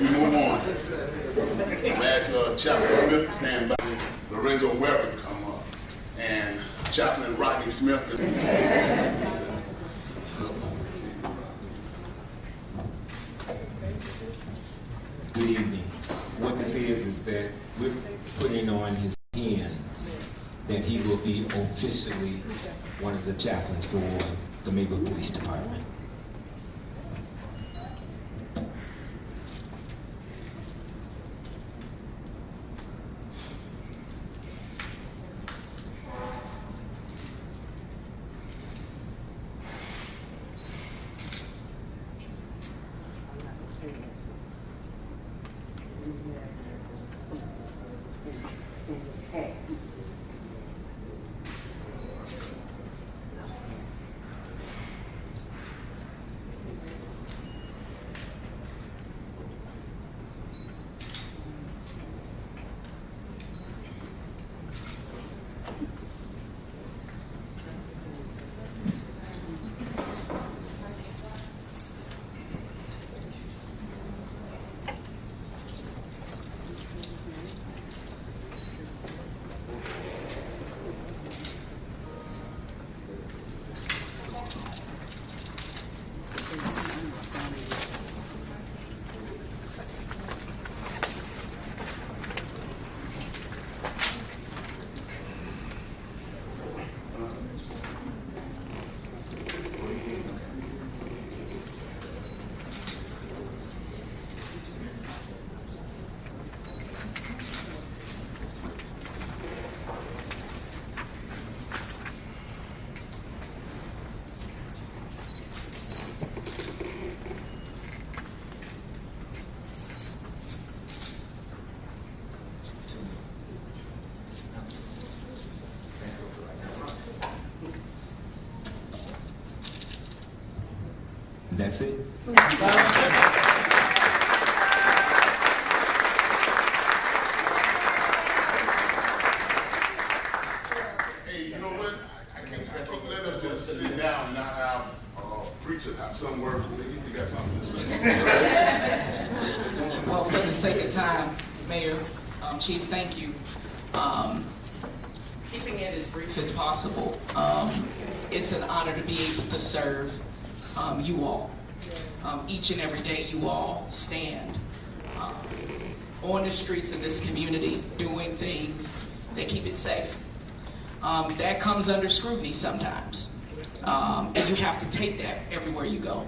we move on, I'm at Chaplain Smith to stand by. Lorenzo Weber to come up. And Chaplain Rodney Smith. Good evening. What this is that we're putting on his ends that he will be officially one of the chaplains for the Maywood Police Department. That's it. Hey, you know what? I can't let us just sit down and not have preachers have some words. You got something to say. Well, for the sake of time, Mayor, Chief, thank you. Keeping it as brief as possible. It's an honor to be able to serve you all. Each and every day you all stand on the streets of this community doing things that keep it safe. That comes under scrutiny sometimes. And you have to take that everywhere you go.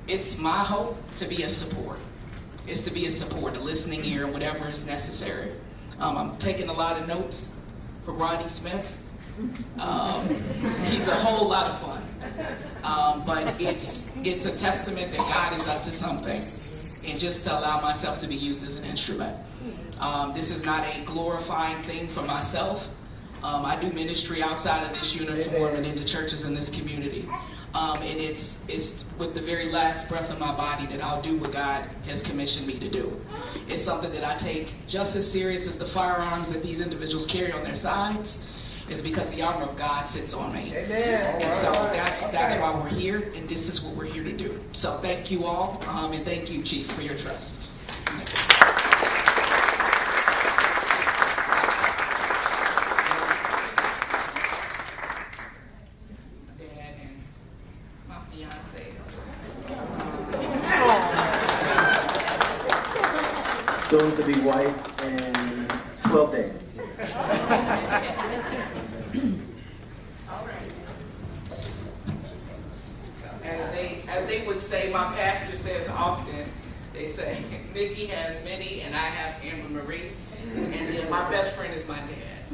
It's my hope to be a support. It's to be a support, a listening ear, whatever is necessary. I'm taking a lot of notes for Rodney Smith. He's a whole lot of fun. But it's a testament that God is up to something, and just to allow myself to be used as an instrument. This is not a glorifying thing for myself. I do ministry outside of this uniform and in the churches in this community. And it's with the very last breath of my body that I'll do what God has commissioned me to do. It's something that I take just as serious as the firearms that these individuals carry on their sides. Is because the armor of God sits on me. Amen. And so that's why we're here, and this is what we're here to do. So thank you all, and thank you, Chief, for your trust. Dad and my fiance. Soon to be wife in 12 days. As they would say, my pastor says often, they say, Mickey has Minnie and I have Amber Marie, and then my best friend is my dad.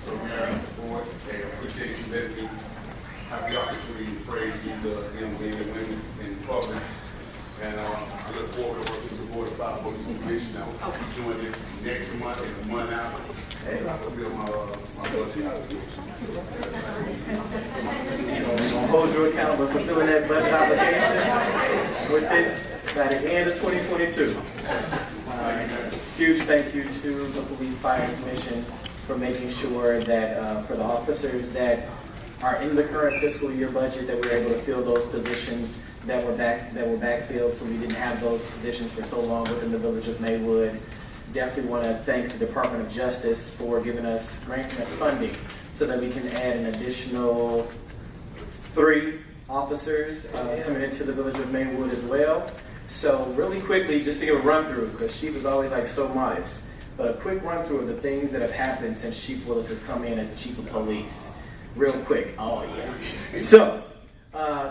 So, Mayor, board, hey, I appreciate you letting me have the opportunity to praise these young men and women in public. And I look forward to working with the Board of Fire Police Commission. I will keep doing this next month and the month after. So I fulfill my budget obligation. We're going to hold you accountable for filling that budget obligation with it. by the end of 2022. Huge thank you to the Police Fire Commission for making sure that for the officers that are in the current fiscal year budget that we're able to fill those positions that were backfilled, so we didn't have those positions for so long within the village of Maywood. Definitely want to thank the Department of Justice for granting us funding so that we can add an additional 3 officers coming into the village of Maywood as well. So really quickly, just to give a run through, because she was always like so modest, but a quick run through of the things that have happened since Chief Willis has come in as the Chief of Police. Real quick. Oh yeah. So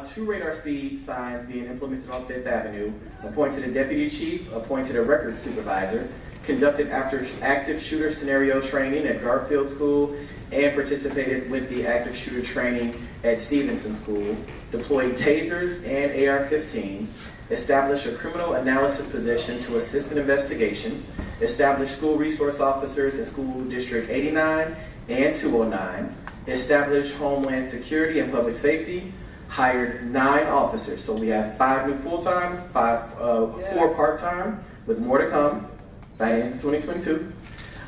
2 radar speed signs being implemented on 5th Avenue, appointed a deputy chief, appointed a record supervisor, conducted active shooter scenario training at Garfield School, and participated with the active shooter training at Stevenson School, deployed tasers and AR-15s, established a criminal analysis position to assist in investigation, established school resource officers in School District 89 and 209, established Homeland Security and Public Safety, hired 9 officers. So we have 5 new full-time, 4 part-time, with more to come by the end of 2022.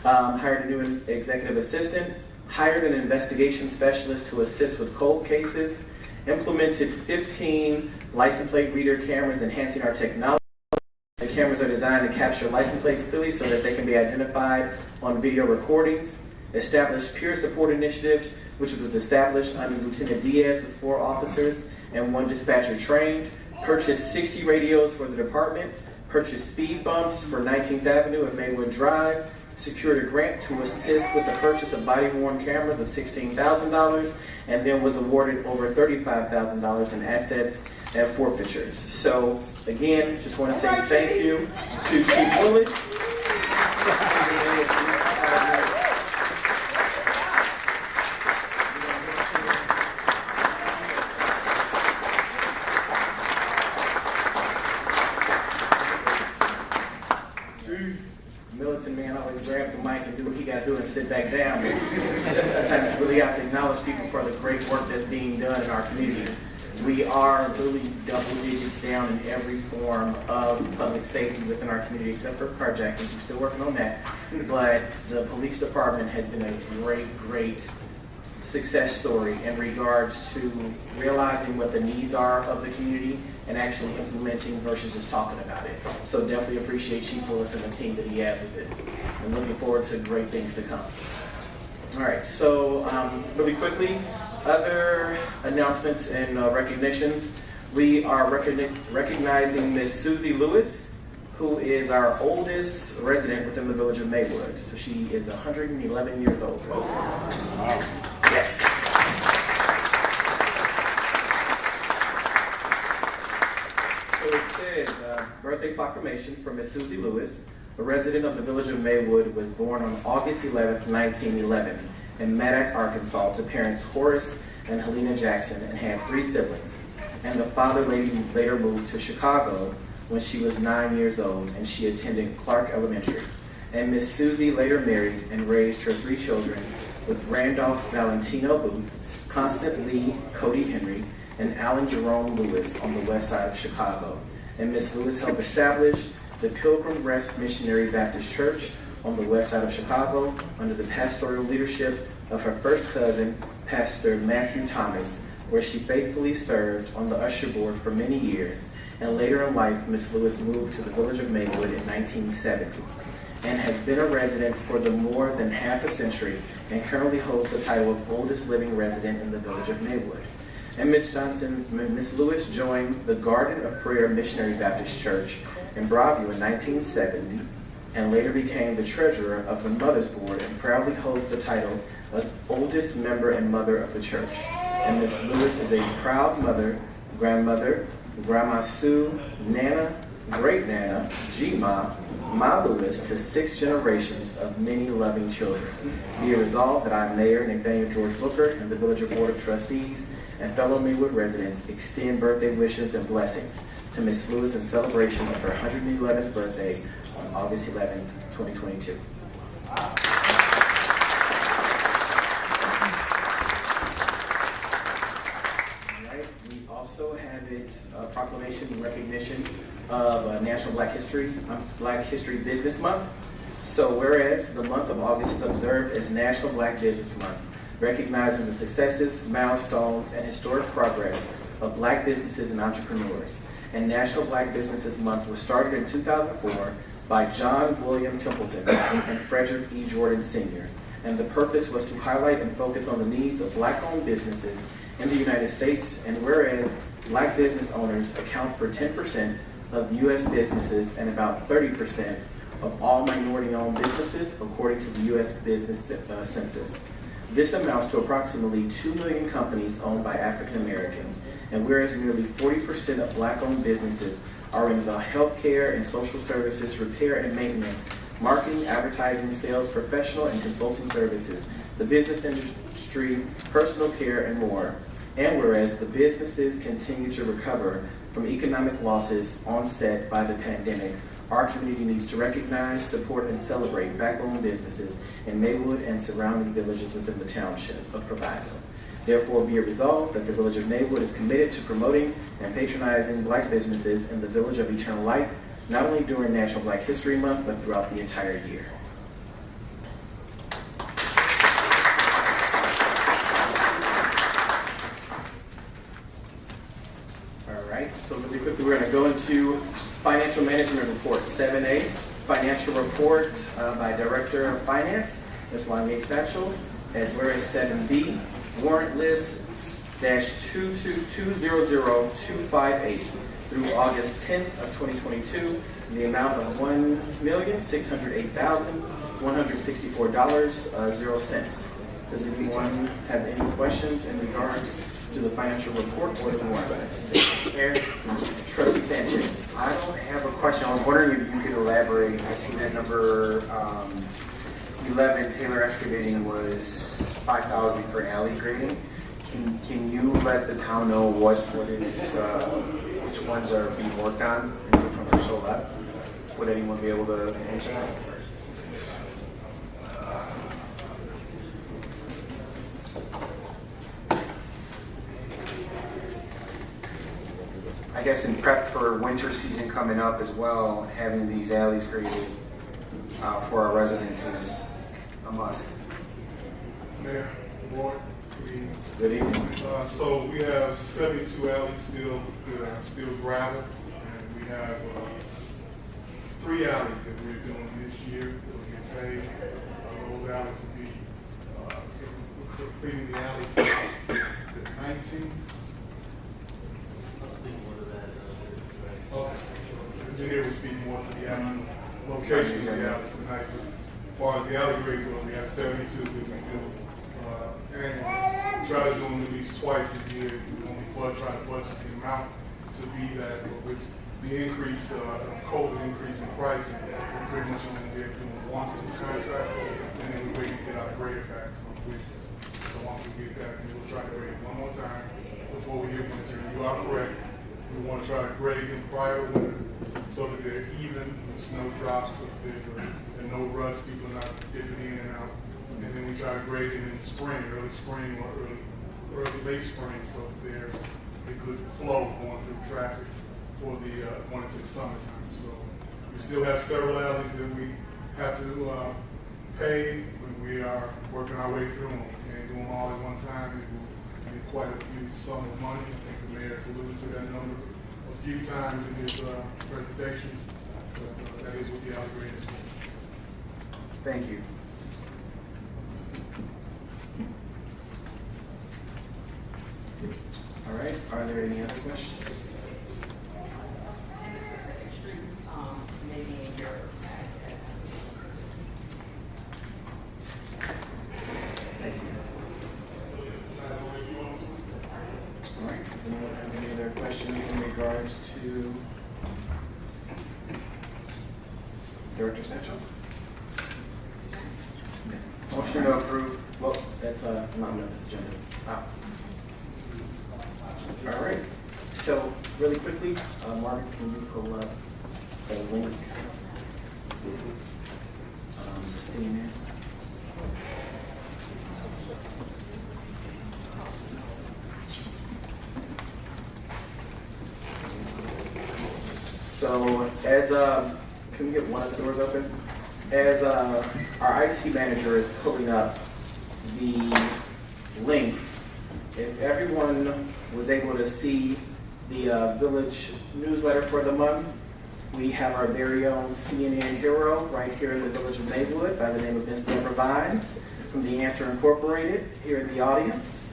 Hired a new executive assistant, hired an investigation specialist to assist with cold cases, implemented 15 license plate reader cameras, enhancing our technology. The cameras are designed to capture license plates clearly so that they can be identified on video recordings. Established Peer Support Initiative, which was established under Lieutenant Diaz with 4 officers and 1 dispatcher trained. Purchased 60 radios for the department. Purchased speed bumps for 19th Avenue and Maywood Drive. Secured a grant to assist with the purchase of body-worn cameras of $16,000, and then was awarded over $35,000 in assets and forfeitures. So again, just want to say thank you to Chief Willis. Militant man always grab the mic and do what he got to do and sit back down. Sometimes you really have to acknowledge people for the great work that's being done in our community. We are really double digits down in every form of public safety within our community, except for carjacking. We're still working on that. But the police department has been a great success story in regards to realizing what the needs are of the community and actually implementing versus just talking about it. So definitely appreciate Chief Willis and the team that he has with it. I'm looking forward to great things to come. All right, so really quickly, other announcements and recognitions. We are recognizing Miss Susie Lewis, who is our oldest resident within the village of Maywood. So she is 111 years old. Wow. Yes. So it says, birthday proclamation for Miss Susie Lewis, a resident of the village of Maywood, was born on August 11th, 1911 in Maddox, Arkansas, to parents Horace and Helena Jackson, and had 3 siblings. And the father later moved to Chicago when she was 9 years old, and she attended Clark Elementary. And Miss Susie later married and raised her 3 children with Randolph Valentino Booth, Constant Lee Cody Henry, and Alan Jerome Lewis on the west side of Chicago. And Miss Lewis helped establish the Pilgrim Rest Missionary Baptist Church on the west side of Chicago under the pastoral leadership of her first cousin, Pastor Matthew Thomas, where she faithfully served on the usher board for many years. And later in life, Miss Lewis moved to the village of Maywood in 1970 and has been a resident for the more than half a century and currently holds the title of oldest living resident in the village of Maywood. And Miss Lewis joined the Garden of Prayer Missionary Baptist Church in Broadview in 1970 and later became the treasurer of the Mother's Board and proudly holds the title as oldest member and mother of the church. And Miss Lewis is a proud mother, grandmother, Grandma Sue, Nana, Great Nana, G-Ma, Ma Lewis to 6 generations of many loving children. Be it resolved that I, Mayor Nathaniel George Booker, and the Village Board of Trustees and fellow Maywood residents extend birthday wishes and blessings to Miss Lewis in celebration of her 111th birthday on August 11th, 2022. Also have it proclamation and recognition of National Black History Business Month. So whereas the month of August is observed as National Black Business Month, recognizing the successes, milestones, and historic progress of Black businesses and entrepreneurs. And National Black Businesses Month was started in 2004 by John William Templeton and Frederick E. Jordan Sr. And the purpose was to highlight and focus on the needs of Black-owned businesses in the United States. And whereas Black business owners account for 10% of U.S. businesses and about 30% of all minority-owned businesses, according to the U.S. Business Census. This amounts to approximately 2 million companies owned by African Americans. And whereas nearly 40% of Black-owned businesses are in the healthcare and social services, repair and maintenance, marketing, advertising, sales, professional and consulting services, the business industry, personal care, and more. And whereas the businesses continue to recover from economic losses onset by the pandemic, our community needs to recognize, support, and celebrate Black-owned businesses in Maywood and surrounding villages within the township of Proviso. Therefore, be it resolved that the village of Maywood is committed to promoting and patronizing Black businesses in the village of Eternal Light, not only during National Black History Month, but throughout the entire year. All right, so really quickly, we're going to go into Financial Management Report 7A, Financial Report by Director of Finance, Ms. Lanya Satchel, as well as 7B, Warrant List -22200-258 through August 10th of 2022, in the amount of $1,608,164.00. Does anyone have any questions in regards to the financial report or the warrant list? Trustee Sanchez. I don't have a question. I was wondering if you could elaborate. I see that number 11, Taylor Excavating, was $5,000 for alley grading. Can you let the town know what is, which ones are being worked on and which ones are still left? Would anyone be able to answer that? I guess in prep for winter season coming up as well, having these alleys graded for our residents is a must. Mayor, Board, Good evening. so we have 72 alleys still gravel, and we have 3 alleys that we're doing this year that will get paid. Those alleys will be completing the alley for the 19th. Okay. The engineer will speak more to the actual location of the alleys tonight. But as far as the alley grade goes, we have 72 that we do annually. Try to do them at least twice a year. We only try to budget the amount to be that, but with the increase, COVID increase in pricing, we pretty much only be able to do once a contract, and then we wait to get our grader back from Bridges. So once we get that, then we'll try to grade it one more time before we hit winter. You are correct. We want to try to grade them prior to winter so that they're even, the snow drops, so there's no rust, people are not dipping in and out. And then we try to grade them in spring, early spring or late spring, so there's a good flow going through traffic for the going into the summertime. So we still have several alleys that we have to pay when we are working our way through them. We can't do them all at one time. It will be quite a huge sum of money. I think the mayor has alluded to that number a few times in his presentations, but that is what the alley grade is for. Thank you. All right, are there any other questions? And the specific streets, maybe in your packet. Thank you. All right, does anyone have any other questions in regards to Director Satchel? Motion to approve. Well, that's not on this agenda. All right, so really quickly, Marvin, can you pull up the link? CNN. So As can we get one of the doors open? As our IT manager is pulling up the link, if everyone was able to see the village newsletter for the month, we have our very own CNN hero right here in the village of Maywood by the name of Miss Deborah Vines from The Answer Incorporated here in the audience.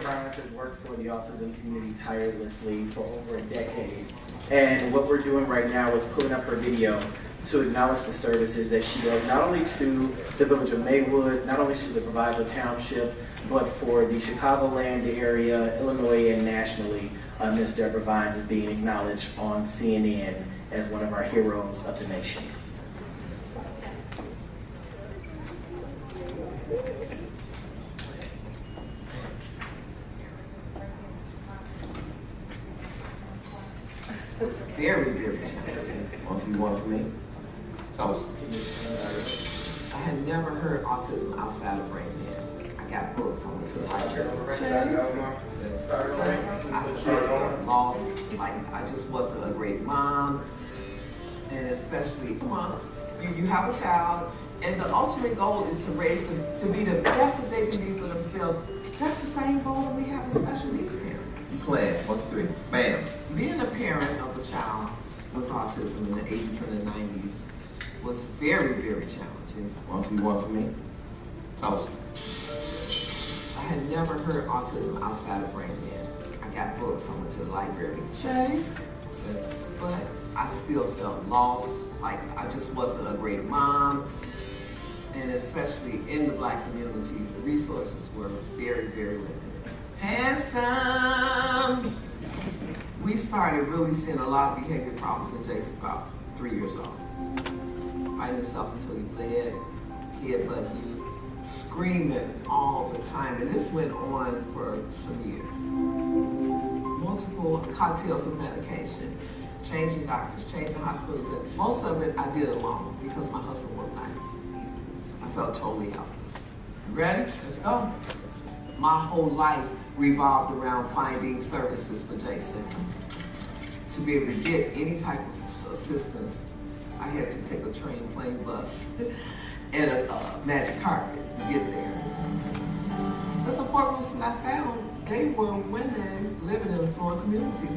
Has worked for the autism community tirelessly for over a decade. And what we're doing right now is pulling up her video to acknowledge the services that she does, not only to the village of Maywood, not only to the Proviso Township, but for the Chicagoland area, Illinois, and nationally. Ms. Deborah Vines is being acknowledged on CNN as one of our heroes of the nation. Was very, very challenging. One for me. Toast. I had never heard autism outside of Brain Dead. I got books. I went to the library. I still lost. Like, I just wasn't a great mom. And especially, come on, you have a child, and the ultimate goal is to raise them to be the best that they can be for themselves. That's the same goal that we have as special needs parents. You playing, 1, 2, 3, bam. Being a parent of a child with autism in the 80s and the 90s was very, very challenging. 1 for me. Toast. I had never heard autism outside of Brain Dead. I got books. I went to the library. Shay. But I still felt lost. Like, I just wasn't a great mom. And especially in the Black community, the resources were very, very limited. Handsome! We started really seeing a lot of behavior problems in Jason about 3 years old. Fighting himself until he bled, headbutting, screaming all the time. And this went on for some years. Multiple cocktails of medications, changing doctors, changing hospitals. And most of it I did alone because my husband worked nights. I felt totally helpless. Ready? Let's go. My whole life revolved around finding services for Jason. To be able to get any type of assistance, I had to take a train, plane, bus, and a magic carpet to get there. The support groups that I found, they were women living in a affluent community.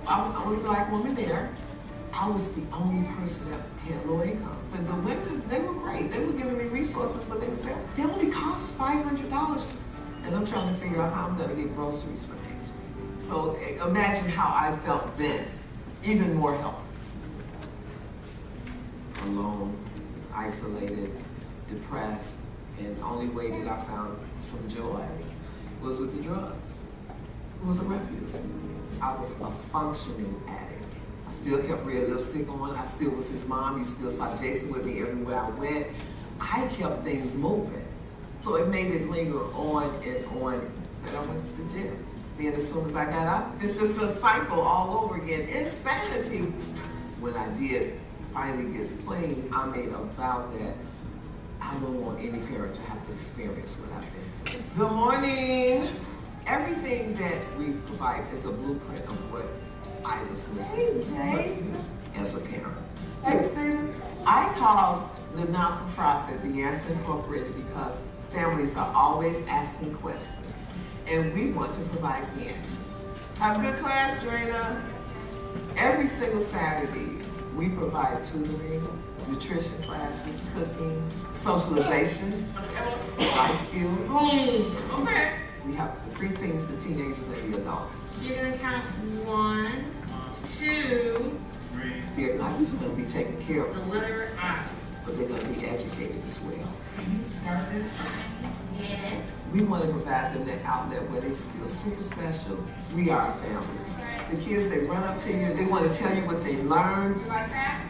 I was the only Black woman there. I was the only person that had low income. But the women, they were great. They were giving me resources, but they would say, they only cost $500. And I'm trying to figure out how I'm gonna get groceries for next week. So imagine how I felt then, even more helpless. Alone, isolated, depressed, and the only way that I found some joy was with the drugs. It was a refuge. I was a functioning addict. I still kept red lipstick on. I still was his mom. You still saw Jason with me everywhere I went. I kept things moving. So it made it linger on and on. And I went to the gym. Then as soon as I got out, it's just a cycle all over again. Insanity. When I did finally get clean, I made a vow that I don't want any parent to have to experience what I've been. Good morning. Everything that we provide is a blueprint of what I was missing as a parent. Thanks, Dana. I call the not-for-profit The Answer Incorporated because families are always asking questions, and we want to provide the answers. Have a good class, Drina. Every single Saturday, we provide tutoring, nutrition classes, cooking, socialization, life skills. Okay. We have the preteens, the teenagers, and the adults. You're gonna count 1, 2, 3. They're not just gonna be taken care of, the letter I. but they're gonna be educated as well. Can you start this? Yeah. We want to provide them that outlet where they feel super special. We are a family. The kids, they run up to you, they want to tell you what they learned. You like that?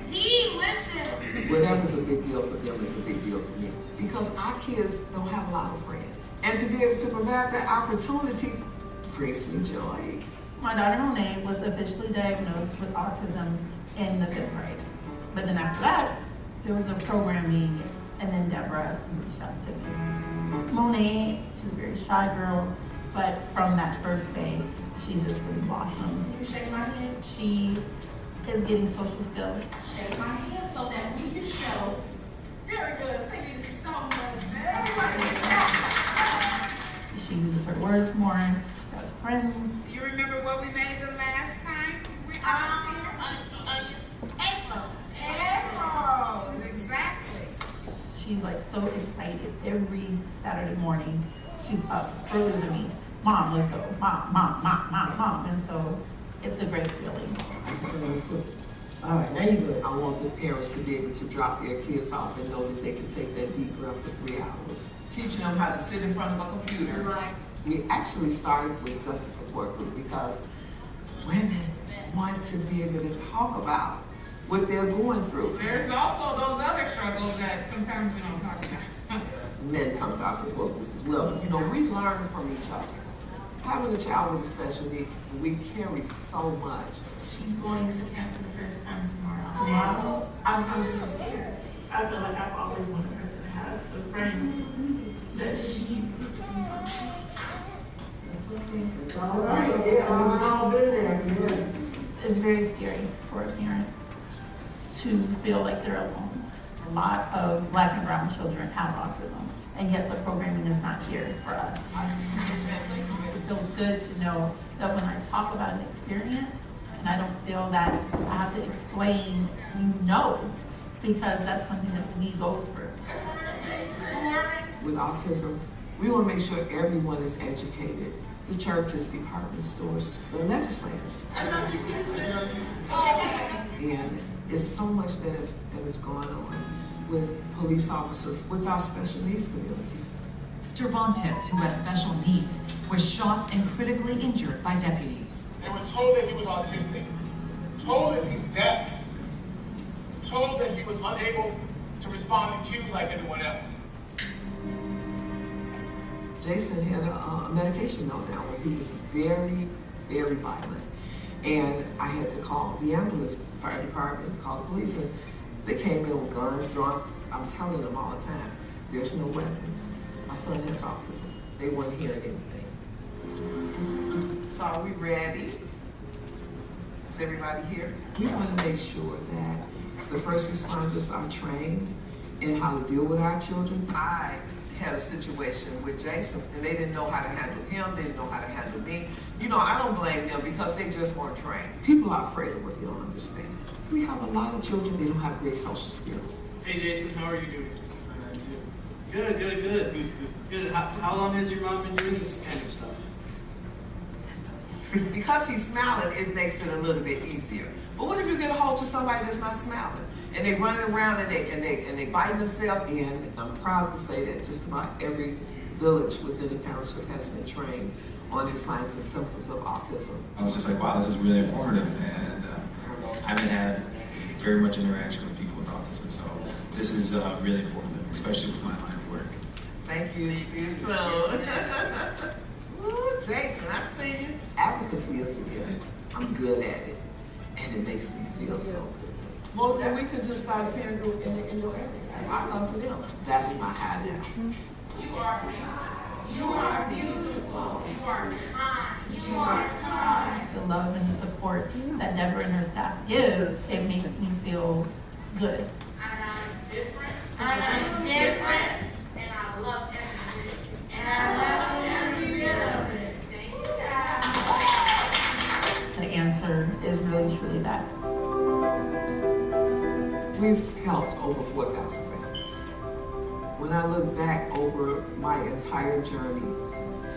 Delicious. Whatever's a big deal for them is a big deal for me. Because our kids don't have a lot of friends. And to be able to provide that opportunity brings me joy. My daughter Monet was officially diagnosed with autism in the 5th grade. But then after that, there was no programming And then Deborah reached out to me. Monet, she's a very shy girl, but from that first day, she's just really blossomed. You shake my hand. She is getting social skills. Shake my hand so that we can show. Very good. Thank you so much. Everybody. She uses her words more, she has friends. You remember what we made the last time? April. Exactly. She's like so excited every Saturday morning. She's up earlier than me. Mom, let's go. Mom. And so it's a great feeling. All right, now you're good. I want the parents to be able to drop their kids off and know that they can take that deep breath for 3 hours. Teaching them how to sit in front of a computer. Right. We actually started with just a support group because women want to be able to talk about what they're going through. There's also those other struggles that sometimes we don't talk about. Men come to our support groups as well. But, you know, we learn from each other. Having a child with a special need, we carry so much. She's going to camp for the first time tomorrow. Tomorrow? I'm so scared. I feel like I've always wanted her to have a friend that she. All right, yeah, I'll be there. It's very scary for a parent to feel like they're alone. A lot of Black and brown children have autism, and yet the programming is not here for us. It feels good to know that when I talk about an experience, and I don't feel that I have to explain, because that's something that we go through. With autism, we want to make sure everyone is educated. The churches, department stores, the legislators. And it's so much that is going on with police officers, with our special needs community. Cervantes, who has special needs, was shot and critically injured by deputies. They were told that he was autistic, told that he's deaf, told that he was unable to respond to cues like everyone else. Jason had a medication meltdown where he was very, very violent. And I had to call the ambulance, fire department, call the police, and they came in with guns drawn. I'm telling them all the time, there's no weapons. My son has autism. They weren't hearing anything. So are we ready? Is everybody here? We want to make sure that the first responders are trained in how to deal with our children. I had a situation with Jason, and they didn't know how to handle him, they didn't know how to handle me. You know, I don't blame them because they just weren't trained. People are afraid of what they don't understand. We have a lot of children, they don't have great social skills. Hey Jason, how are you doing? Good. How long has your mom been doing this kind of stuff? Because he's smiling, it makes it a little bit easier. But what if you get a hold to somebody that's not smiling? And they running around and they biting themselves in. And I'm proud to say that just about every village within the township has been trained on the signs and symptoms of autism. I was just like, wow, this is really informative, and I haven't had very much interaction with people with autism, so this is really informative, especially with my line of work. Thank you. See you soon. Ooh, Jason, I see you. Advocacy is a gift. I'm good at it, and it makes me feel so good. Well, then we could just start a parent group in your area. I love for them. That's my idea. You are beautiful. You are beautiful. You are kind. You are kind. The love and the support that Deborah and her staff gives, it makes me feel good. And I'm different. And I love every bit of it. And I love every bit of it. Thank you. The answer is really truly that. We've helped over 4,000 families. When I look back over my entire journey,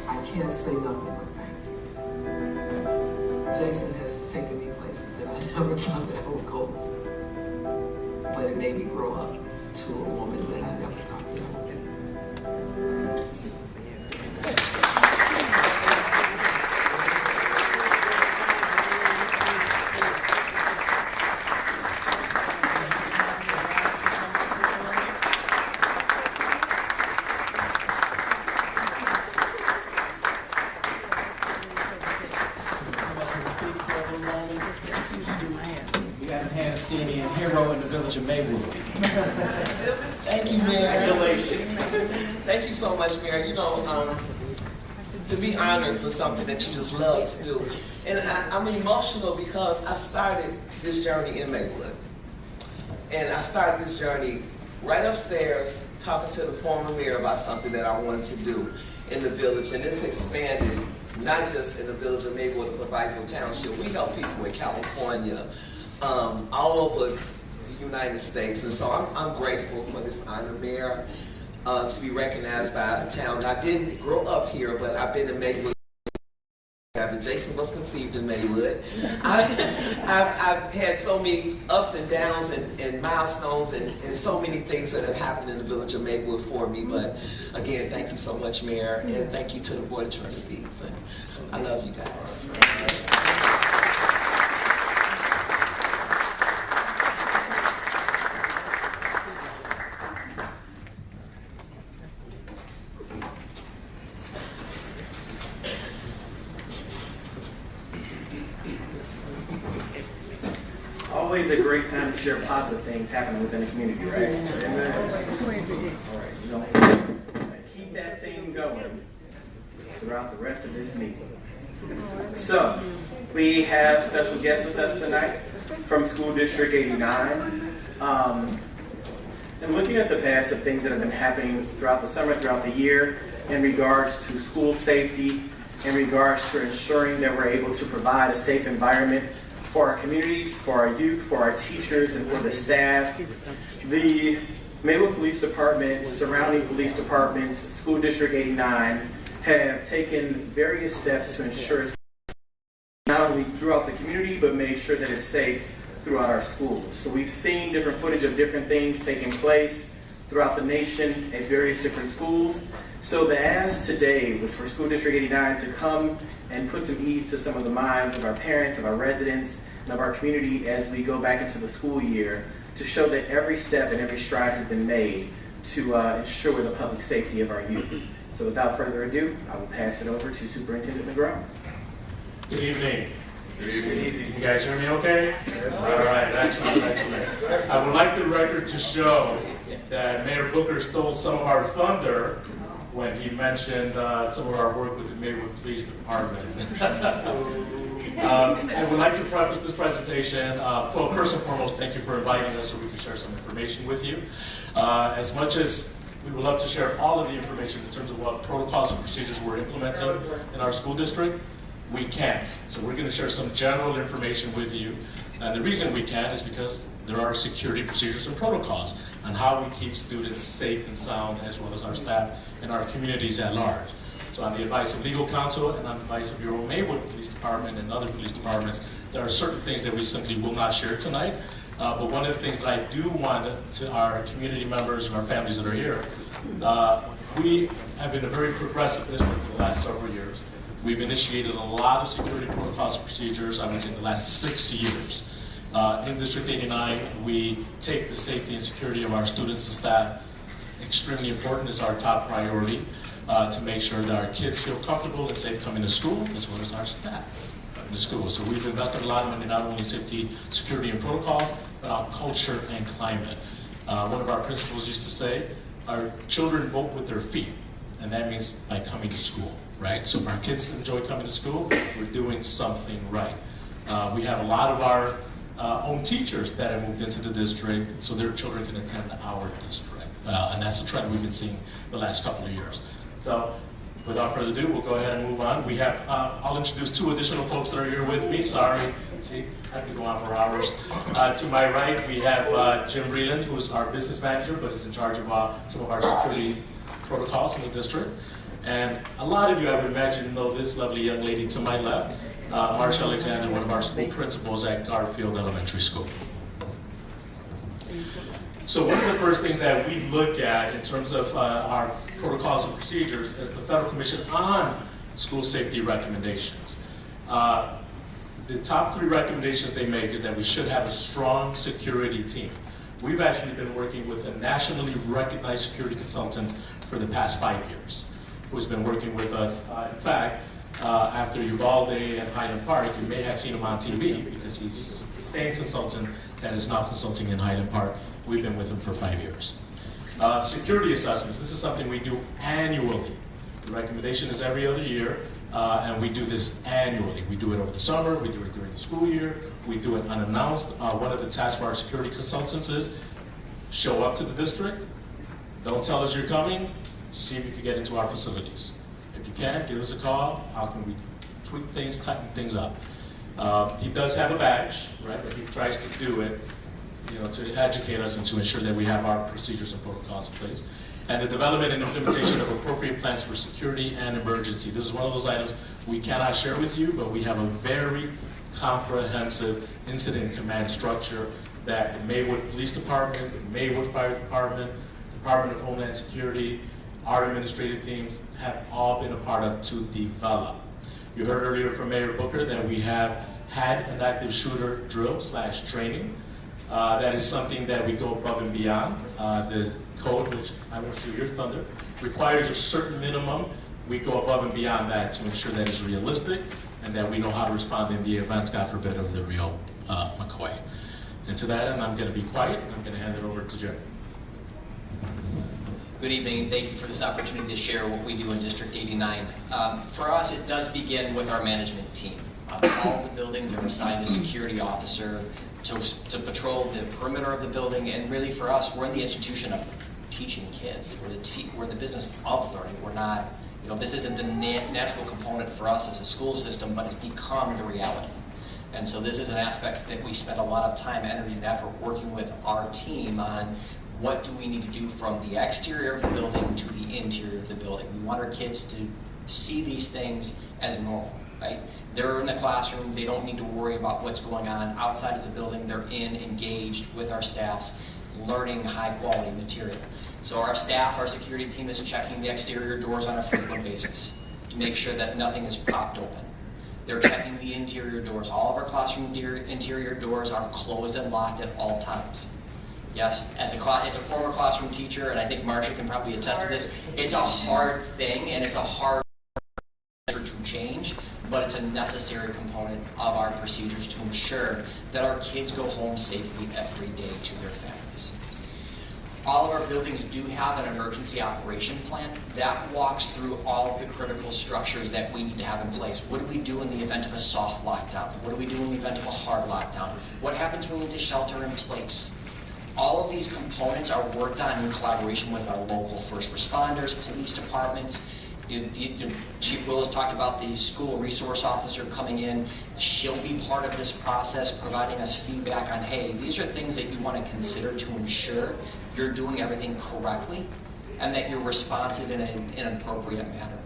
I can't say nothing but thank you. Jason has taken me places that I never thought that I would go. But it made me grow up to a woman that I never thought that I would be. We haven't had a CNA in here hero in the village of Maywood. Thank you, Mayor. Congratulations. Thank you so much, Mayor. You know, to be honored for something that you just love to do. And I'm emotional because I started this journey in Maywood. And I started this journey right upstairs talking to the former mayor about something that I wanted to do in the village. And it's expanded, not just in the village of Maywood or Proviso Township. We help people in California, all over the United States. And so I'm grateful for this honor, Mayor. To be recognized by a town. I didn't grow up here, but I've been in Maywood. Jason was conceived in Maywood. I've had so many ups and downs and milestones and so many things that have happened in the village of Maywood for me. But again, thank you so much, Mayor, and thank you to the Board of Trustees. And I love you guys. Always a great time to share positive things happening within the community, right? All right, you know, keep that thing going throughout the rest of this meeting. So, we have special guests with us tonight from School District 89. And looking at the past of things that have been happening throughout the summer, throughout the year, in regards to school safety, in regards to ensuring that we're able to provide a safe environment for our communities, for our youth, for our teachers, and for the staff. The Maywood Police Department, surrounding police departments, School District 89 have taken various steps to ensure not only throughout the community, but make sure that it's safe throughout our schools. So we've seen different footage of different things taking place throughout the nation at various different schools. So the ask today was for School District 89 to come and put some ease to some of the minds of our parents, of our residents, and of our community as we go back into the school year, to show that every step and every stride has been made to ensure the public safety of our youth. So without further ado, I will pass it over to Superintendent McGraw. Good evening. Good evening. You guys hear me okay? Yes. All right, excellent, excellent. I would like the record to show that Mayor Booker stole some of our thunder when he mentioned some of our work with the Maywood Police Department. I would like to preface this presentation. Well, first and foremost, thank you for inviting us so we can share some information with you. As much as we would love to share all of the information in terms of what protocols and procedures we're implementing in our school district, we can't. So we're going to share some general information with you. And the reason we can't is because there are security procedures and protocols on how we keep students safe and sound, as well as our staff and our communities at large. So on the advice of legal counsel and on the advice of your own Maywood Police Department and other police departments, there are certain things that we simply will not share tonight. But one of the things that I do want to our community members and our families that are here, we have been a very progressive district for the last several years. We've initiated a lot of security protocols and procedures, I would say, in the last 6 years. In District 89, we take the safety and security of our students and staff extremely important. It's our top priority to make sure that our kids feel comfortable and safe coming to school, as well as our staff in the school. So we've invested a lot of money not only in safety, security, and protocols, but on culture and climate. One of our principals used to say, our children vote with their feet, and that means by coming to school, right? So if our kids enjoy coming to school, we're doing something right. We have a lot of our own teachers that have moved into the district so their children can attend our district. And that's a trend we've been seeing the last couple of years. So without further ado, we'll go ahead and move on. We have, I'll introduce two additional folks that are here with me. Sorry, see, I could go on for hours. To my right, we have Jim Breland, who is our business manager, but is in charge of some of our security protocols in the district. And a lot of you, I would imagine, know this lovely young lady to my left, Marsha Alexander, one of our school principals at Garfield Elementary School. So one of the first things that we look at in terms of our protocols and procedures is the Federal Commission on School Safety Recommendations. The top 3 recommendations they make is that we should have a strong security team. We've actually been working with a nationally recognized security consultant for the past 5 years, who's been working with us. In fact, after Uvalde and Highland Park, you may have seen him on TV because he's same consultant that is now consulting in Highland Park. We've been with him for 5 years. Security assessments, this is something we do annually. The recommendation is every other year, and we do this annually. We do it over the summer, we do it during the school year, we do it unannounced. One of the tasks for our security consultants is show up to the district, don't tell us you're coming, see if you can get into our facilities. If you can't, give us a call. How can we tweak things, tighten things up? He does have a badge, right, but he tries to do it, to educate us and to ensure that we have our procedures and protocols in place. And the development and implementation of appropriate plans for security and emergency. This is one of those items we cannot share with you, but we have a very comprehensive incident command structure that the Maywood Police Department, the Maywood Fire Department, Department of Homeland Security, our administrative teams have all been a part of to develop. You heard earlier from Mayor Booker that we have had an active shooter drill / training. That is something that we go above and beyond. The code, which I won't steal your thunder, requires a certain minimum. We go above and beyond that to ensure that it's realistic and that we know how to respond in the events, God forbid, of the real McCoy. And to that end, I'm going to be quiet and I'm going to hand it over to Jerry. Good evening. Thank you for this opportunity to share what we do in District 89. For us, it does begin with our management team. All the buildings are assigned a security officer to patrol the perimeter of the building, and really for us, we're in the institution of teaching kids. We're the business of learning. We're not, this isn't the natural component for us as a school system, but it's become the reality. And so this is an aspect that we spend a lot of time, energy, and effort working with our team on. What do we need to do from the exterior of the building to the interior of the building? We want our kids to see these things as normal, right? They're in the classroom, they don't need to worry about what's going on outside of the building. They're engaged with our staffs, learning high quality material. So our staff, our security team is checking the exterior doors on a frequent basis to make sure that nothing is propped open. They're checking the interior doors. All of our classroom interior doors are closed and locked at all times. Yes, as a former classroom teacher, and I think Marcia can probably attest to this, it's a hard thing and it's a hard to change, but it's a necessary component of our procedures to ensure that our kids go home safely every day to their families. All of our buildings do have an emergency operation plan that walks through all of the critical structures that we need to have in place. What do we do in the event of a soft lockdown? What do we do in the event of a hard lockdown? What happens when we need to shelter in place? All of these components are worked on in collaboration with our local first responders, police departments. Chief Willis talked about the school resource officer coming in. She'll be part of this process, providing us feedback on, hey, these are things that you want to consider to ensure you're doing everything correctly and that you're responsive in an appropriate manner.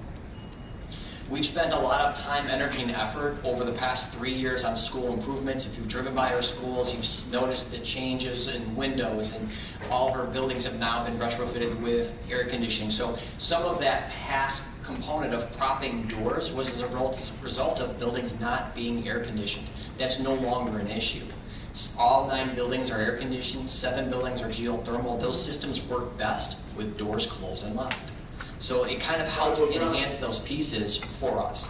We've spent a lot of time, energy, and effort over the past 3 years on school improvements. If you've driven by our schools, you've noticed the changes in windows, and all of our buildings have now been retrofitted with air conditioning. So some of that past component of propping doors was as a result of buildings not being air conditioned. That's no longer an issue. All 9 buildings are air conditioned, 7 buildings are geothermal. Those systems work best with doors closed and locked. So it kind of helps enhance those pieces for us.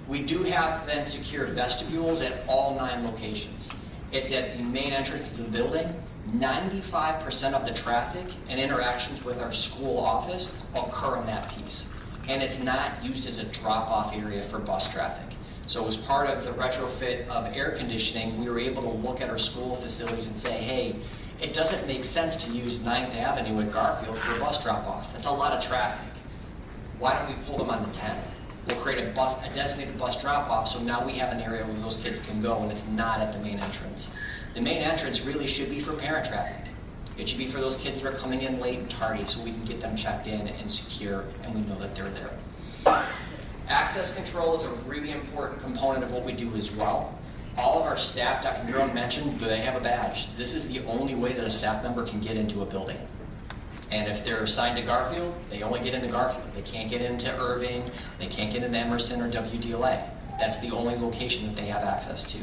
We do have then secured vestibules at all 9 locations. It's at the main entrance to the building. 95% of the traffic and interactions with our school office occur in that piece. And it's not used as a drop-off area for bus traffic. So as part of the retrofit of air conditioning, we were able to look at our school facilities and say, hey, it doesn't make sense to use 9th Avenue at Garfield for a bus drop-off. That's a lot of traffic. Why don't we pull them on the 10th? We'll create a designated bus drop-off, so now we have an area where those kids can go and it's not at the main entrance. The main entrance really should be for parent traffic. It should be for those kids that are coming in late and tardy so we can get them checked in and secure and we know that they're there. Access control is a really important component of what we do as well. All of our staff, Dr. Miro mentioned, they have a badge. This is the only way that a staff member can get into a building. And if they're assigned to Garfield, they only get into Garfield. They can't get into Irving, they can't get into Emerson or WDLA. That's the only location that they have access to.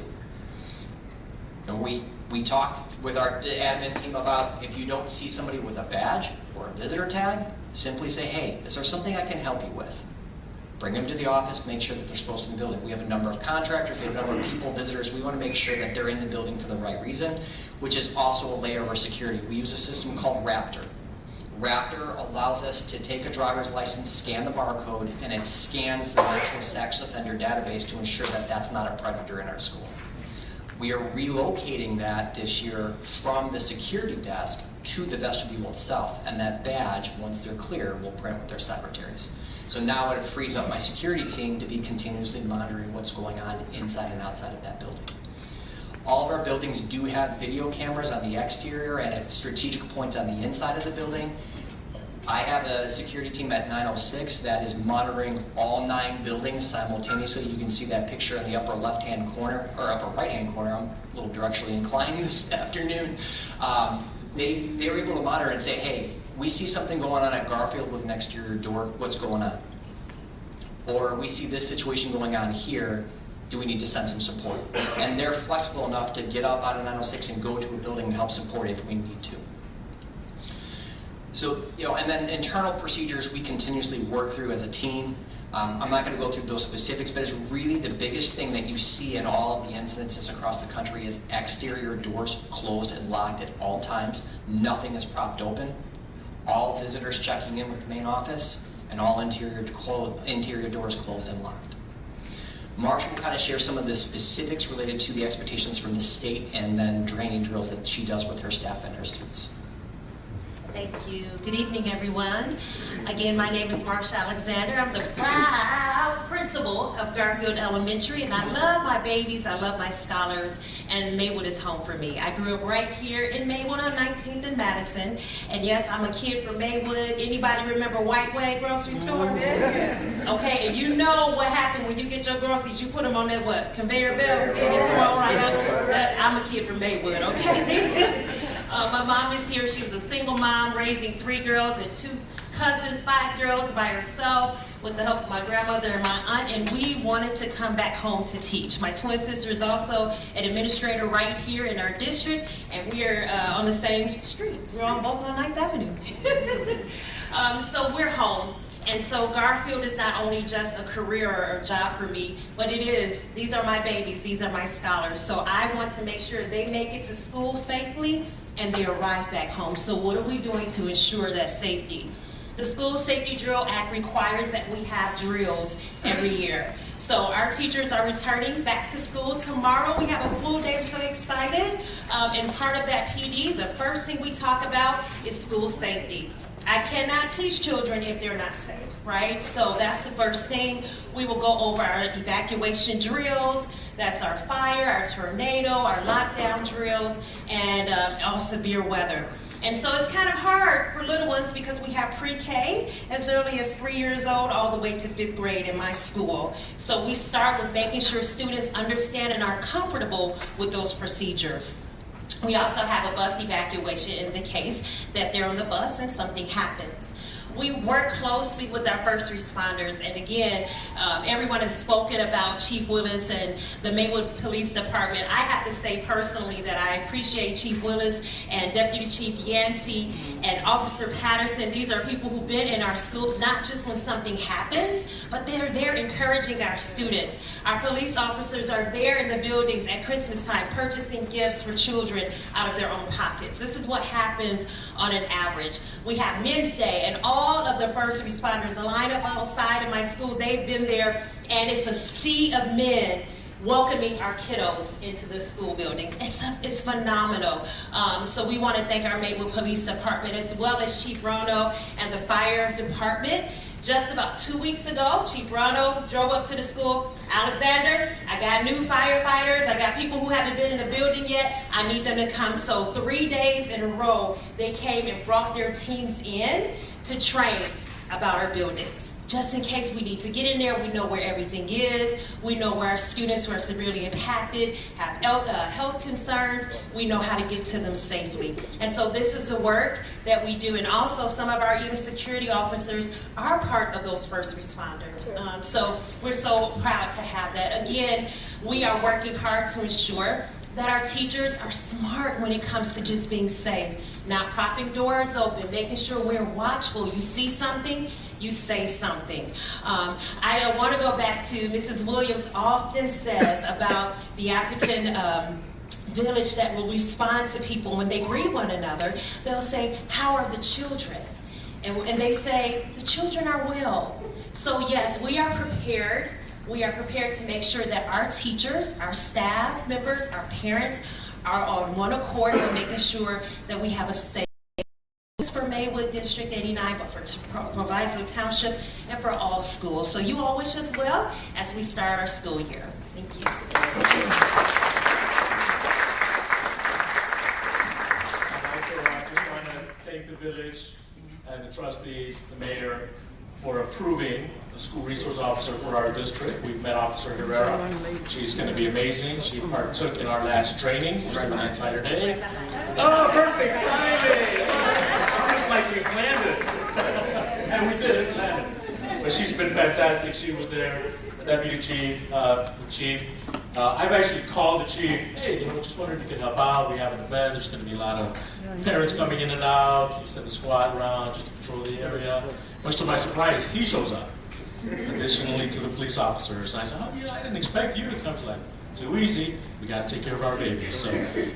And we talked with our admin team about if you don't see somebody with a badge or a visitor tag, simply say, hey, is there something I can help you with? Bring them to the office, make sure that they're supposed to be in the building. We have a number of contractors, we have a number of people, visitors. We want to make sure that they're in the building for the right reason, which is also a layer of our security. We use a system called Raptor. Raptor allows us to take a driver's license, scan the barcode, and it scans the national sex offender database to ensure that that's not a predator in our school. We are relocating that this year from the security desk to the vestibule itself, and that badge, once they're clear, will print with their secretaries. So now it frees up my security team to be continuously monitoring what's going on inside and outside of that building. All of our buildings do have video cameras on the exterior and at strategic points on the inside of the building. I have a security team at 906 that is monitoring all 9 buildings simultaneously. You can see that picture in the upper left-hand corner, or upper right-hand corner. I'm a little directionally inclined this afternoon. They were able to monitor and say, hey, we see something going on at Garfield with an exterior door, what's going on? Or we see this situation going on here, do we need to send some support? And they're flexible enough to get up out of 906 and go to a building and help support if we need to. So, and then internal procedures we continuously work through as a team. I'm not going to go through those specifics, but it's really the biggest thing that you see in all of the incidences across the country is exterior doors closed and locked at all times. Nothing is propped open. All visitors checking in with the main office, and all interior doors closed and locked. Marcia will kind of share some of the specifics related to the expectations from the state and then training drills that she does with her staff and her students. Thank you. Good evening, everyone. Again, my name is Marsha Alexander. I'm the proud principal of Garfield Elementary, and I love my babies, I love my scholars, and Maywood is home for me. I grew up right here in Maywood on 19th and Madison, and yes, I'm a kid from Maywood. Anybody remember White Way grocery store? Okay, and you know what happened when you get your groceries, you put them on that what? Conveyor belt? And it roll right up. I'm a kid from Maywood, okay? My mom is here. She was a single mom raising 3 girls and 2 cousins, 5 girls by herself with the help of my grandmother and my aunt, and we wanted to come back home to teach. My twin sister is also an administrator right here in our district, and we are on the same street. We're both on 9th Avenue. So we're home. And so Garfield is not only just a career or a job for me, but these are my babies, these are my scholars. So I want to make sure they make it to school safely and they arrive back home. So what are we doing to ensure that safety? The School Safety Drill Act requires that we have drills every year. So our teachers are returning back to school tomorrow. We have a full day, we're so excited. And part of that PD, the first thing we talk about is school safety. I cannot teach children if they're not safe, right? So that's the first thing. We will go over our evacuation drills. That's our fire, our tornado, our lockdown drills, and all severe weather. And so it's kind of hard for little ones because we have pre-K as early as 3 years old all the way to 5th grade in my school. So we start with making sure students understand and are comfortable with those procedures. We also have a bus evacuation in the case that they're on the bus and something happens. We work closely with our first responders, and again, everyone has spoken about Chief Willis and the Maywood Police Department. I have to say personally that I appreciate Chief Willis and Deputy Chief Yancey and Officer Patterson. These are people who've been in our schools, not just when something happens, but they're there encouraging our students. Our police officers are there in the buildings at Christmas time purchasing gifts for children out of their own pockets. This is what happens on an average. We have Men's Day, and all of the first responders line up outside of my school. They've been there, and it's a sea of men welcoming our kiddos into the school building. It's phenomenal. So we want to thank our Maywood Police Department as well as Chief Rono and the Fire Department. Just about 2 weeks ago, Chief Rono drove up to the school. Alexander, I got new firefighters. I got people who haven't been in the building yet. I need them to come. So 3 days in a row, they came and brought their teams in to train about our buildings. Just in case we need to get in there, we know where everything is. We know where our students who are severely impacted have health concerns. We know how to get to them safely. And so this is the work that we do. And also some of our even security officers are part of those first responders. So we're so proud to have that. Again, we are working hard to ensure that our teachers are smart when it comes to just being safe. not propping doors open, making sure we're watchful. You see something, you say something. I want to go back to Mrs. Williams often says about the African village that will respond to people when they greet one another. They'll say, how are the children? And they say, the children are well. So yes, we are prepared. We are prepared to make sure that our teachers, our staff members, our parents are on one accord in making sure that we have a safe for Maywood District 89, but for Proviso Township and for all schools. So you all wish us well as we start our school year. Thank you. I just want to thank the village and the trustees, the mayor, for approving the school resource officer for our district. We've met Officer Herrera. She's going to be amazing. She partook in our last training. She was there the entire day. Oh, perfect timing! Almost like we planned it. And we did plan it. But she's been fantastic. She was there, the deputy chief, the chief. I've actually called the chief, hey, just wondering if you can help out. We have an event. There's going to be a lot of parents coming in and out. Can you send the squad around just to patrol the area? Much to my surprise, he shows up, additionally to the police officers. And I said, I didn't expect you to come. He's like, too easy. We got to take care of our babies. So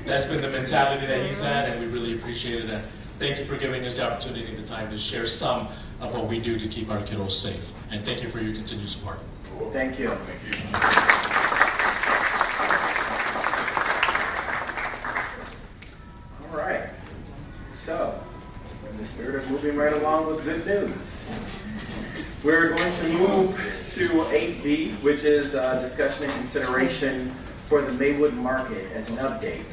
that's been the mentality that he's had, and we really appreciate it. And thank you for giving us the opportunity and the time to share some of what we do to keep our kiddos safe. And thank you for your continued support. Thank you. All right. So, in the spirit of moving right along with good news, we're going to move to 8B, which is discussion and consideration for the Maywood market as an update.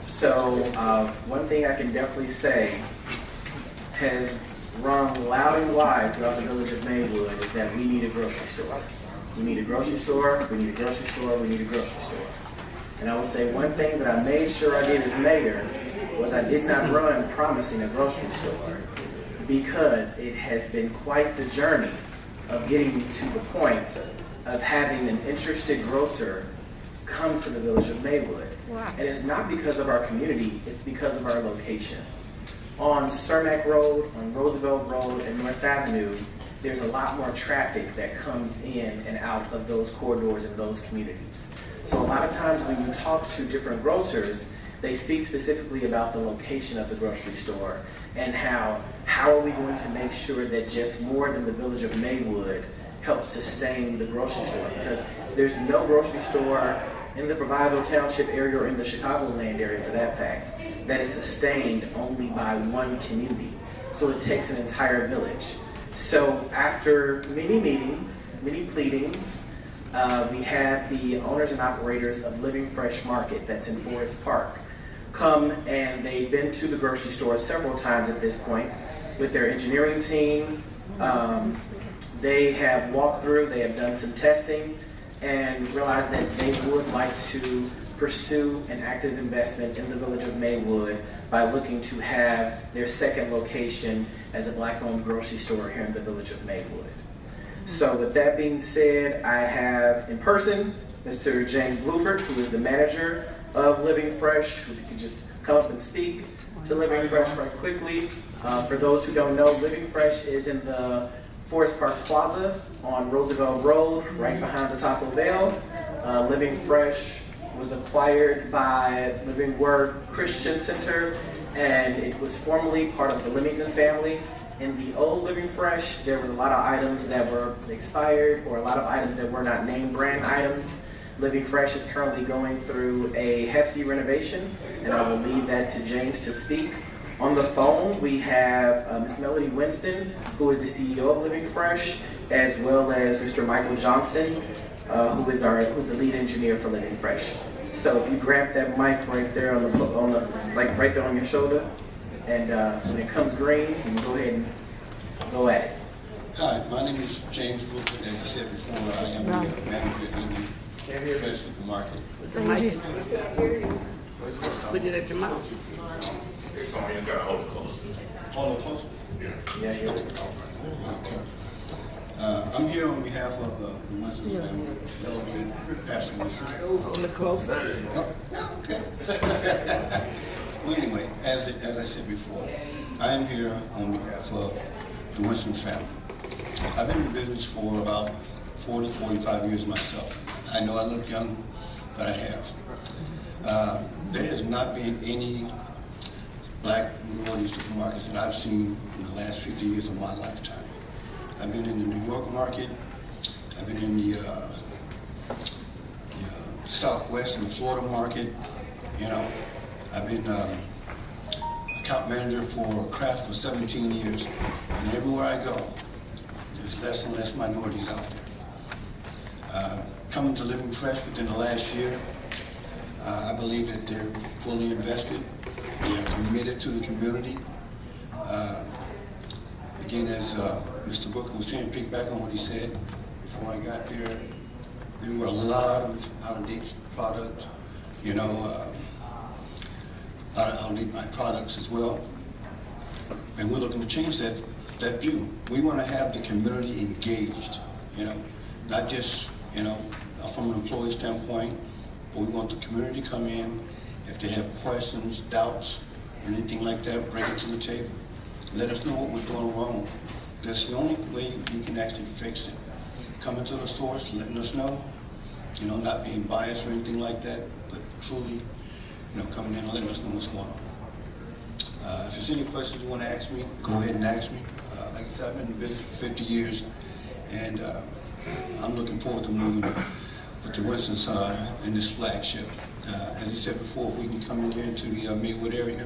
So, one thing I can definitely say has rung loud and wide throughout the village of Maywood is that we need a grocery store. We need a grocery store, we need a grocery store, we need a grocery store. And I will say one thing that I made sure I did as mayor was I did not run promising a grocery store, because it has been quite the journey of getting me to the point of having an interested grocer come to the village of Maywood. Wow. And it's not because of our community, it's because of our location. On Cermak Road, on Roosevelt Road, and North Avenue, there's a lot more traffic that comes in and out of those corridors and those communities. So a lot of times when you talk to different grocers, they speak specifically about the location of the grocery store and how are we going to make sure that just more than the village of Maywood helps sustain the grocery store, because there's no grocery store in the Proviso Township area or in the Chicagoland area for that fact that is sustained only by one community. So it takes an entire village. So after many meetings, many pleadings, we had the owners and operators of Living Fresh Market that's in Forest Park come, and they've been to the grocery store several times at this point with their engineering team. They have walked through, they have done some testing, and realized that they would like to pursue an active investment in the village of Maywood by looking to have their second location as a Black-owned grocery store here in the village of Maywood. So with that being said, I have in person Mr. James Bluford, who is the manager of Living Fresh, who can just come up and speak to Living Fresh right quickly. For those who don't know, Living Fresh is in the Forest Park Plaza on Roosevelt Road, right behind the Taco Bell. Living Fresh was acquired by Living Word Christian Center, and it was formerly part of the Leamington family. In the old Living Fresh, there was a lot of items that were expired or a lot of items that were not name brand items. Living Fresh is currently going through a hefty renovation, and I will leave that to James to speak. On the phone, we have Ms. Melody Winston, who is the CEO of Living Fresh, as well as Mr. Michael Johnson, who's the lead engineer for Living Fresh. So if you grab that mic right there right there on your shoulder, and when it comes green, you can go ahead and go at it. Hi, my name is James Bluford. As I said before, I am the manager in the Fresh Supermarket. Put it at your mouth. It's on you, gotta hold it close. Hold it close? Yeah. Okay. I'm here on behalf of the Winston family, Pastor Winston. Hold it close. Okay. Well, anyway, as I said before, I am here on behalf of the Winston family. I've been in business for about 40, 45 years myself. I know I look young, but I have. There has not been any black minority supermarkets that I've seen in the last 50 years of my lifetime. I've been in the New York market. I've been in the Southwest and the Florida market. You know, I've been account manager for Kraft for 17 years, and everywhere I go, there's less and less minorities out there. Coming to Living Fresh within the last year, I believe that they're fully invested. They are committed to the community. Again, as Mr. Booker was saying, pick back on what he said before I got there. There were a lot of out-of-date products, you know, a lot of out-of-date products as well. And we're looking to change that view. We want to have the community engaged, you know, not just, you know, from an employee standpoint, but we want the community to come in. If they have questions, doubts, or anything like that, bring it to the table. Let us know what we're doing wrong. That's the only way you can actually fix it. Coming to the source, letting us know, you know, not being biased or anything like that, but truly, you know, coming in and letting us know what's going on. If there's any questions you want to ask me, go ahead and ask me. Like I said, I've been in the business for 50 years, and I'm looking forward to moving with the Winstons in this flagship. As he said before, if we can come in here into the Maywood area,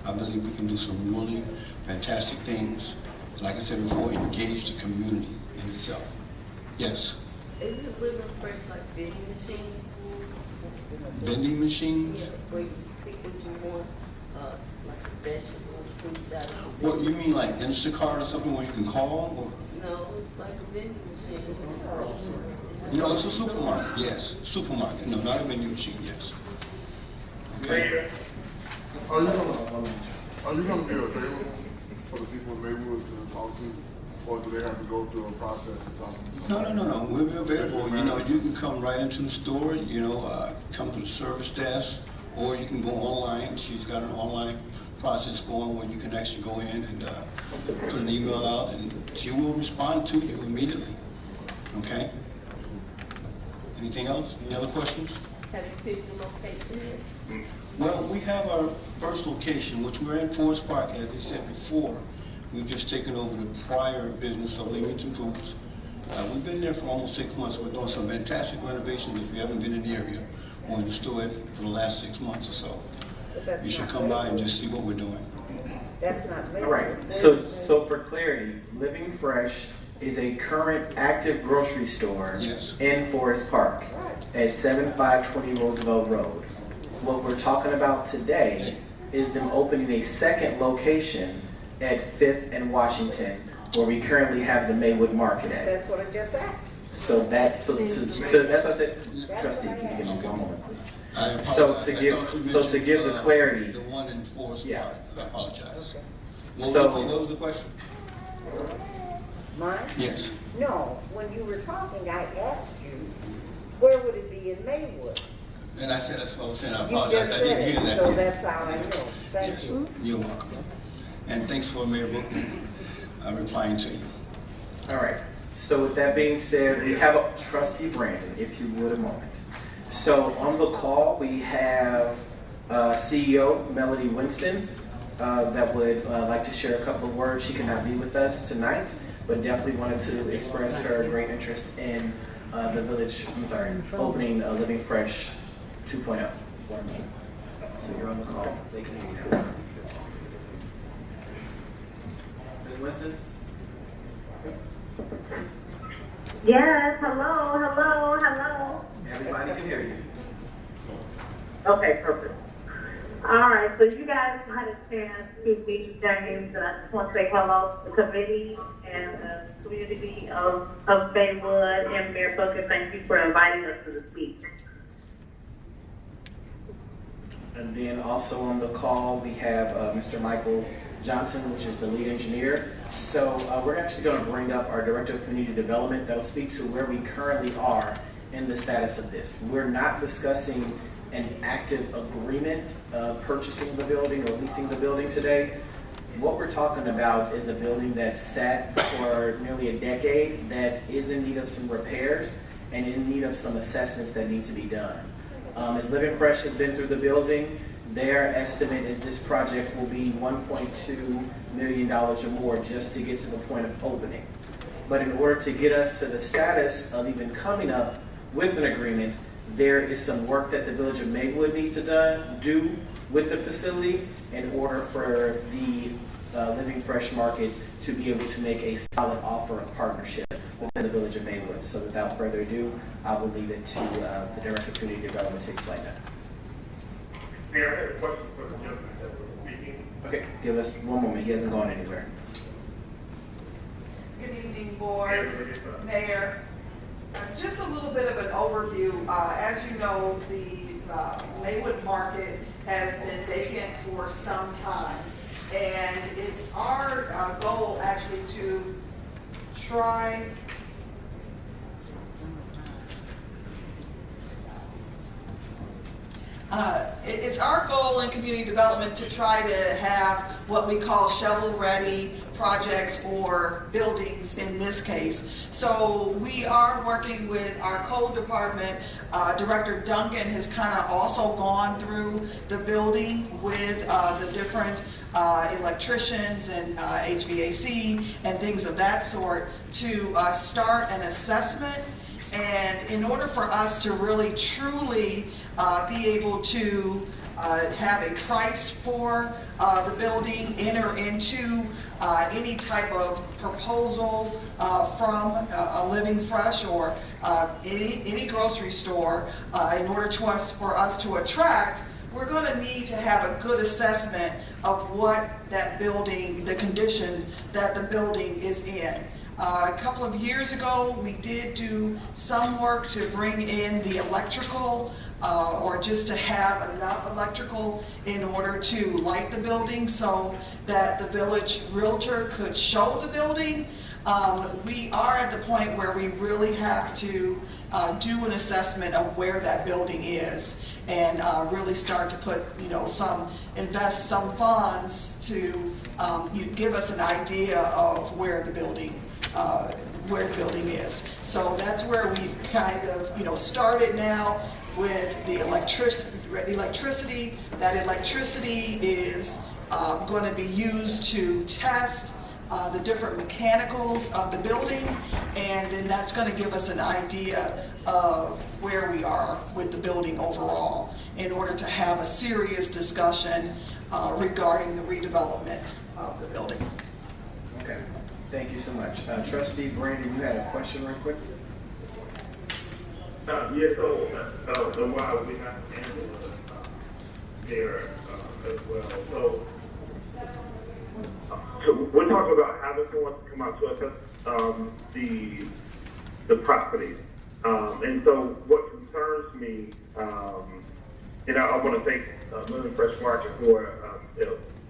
I believe we can do some really fantastic things. Like I said before, engage the community in itself. Yes? Isn't Living Fresh like vending machines? Vending machines? Yeah, where you pick what you want, like vegetables, fruits out of the What, you mean like Instacart or something where you can call? Or? No, it's like a vending machine. No, it's a supermarket, yes. Supermarket, no, not a vending machine, yes. Okay. Are you gonna be available for the people in Maywood to talk to? Or do they have to go through a process to talk to someone? No. We'll be available. You know, you can come right into the store, you know, come to the service desk, or you can go online. She's got an online process going where you can actually go in and put an email out, and she will respond to you immediately. Okay? Anything else? Any other questions? Have you picked the location yet? Well, we have our first location, which we're in Forest Park, as I said before. We've just taken over the prior business of Leamington Foods. We've been there for almost 6 months. We're doing some fantastic renovations. If you haven't been in the area or in the store for the last 6 months or so, you should come by and just see what we're doing. That's not All right, so for clarity, Living Fresh is a current active grocery store in Forest Park at 7520 Roosevelt Road. What we're talking about today is them opening a second location at 5th and Washington, where we currently have the Maywood Market at. That's what I just asked. So that's what I said. Trustee, can you give me one moment, please? So to give the clarity. The one in Forest Park. I apologize. So what was the question? Mine? Yes. No, when you were talking, I asked you, where would it be in Maywood? And I said that's what I was saying. I You apologize. just I didn't said hear it, that. so that's how I know. Thank you. You're welcome. And thanks for Mayor Booker replying to you. All right. So with that being said, we have a trustee Brandon, if you would a moment. So on the call, we have CEO Melody Winston that would like to share a couple of words. She cannot be with us tonight, but definitely wanted to express her great interest in the village, opening Living Fresh 2.0. So you're on the call. They can hear you now. Ms. Winston? Yes, hello. Everybody can hear you. Okay, perfect. All right, so you guys had a chance to meet James, and I just want to say hello to the committee and the community of Maywood, and Mayor Booker, thank you for inviting us to the speech. And then also on the call, we have Mr. Michael Johnson, which is the lead engineer. So we're actually going to bring up our Director of Community Development that'll speak to where we currently are in the status of this. We're not discussing an active agreement purchasing the building or leasing the building today. What we're talking about is a building that's sat for nearly a decade that is in need of some repairs and in need of some assessments that need to be done. As Living Fresh has been through the building, their estimate is this project will be $1.2 million or more just to get to the point of opening. But in order to get us to the status of even coming up with an agreement, there is some work that the Village of Maywood needs to do with the facility in order for the Living Fresh Market to be able to make a solid offer of partnership within the Village of Maywood. So without further ado, I will leave it to the Director of Community Development to explain that. Mayor, I had a question for the gentleman that was speaking. Okay, give us one moment. He hasn't gone anywhere. Good evening, Board, Mayor. Just a little bit of an overview. As you know, the Maywood Market has been vacant for some time. And it's our goal actually to try it's our goal in community development to try to have what we call shovel-ready projects or buildings in this case. So we are working with our code department. Director Duncan has kind of also gone through the building with the different electricians and HVAC and things of that sort to start an assessment. And in order for us to really truly be able to have a price for the building, enter into any type of proposal from a Living Fresh or any grocery store, in order for us to attract, we're going to need to have a good assessment of what that building, the condition that the building is in. A couple of years ago, we did do some work to bring in the electrical or just to have enough electrical in order to light the building so that the village realtor could show the building. We are at the point where we really have to do an assessment of where that building is and really start to put, invest some funds to give us an idea of where the building is. So that's where we've kind of, started now with the electricity. That electricity is going to be used to test the different mechanicals of the building, and then that's going to give us an idea of where we are with the building overall in order to have a serious discussion regarding the redevelopment of the building. Okay, thank you so much. Trustee Brandon, you had a question right quick? Yes, so while we have Angela there as well. So we're talking about having someone to come out to assess the property. And so what concerns me, I want to thank Living Fresh Market for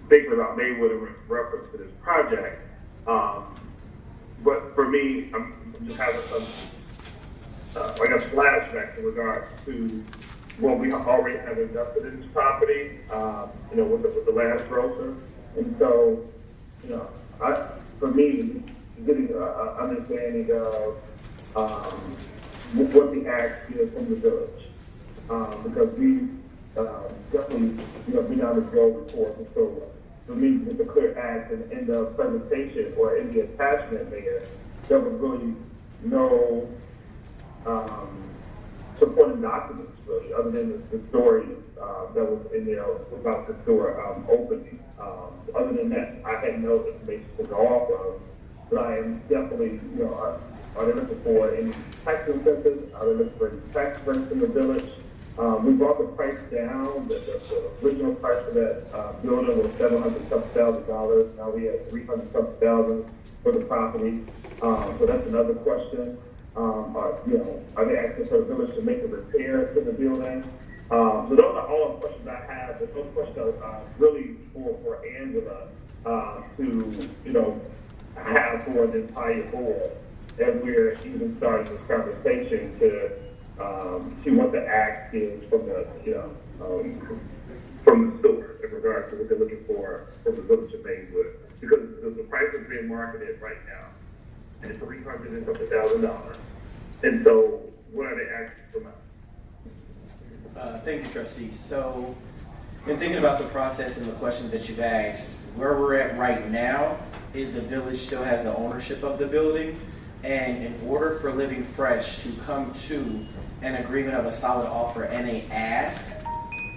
thinking about Maywood in reference to this project. But for me, I'm just having some flashbacks in regards to what we already have invested in this property, with the last grocer. And so, for me, getting an understanding of what the ask is from the village, because we definitely been on this road before. And so, for me, with the clear ask in the presentation or in the attachment there was really no supporting documents, really, other than the story that was in there about the store opening. Other than that, I had no information to go off of, but I am definitely, are they looking for any tax incentives? Are they looking for any tax breaks in the village? We brought the price down. The original price for that building was $700,000. Now we have $300,000 for the property. So that's another question. Are they asking for the village to make a repair to the building? So those are all the questions I have. But those questions are really for Angela to have for the entire board as we're even starting this conversation to She wants to ask things from the, from the store in regards to what they're looking for from the village of Maywood. Because the price is being marketed right now at $300,000 and something. And so, what are they asking from us? Thank you, trustee. So, in thinking about the process and the questions that you've asked, where we're at right now is the village still has the ownership of the building, and in order for Living Fresh to come to an agreement of a solid offer and a ask,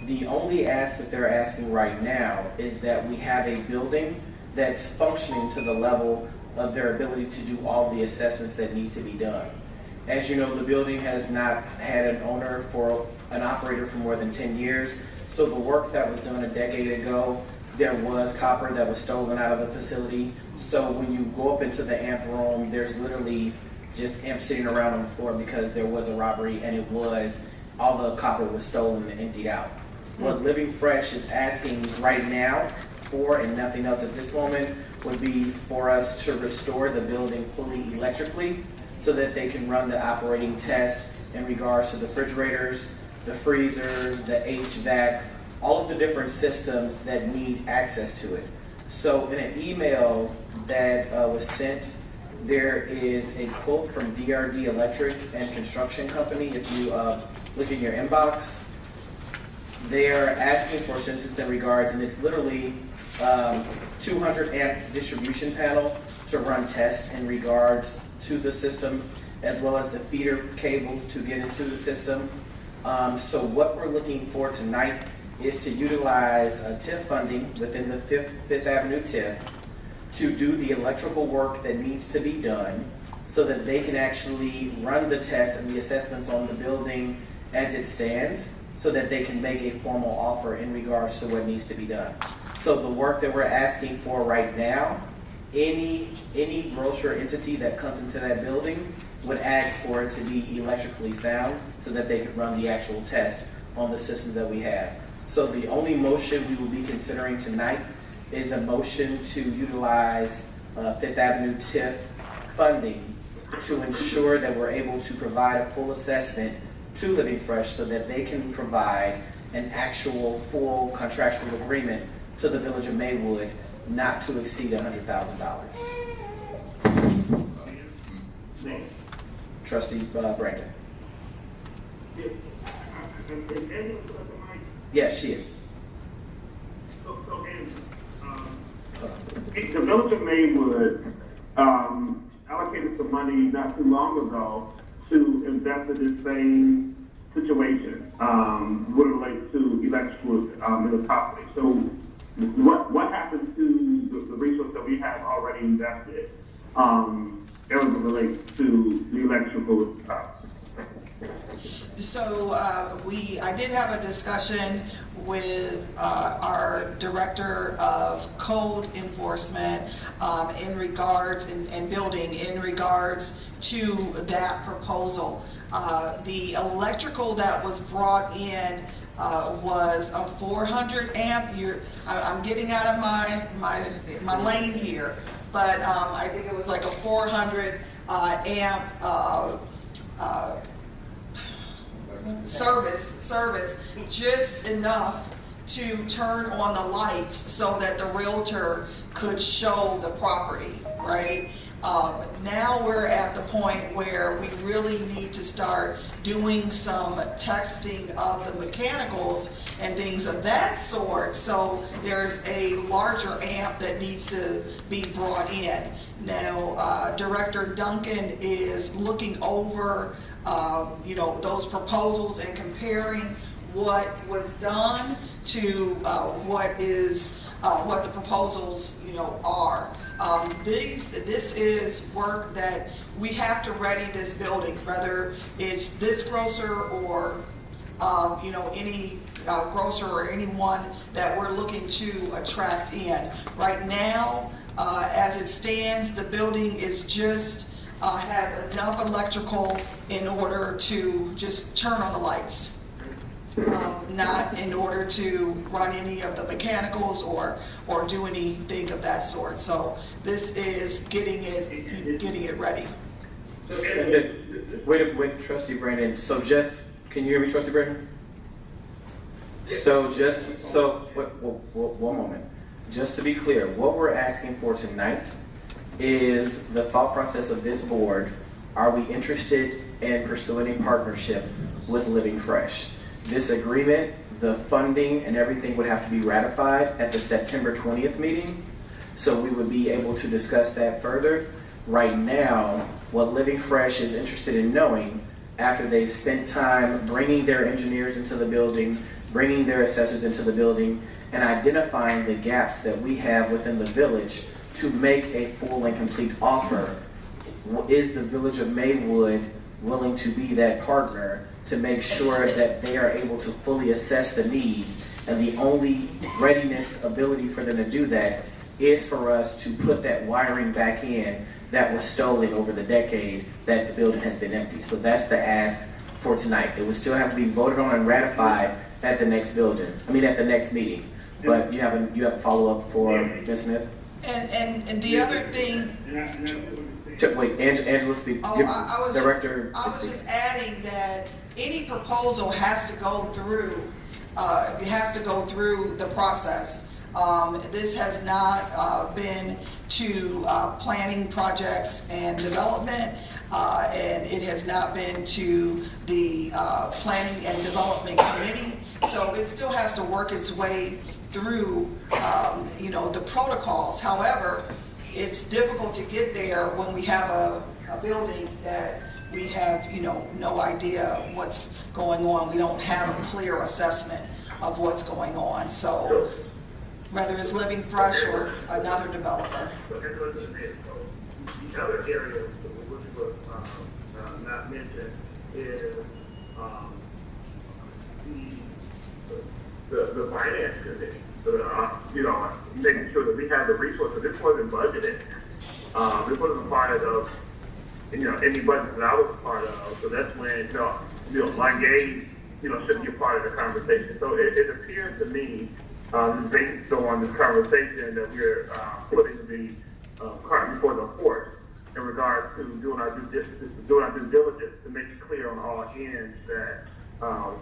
the only ask that they're asking right now is that we have a building that's functioning to the level of their ability to do all the assessments that need to be done. As you know, the building has not had an owner for an operator for more than 10 years. So the work that was done a decade ago, there was copper that was stolen out of the facility. So when you go up into the amp room, there's literally just amp sitting around on the floor because there was a robbery and all the copper was stolen and emptied out. What Living Fresh is asking right now for, and nothing else at this moment, would be for us to restore the building fully electrically so that they can run the operating test in regards to the refrigerators, the freezers, the HVAC, all of the different systems that need access to it. So in an email that was sent, there is a quote from DRD Electric and Construction Company. If you look in your inbox, they are asking for assistance in regards, and it's literally 200 amp distribution panel to run tests in regards to the systems, as well as the feeder cables to get into the system. So what we're looking for tonight is to utilize TIF funding within the Fifth Avenue TIF to do the electrical work that needs to be done so that they can actually run the tests and the assessments on the building as it stands so that they can make a formal offer in regards to what needs to be done. So the work that we're asking for right now, any grocer entity that comes into that building would ask for it to be electrically sound so that they could run the actual test on the systems that we have. So the only motion we will be considering tonight is a motion to utilize Fifth Avenue TIF funding to ensure that we're able to provide a full assessment to Living Fresh so that they can provide an actual full contractual agreement to the Village of Maywood not to exceed $100,000. Trustee Brandon. Yes, she is. The Village of Maywood allocated some money not too long ago to invest in this same situation with relates to electrical in the property. So what happens to the resource that we have already invested as it relates to the electrical So I did have a discussion with our director of code enforcement in regards and building in regards to that proposal. The electrical that was brought in was a 400 amp. I'm getting out of my lane here, but I think it was like a 400 amp service, just enough to turn on the lights so that the realtor could show the property, right? Now we're at the point where we really need to start doing some testing of the mechanicals and things of that sort. So there's a larger amp that needs to be brought in. Now, Director Duncan is looking over those proposals and comparing what was done to what the proposals are. This is work that we have to ready this building, whether it's this grocer or any grocer or anyone that we're looking to attract in. Right now, as it stands, the building is just has enough electrical in order to just turn on the lights. Not in order to run any of the mechanicals or do anything of that sort. So this is getting it ready. Wait, Trustee Brandon. So just, can you hear me, Trustee Brandon? One moment. Just to be clear, what we're asking for tonight is the thought process of this board. Are we interested in pursuing a partnership with Living Fresh? This agreement, the funding and everything would have to be ratified at the September 20th meeting. So we would be able to discuss that further. Right now, what Living Fresh is interested in knowing, after they've spent time bringing their engineers into the building, bringing their assessors into the building, and identifying the gaps that we have within the village to make a full and complete offer, is the village of Maywood willing to be that partner to make sure that they are able to fully assess the needs? And the only readiness ability for them to do that is for us to put that wiring back in that was stolen over the decade that the building has been empty. So that's the ask for tonight. It would still have to be voted on and ratified at the next at the next meeting. But you have a follow-up for Ms. Smith? And the other thing. Wait, Angela, speak. I was just adding that any proposal has to go through. It has to go through the process. This has not been to planning projects and development, and it has not been to the planning and development committee. So it still has to work its way through, the protocols. However, it's difficult to get there when we have a building that we have, no idea what's going on. We don't have a clear assessment of what's going on. So whether it's Living Fresh or another developer. The other area which was not mentioned is the finance committee. Making sure that we have the resources. This wasn't budgeted. This wasn't part of any budget that I was a part of. So that's when my gaze should be a part of the conversation. So it appears to me, based on this conversation, that we're putting the cart before the horse in regards to doing our due diligence to make it clear on all ends that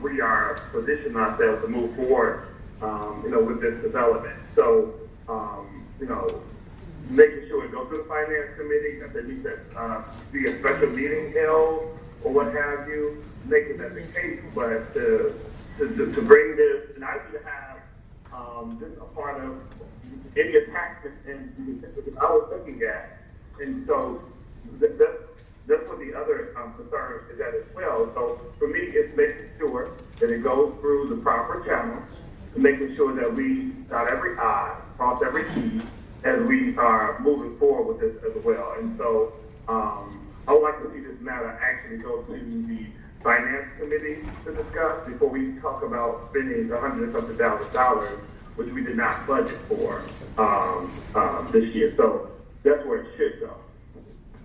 we are positioning ourselves to move forward, with this development. So, making sure it goes to the finance committee, that there needs to be a special meeting held or what have you, making that the case. But to bring this, and I should have this a part of any attachment and I was looking at, and so that's what the other concern is at as well. So for me, it's making sure that it goes through the proper channels, making sure that we dot every I, cross every T, as we are moving forward with this as well. And so I would like to see this matter actually go to the finance committee to discuss before we talk about spending $100,000, which we did not budget for this year. So that's where it should go.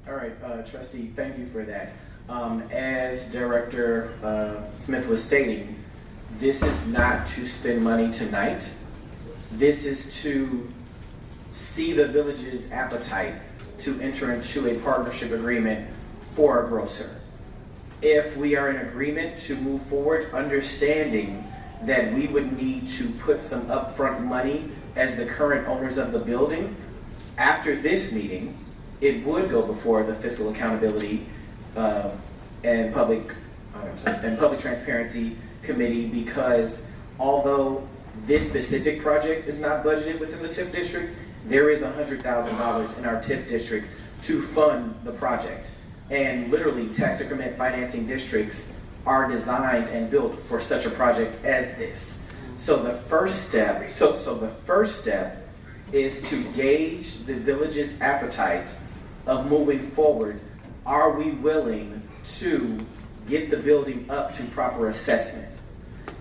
All right, Trustee, thank you for that. As Director Smith was stating, this is not to spend money tonight. This is to see the village's appetite to enter into a partnership agreement for a grocer. If we are in agreement to move forward, understanding that we would need to put some upfront money as the current owners of the building, after this meeting, it would go before the Fiscal Accountability and Public Transparency Committee, because although this specific project is not budgeted within the TIF district, there is $100,000 in our TIF district to fund the project. And literally, tax increment financing districts are designed and built for such a project as this. So the first step, is to gauge the village's appetite of moving forward. Are we willing to get the building up to proper assessment?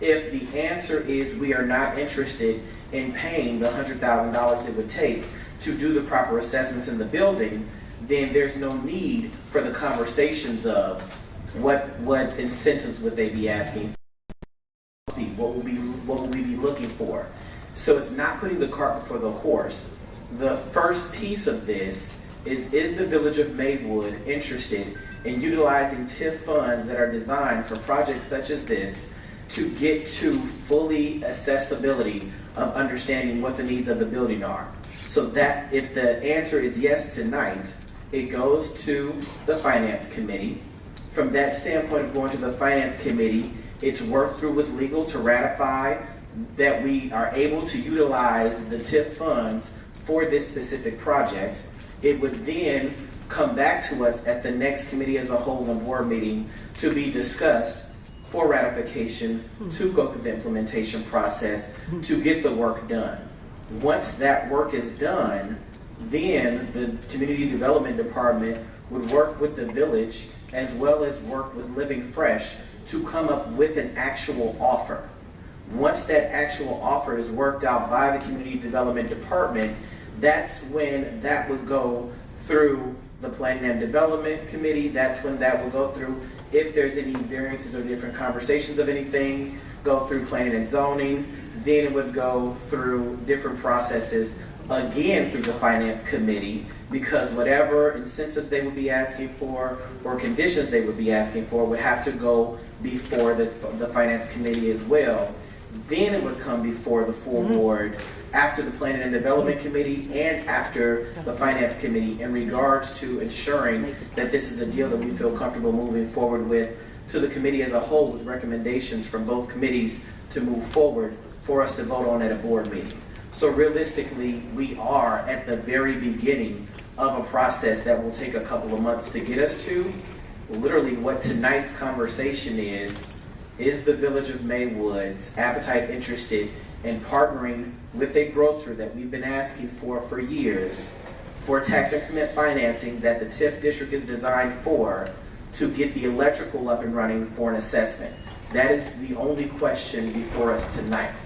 If the answer is we are not interested in paying the $100,000 it would take to do the proper assessments in the building, then there's no need for the conversations of what incentives would they be asking for, what will we be looking for. So it's not putting the cart before the horse. The first piece of this is the Village of Maywood interested in utilizing TIF funds that are designed for projects such as this to get to fully accessibility of understanding what the needs of the building are? So that if the answer is yes tonight, it goes to the Finance Committee. From that standpoint of going to the Finance Committee, it's worked through with legal to ratify that we are able to utilize the TIF funds for this specific project. It would then come back to us at the next committee as a whole and board meeting to be discussed for ratification, to go through the implementation process, to get the work done. Once that work is done, then the Community Development Department would work with the village as well as work with Living Fresh to come up with an actual offer. Once that actual offer is worked out by the Community Development Department, that's when that would go through the Planning and Development Committee. That's when that will go through, if there's any variances or different conversations of anything, go through Planning and Zoning. Then it would go through different processes again through the Finance Committee, because whatever incentives they would be asking for or conditions they would be asking for would have to go before the Finance Committee as well. Then it would come before the full board after the Planning and Development Committee and after the Finance Committee in regards to ensuring that this is a deal that we feel comfortable moving forward with to the committee as a whole, with recommendations from both committees to move forward for us to vote on at a board meeting. So realistically, we are at the very beginning of a process that will take a couple of months to get us to. Literally what tonight's conversation is the Village of Maywood's appetite interested in partnering with a grocer that we've been asking for years for tax increment financing that the TIF district is designed for, to get the electrical up and running for an assessment. That is the only question before us tonight.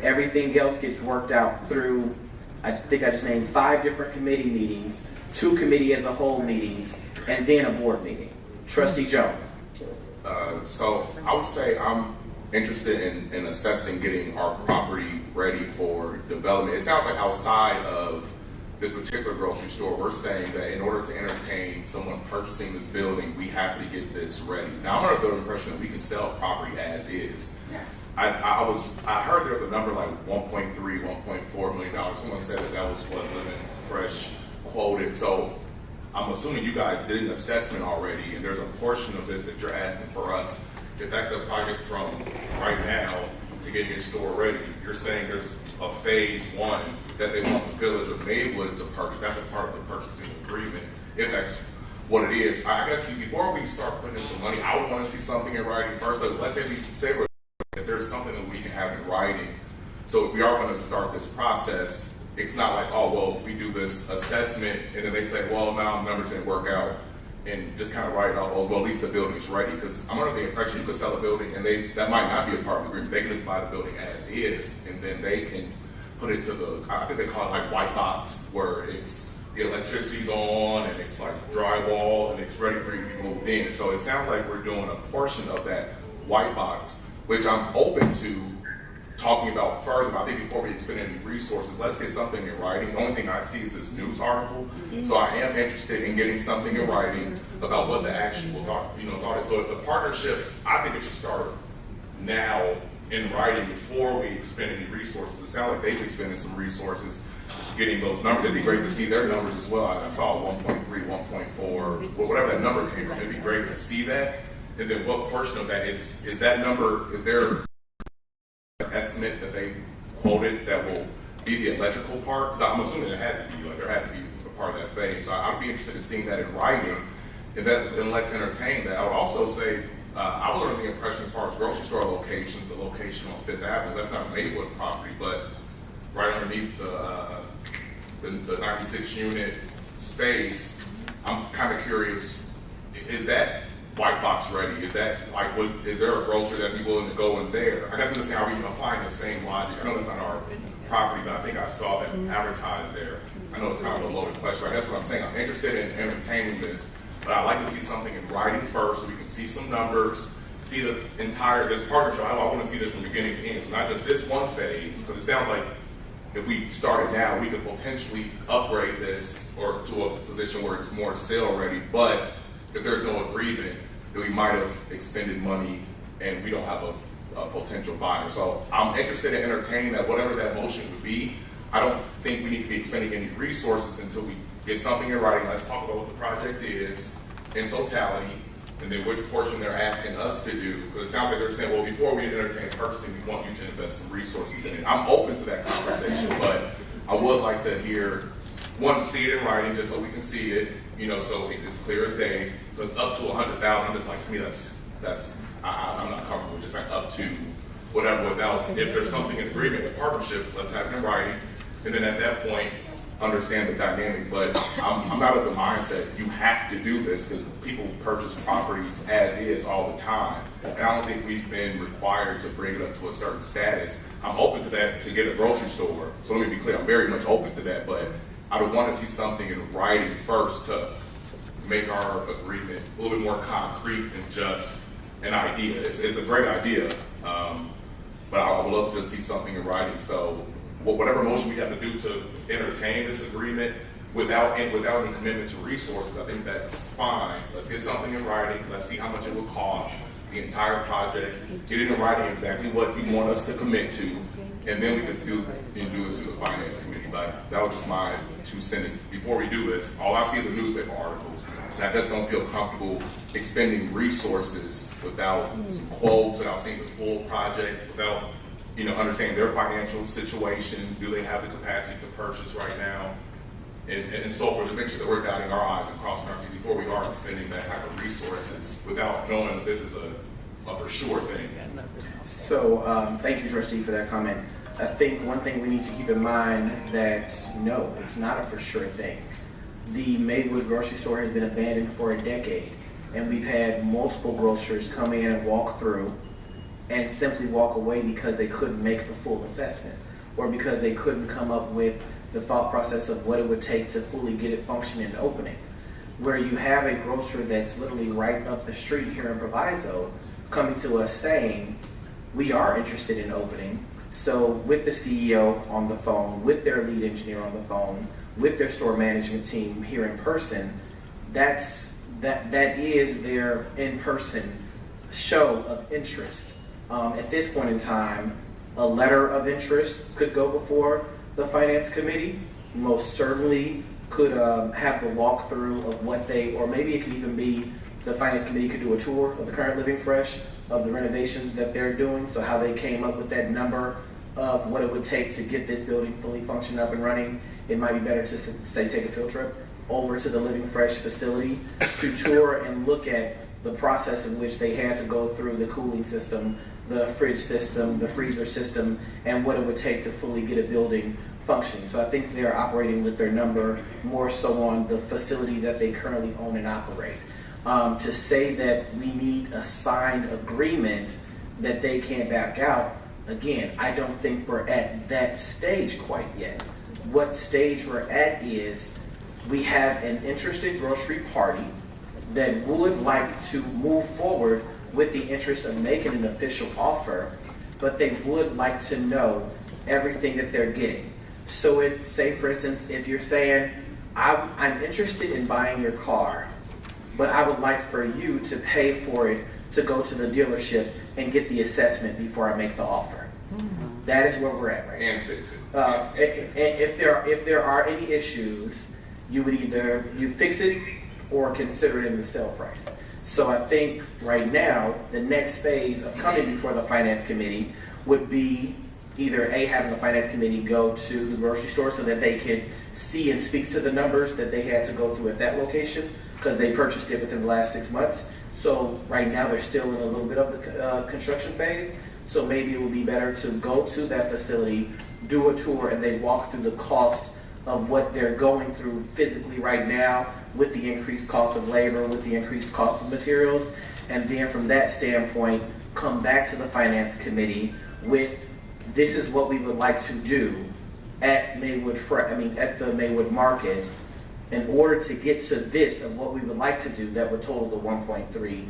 Everything else gets worked out through, I think I just named 5 different committee meetings, 2 committee as a whole meetings, and then a board meeting. Trustee Jones. So I would say I'm interested in assessing getting our property ready for development. It sounds like outside of this particular grocery store, we're saying that in order to entertain someone purchasing this building, we have to get this ready. Now, I'm under the impression that we can sell property as is. Yes. I heard there was a number like $1.3, $1.4 million. Someone said that was what Living Fresh quoted. So I'm assuming you guys did an assessment already, and there's a portion of this that you're asking for us. If that's a project from right now to get your store ready, you're saying there's a phase 1 that they want the Village of Maywood to purchase. That's a part of the purchasing agreement, if that's what it is. I guess before we start putting in some money, I would want to see something in writing first. So let's say if there's something that we can have in writing. So if we are going to start this process, it's not like, oh, well, we do this assessment, and then they say, well, now the numbers didn't work out, and just kind of write it off, well, at least the building's ready. Because I'm under the impression you could sell a building, and that might not be a part of the agreement. They can just buy the building as is, and then they can put it to I think they call it like white box, where it's the electricity's on, and it's like drywall, and it's ready for you to be moved in. So it sounds like we're doing a portion of that white box, which I'm open to talking about further. But I think before we expend any resources, let's get something in writing. The only thing I see is this news article. So I am interested in getting something in writing about what the actual thought is. So if the partnership, I think it should start now in writing before we expend any resources. It sounds like they've expended some resources getting those numbers. It'd be great to see their numbers as well. I saw 1.3, 1.4, or whatever that number came from. It'd be great to see that. And then what portion of that is that number, is there an estimate that they quoted that will be the electrical part? Because I'm assuming there had to be a part of that phase. So I'd be interested in seeing that in writing, and let's entertain that. I would also say, I was under the impression as far as grocery store location, the location on 5th Avenue, that's not a Maywood property, but right underneath the 96 unit space, I'm kind of curious, is that white box ready? Is that is there a grocer that'd be willing to go in there? I guess I'm just saying, are we applying the same logic? I know that's not our property, but I think I saw that advertised there. I know it's kind of a loaded question, but I guess what I'm saying, I'm interested in entertaining this, but I'd like to see something in writing first so we can see some numbers, see this partnership. I want to see this from beginning to end, so not just this one phase, because it sounds like if we started now, we could potentially upgrade this or to a position where it's more sale ready. But if there's no agreement, then we might have expended money and we don't have a potential buyer. So I'm interested in entertaining that, whatever that motion would be. I don't think we need to be expending any resources until we get something in writing. Let's talk about what the project is in totality, and then which portion they're asking us to do. Because it sounds like they're saying, well, before we entertain purchasing, we want you to invest some resources in it. I'm open to that conversation, but I would like to hear, one, see it in writing just so we can see it, so it's clear as day. Because up to 100,000, I'm just like, to me, I'm not comfortable just saying up to whatever without, if there's something in agreement, a partnership, let's have it in writing. And then at that point, understand the dynamic. But I'm not of the mindset you have to do this, because people purchase properties as is all the time. And I don't think we've been required to bring it up to a certain status. I'm open to that to get a grocery store. So let me be clear, I'm very much open to that, but I would want to see something in writing first to make our agreement a little bit more concrete than just an idea. It's a great idea, but I would love to just see something in writing. So whatever motion we have to do to entertain this agreement without any commitment to resources, I think that's fine. Let's get something in writing. Let's see how much it would cost, the entire project, get it in writing exactly what you want us to commit to, and then we could do this through the finance committee. But that was just my 2 cents. Before we do this, all I see is a newspaper article, and I just don't feel comfortable expending resources without some quotes, without seeing the full project, without understanding their financial situation. Do they have the capacity to purchase right now? And so forth, to make sure that we're dotting our I's and crossing our T's before we are expending that type of resources without knowing that this is a for sure thing. So thank you, Trustee, for that comment. I think one thing we need to keep in mind that no, it's not a for sure thing. The Maywood grocery store has been abandoned for a decade, and we've had multiple grocers come in and walk through and simply walk away because they couldn't make the full assessment, or because they couldn't come up with the thought process of what it would take to fully get it functioning and opening. Where you have a grocer that's literally right up the street here in Proviso coming to us saying, we are interested in opening. So with the CEO on the phone, with their lead engineer on the phone, with their store management team here in person, that is their in-person show of interest. At this point in time, a letter of interest could go before the finance committee. Most certainly could have the walkthrough of what or maybe it could even be the finance committee could do a tour of the current Living Fresh, of the renovations that they're doing, so how they came up with that number of what it would take to get this building fully functioning up and running. It might be better to say take a field trip over to the Living Fresh facility to tour and look at the process in which they had to go through the cooling system, the fridge system, the freezer system, and what it would take to fully get a building functioning. So I think they're operating with their number more so on the facility that they currently own and operate. To say that we need a signed agreement that they can't back out, again, I don't think we're at that stage quite yet. What stage we're at is we have an interested grocery party that would like to move forward with the interest of making an official offer, but they would like to know everything that they're getting. So it's, say for instance, if you're saying, I'm interested in buying your car, but I would like for you to pay for it to go to the dealership and get the assessment before I make the offer. That is where we're at right now. And fix it. If there are any issues, you would either fix it or consider it in the sale price. So I think right now, the next phase of coming before the finance committee would be either having the finance committee go to the grocery store so that they could see and speak to the numbers that they had to go through at that location, because they purchased it within the last 6 months. So right now they're still in a little bit of the construction phase. So maybe it would be better to go to that facility, do a tour, and then walk through the cost of what they're going through physically right now with the increased cost of labor, with the increased cost of materials. And then from that standpoint, come back to the finance committee with, this is what we would like to do at at the Maywood Market. In order to get to this of what we would like to do, that would total the 1.3.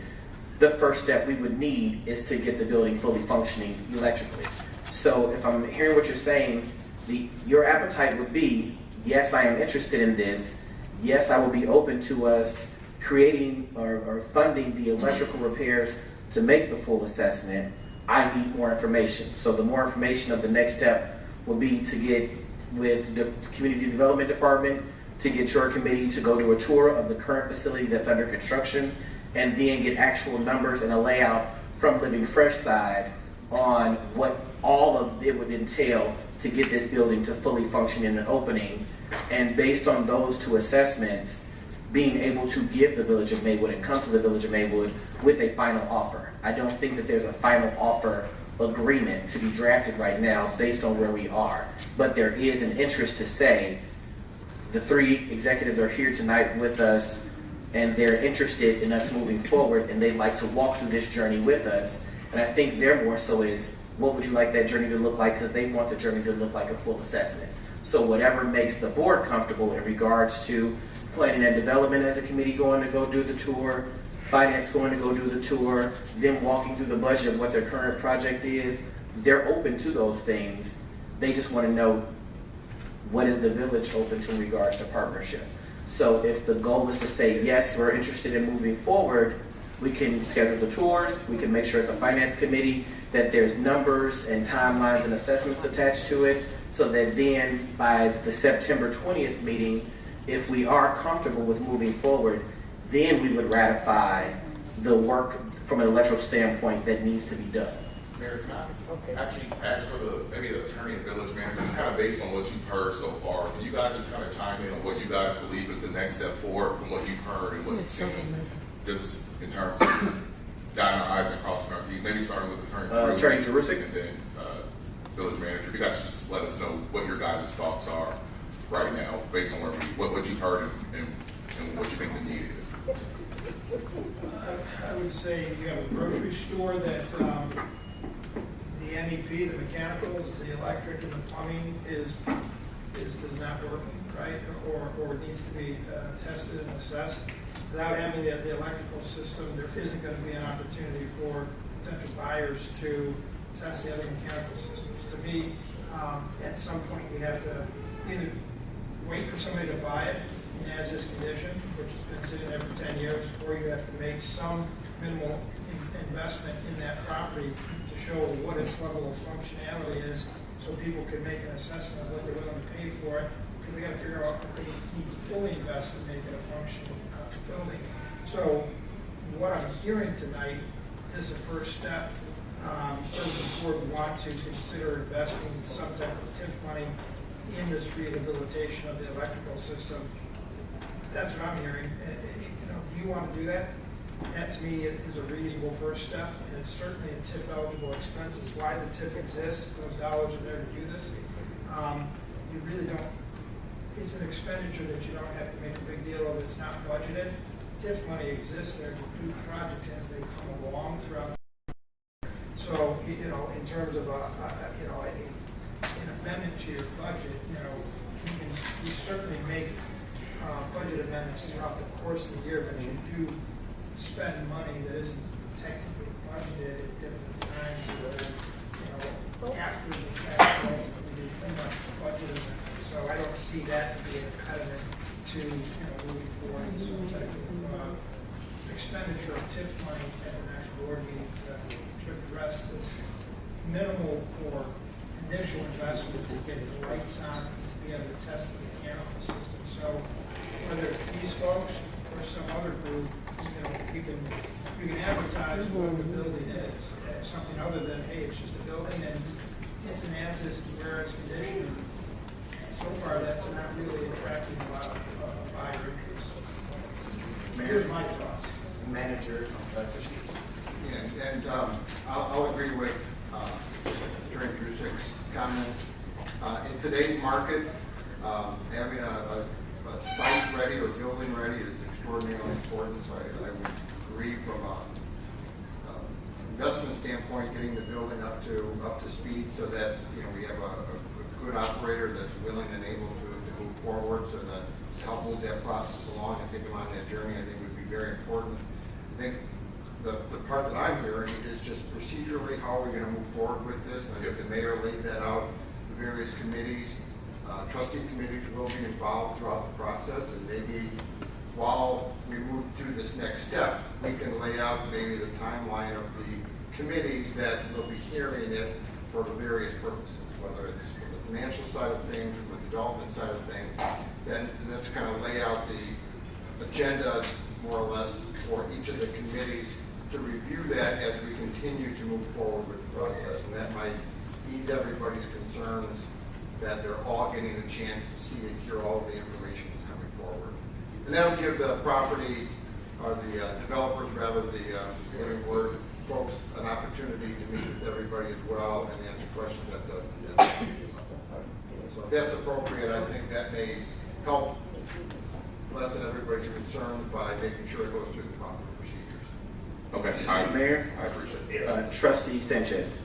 The first step we would need is to get the building fully functioning electrically. So if I'm hearing what you're saying, your appetite would be, yes, I am interested in this. Yes, I will be open to us creating or funding the electrical repairs to make the full assessment. I need more information. So the more information of the next step will be to get with the Community Development Department, to get your committee to go do a tour of the current facility that's under construction, and then get actual numbers and a layout from Living Fresh side on what all of it would entail to get this building to fully function in an opening. And based on those two assessments, being able to give the Village of Maywood and come to the Village of Maywood with a final offer. I don't think that there's a final offer agreement to be drafted right now based on where we are. But there is an interest to say, the three executives are here tonight with us and they're interested in us moving forward and they'd like to walk through this journey with us. And I think their more so is, what would you like that journey to look like? Because they want the journey to look like a full assessment. So whatever makes the board comfortable in regards to planning and development as a committee going to go do the tour, finance going to go do the tour, them walking through the budget of what their current project is, they're open to those things. They just want to know, what is the village open to in regards to partnership? So if the goal is to say, yes, we're interested in moving forward, we can schedule the tours, we can make sure at the finance committee that there's numbers and timelines and assessments attached to it, so that then by the September 20th meeting, if we are comfortable with moving forward, then we would ratify the work from an electoral standpoint that needs to be done. Mayor, can I actually ask for maybe the attorney and village manager, just kind of based on what you've heard so far, can you guys just kind of chime in on what you guys believe is the next step forward from what you've heard and what you've seen, just in terms of dotting our I's and crossing our T's, maybe starting with Attorney Jerusick, and then village manager. If you guys could just let us know what your guys' thoughts are right now, based on what you've heard and what you think the need is. I would say you have a grocery store that the MEP, the mechanicals, the electric, and the plumbing is not working, right? Or needs to be tested and assessed. Without having the electrical system, there isn't going to be an opportunity for potential buyers to test the other mechanical systems. To me, at some point you have to either wait for somebody to buy it in as-is condition, which has been sitting there for 10 years, or you have to make some minimal investment in that property to show what its level of functionality is, so people can make an assessment of what they're willing to pay for it, because they got to figure out if they need to fully invest in making a functional building. So what I'm hearing tonight is a first step. Does the board want to consider investing some type of TIF money in this rehabilitation of the electrical system? That's what I'm hearing. Do you want to do that? That to me is a reasonable first step, and it's certainly a TIF eligible expense. It's why the TIF exists. Those dollars are there to do this. You really don't, it's an expenditure that you don't have to make a big deal of. It's not budgeted. TIF money exists there to do projects as they come along throughout. So, in terms of an amendment to your budget, you certainly make budget amendments throughout the course of the year, but you do spend money that isn't technically budgeted at different times, after the fact, we do budget amendments. So I don't see that to be an impediment to moving forward with some type of expenditure of TIF money at the next board meeting to address this minimal or initial investment to get the lights on and to be able to test the mechanical system. So whether it's these folks or some other group, you can advertise what the building is, something other than, hey, it's just a building and it's an as-is whereas condition. So far, that's not really attracting a lot of buyer interest. Here's my thoughts. Manager, Yeah, and I'll agree with Attorney Frusick's comment. In today's market, having a site ready or building ready is extraordinarily important. So I would agree from an investment standpoint, getting the building up to speed so that we have a good operator that's willing and able to move forward, so that to help move that process along and take them on that journey, I think would be very important. I think the part that I'm hearing is just procedurally how are we going to move forward with this. And I think the mayor laid that out various committees. Trustee committees will be involved throughout the process, and maybe while we move through this next step, we can lay out maybe the timeline of the committees that will be hearing it for the various purposes, whether it's from the financial side of things, from the development side of things. Then let's kind of lay out the agendas more or less for each of the committees to review that as we continue to move forward with the process. And that might ease everybody's concerns that they're all getting a chance to see and hear all of the information that's coming forward. And that'll give the property, or the developers rather, the Maywood folks an opportunity to meet with everybody as well and answer questions at the meeting. So if that's appropriate, I think that may help lessen everybody's concern by making sure it goes through the proper procedures. Okay, Mayor? I appreciate it. Trustee Sanchez.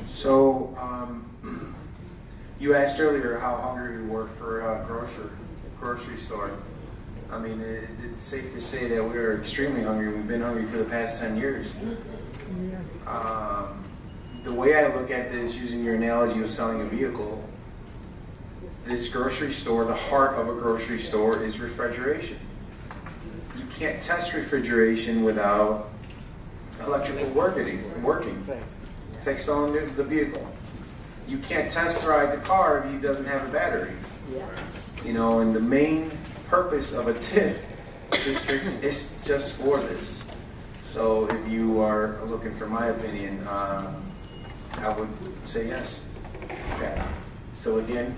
So, you asked earlier how hungry we were for a grocery store. I mean, it's safe to say that we're extremely hungry. We've been hungry for the past 10 years. The way I look at this, using your analogy of selling a vehicle, this grocery store, the heart of a grocery store is refrigeration. You can't test refrigeration without electrical working. It's like selling the vehicle. You can't test ride the car if it doesn't have a battery. You know, and the main purpose of a TIF district is just for this. So if you are looking for my opinion, I would say yes. Okay. So again,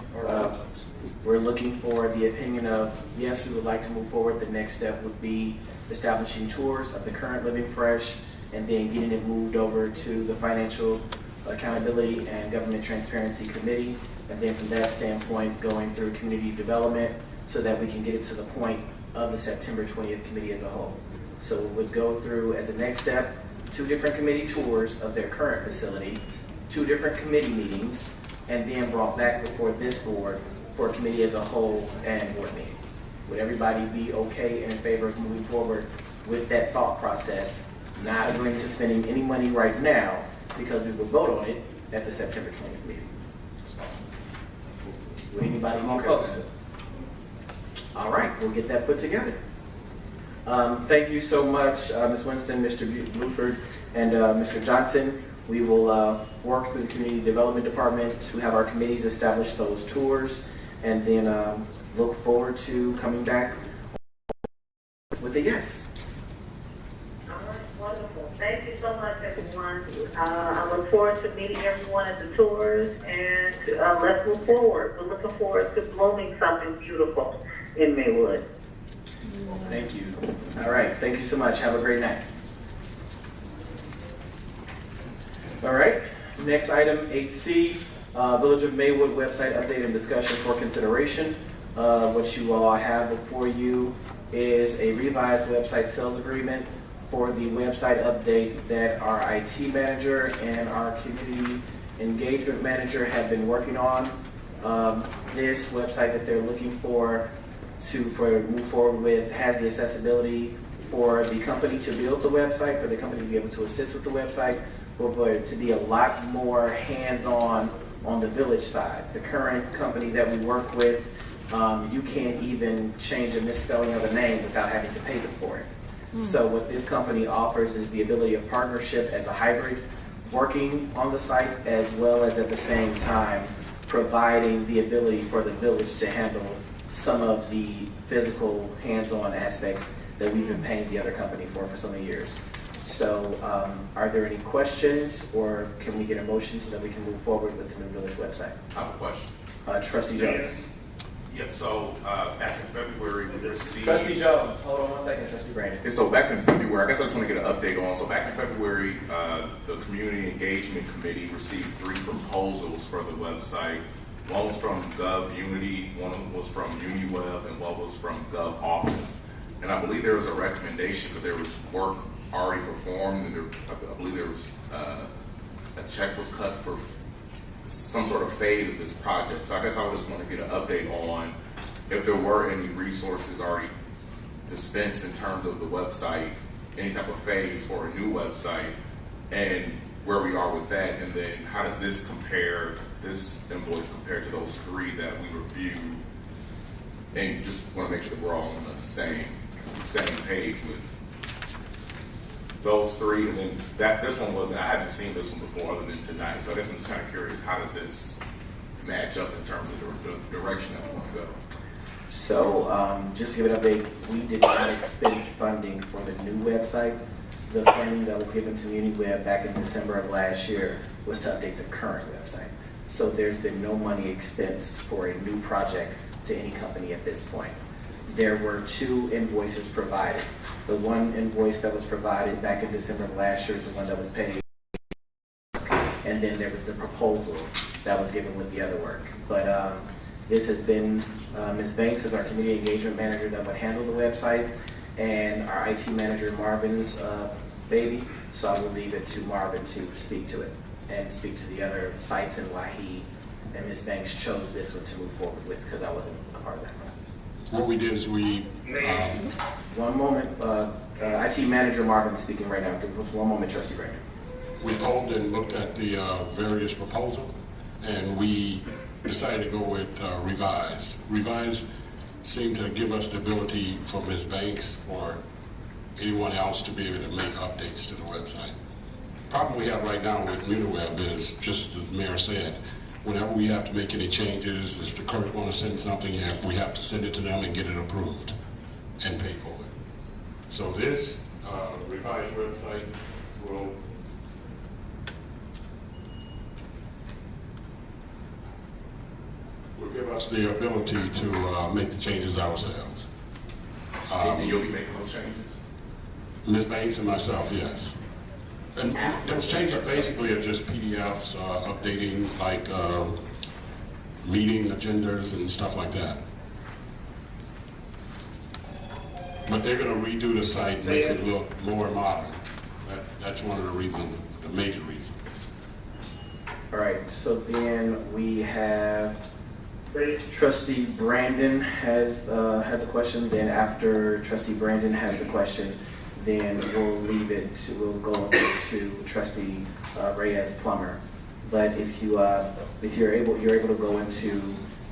we're looking for the opinion of, yes, we would like to move forward. The next step would be establishing tours of the current Living Fresh and then getting it moved over to the Financial Accountability and Government Transparency Committee. And then from that standpoint, going through community development so that we can get it to the point of the September 20th committee as a whole. So we would go through, as a next step, 2 different committee tours of their current facility, 2 different committee meetings, and then brought back before this board for a committee as a whole and board meeting. Would everybody be okay and in favor of moving forward with that thought process, not agreeing to spending any money right now because we will vote on it at the September 20th meeting? Would anybody be opposed to it? All right, we'll get that put together. Thank you so much, Ms. Winston, Mr. Bluford, and Mr. Johnson. We will work through the Community Development Department to have our committees establish those tours, and then look forward to coming back with a yes. All right, wonderful. Thank you so much, everyone. I look forward to meeting everyone at the tours, and let's move forward. We're looking forward to blooming something beautiful in Maywood. Thank you. All right, thank you so much. Have a great night. All right, next item, 8C, Village of Maywood website update and discussion for consideration. What you all have before you is a revised website sales agreement for the website update that our IT manager and our community engagement manager have been working on. This website that they're looking for move forward with has the accessibility for the company to build the website, for the company to be able to assist with the website, but for it to be a lot more hands-on on the village side. The current company that we work with, you can't even change a misspelling of a name without having to pay them for it. So what this company offers is the ability of partnership as a hybrid, working on the site as well as at the same time providing the ability for the village to handle some of the physical hands-on aspects that we've been paying the other company for so many years. So are there any questions, or can we get a motion so that we can move forward with the new village website? I have a question. Trustee Jones. Yeah, so back in February, we received... Trustee Jones, hold on one second, Trustee Brandon. Okay, so back in February, I guess I just want to get an update on. So back in February, the Community Engagement Committee received 3 proposals for the website. One was from GovUnity, one was from UniWeb, and one was from GovOffice. And I believe there was a recommendation because there was work already performed, and I believe there was a check was cut for some sort of phase of this project. So I guess I would just want to get an update on if there were any resources already dispensed in terms of the website, any type of phase for a new website, and where we are with that, and then how does this compare this invoice compared to those three that we reviewed? And just want to make sure that we're all on the same page with those three. And then this one wasn't, I haven't seen this one before other than tonight. So I guess I'm just kind of curious, how does this match up in terms of the direction that we want to go? So, just to give an update, we did not expense funding for the new website. The funding that was given to MuniWeb back in December of last year was to update the current website. So there's been no money expensed for a new project to any company at this point. There were 2 invoices provided. The one invoice that was provided back in December of last year is the one that was paid. And then there was the proposal that was given with the other work. But this has been, Ms. Banks is our community engagement manager that would handle the website, and our IT manager, Marvin's baby. So I will leave it to Marvin to speak to it and speak to the other sites and why he and Ms. Banks chose this one to move forward with, because I wasn't a part of that process. What we did is we... One moment, IT manager Marvin speaking right now. Give us one moment, Trustee Brandon. We polled and looked at the various proposals, and we decided to go with Revise. Revise seemed to give us the ability for Ms. Banks or anyone else to be able to make updates to the website. The problem we have right now with MuniWeb is, just as the mayor said, whenever we have to make any changes, if the clerk want to send something, we have to send it to them and get it approved and pay for it. So this revised website will give us the ability to make the changes ourselves. And you'll be making those changes? Ms. Banks and myself, yes. And those changes basically are just PDFs, updating like meeting agendas and stuff like that. But they're going to redo the site, make it look more modern. That's one of the reasons, the major reason. All right, so then we have Trustee Brandon has a question. Then after Trustee Brandon has the question, then we'll go to Trustee Reyes Plummer. But if you're able to go into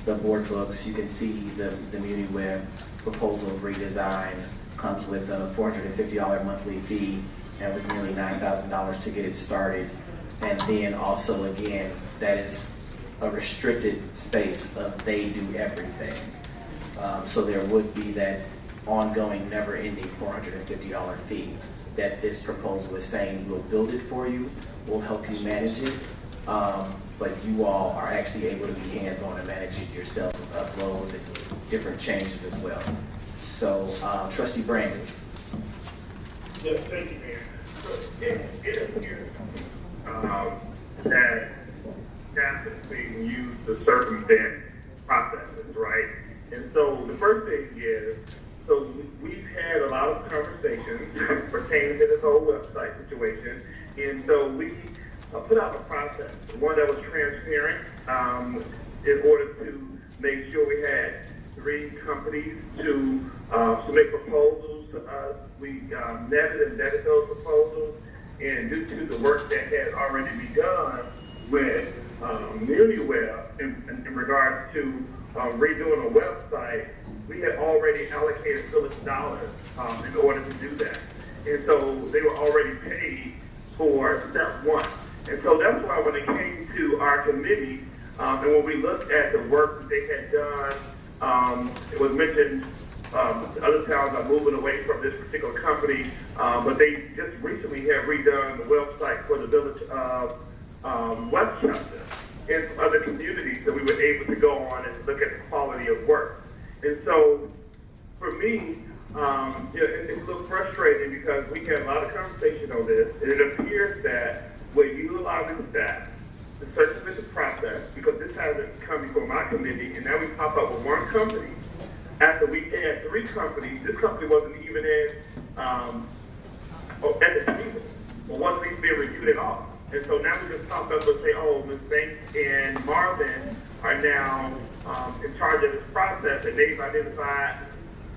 the board books, you can see the MuniWeb proposal redesign comes with a $450 monthly fee, and it was nearly $9,000 to get it started. And then also again, that is a restricted space of they do everything. So there would be that ongoing, never-ending $450 fee that this proposal is saying we'll build it for you, we'll help you manage it, but you all are actually able to be hands-on and manage it yourselves with uploads and different changes as well. So, Trustee Brandon. Yes, thank you, Mayor. So it appears that staff is being used to circumvent processes, right? And so the first thing is, so we've had a lot of conversations pertaining to this whole website situation, and so we put out a process, one that was transparent, in order to make sure we had 3 companies to submit proposals to us. We netted and vetted those proposals, and due to the work that had already begun with MuniWeb in regards to redoing a website, we had already allocated village dollars in order to do that. And so they were already paid for step 1. And so that's why when it came to our committee, and when we looked at the work that they had done, it was mentioned other towns are moving away from this particular company, but they just recently have redone the website for the village of Westchester and some other communities that we were able to go on and look at the quality of work. And so for me, it's a little frustrating because we had a lot of conversation on this, and it appears that we're utilizing staff to circumvent the process because this hasn't come before my committee, and now we pop up with one company. After we had 3 companies, this company wasn't even in at the table, or wasn't even being reviewed at all. And so now we just pop up and say, oh, Ms. Banks and Marvin are now in charge of this process, and they've identified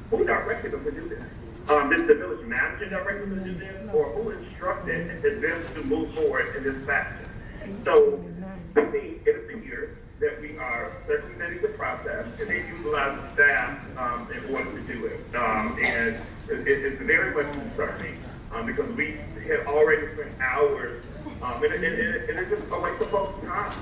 who directed them to do this. Did the village manager direct them to do this, or who instructed them to move forward in this fashion? So, I think it appears and they utilize the staff in order to do it. And it's very much concerning because we had already spent hours, and it's just a waste of folks' time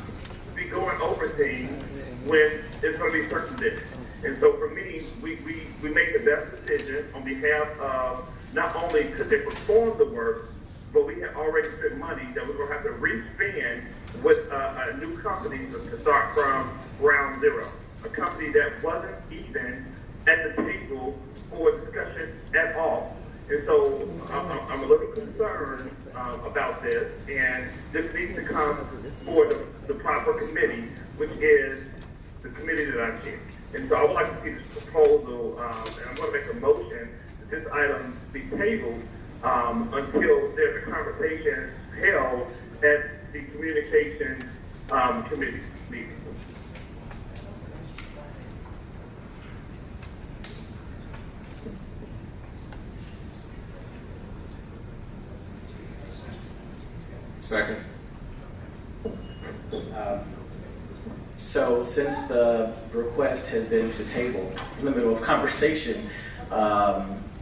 to be going over things when it's going to be certain this. And so for me, we made the best decision on behalf of not only could they perform the work, but we had already spent money that we're going to have to re-spend with a new company to start from ground zero. A company that wasn't even at the table for discussion at all. And so I'm a little concerned about this, and this needs to come for the proper committee, which is the committee that I chair. And so I would like to see this proposal, and I'm going to make a motion that this item be tabled until there's a conversation held at the communications committee meeting. Second. So since the request has been to table in the middle of conversation,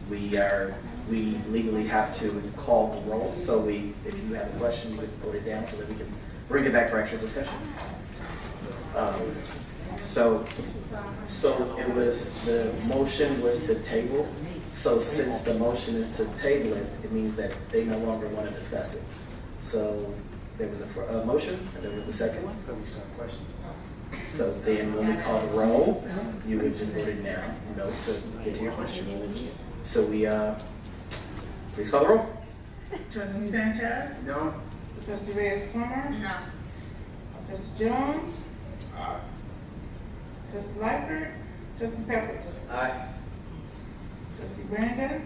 we legally have to call the roll. So if you have a question, you can put it down so that we can bring it back for actual discussion. So it was, the motion was to table. So since the motion is to table it, it means that they no longer want to discuss it. So there was a motion and there was a second one. So then when we call the roll, you would just vote it now, no, to get to your question. So we, please call the roll. Trustee Sanchez? No. Trustee Reyes-Plummer? No. Trustee Jones? Aye. Trustee Lightfoot? Trustee Peppers? Aye. Trustee Brandon?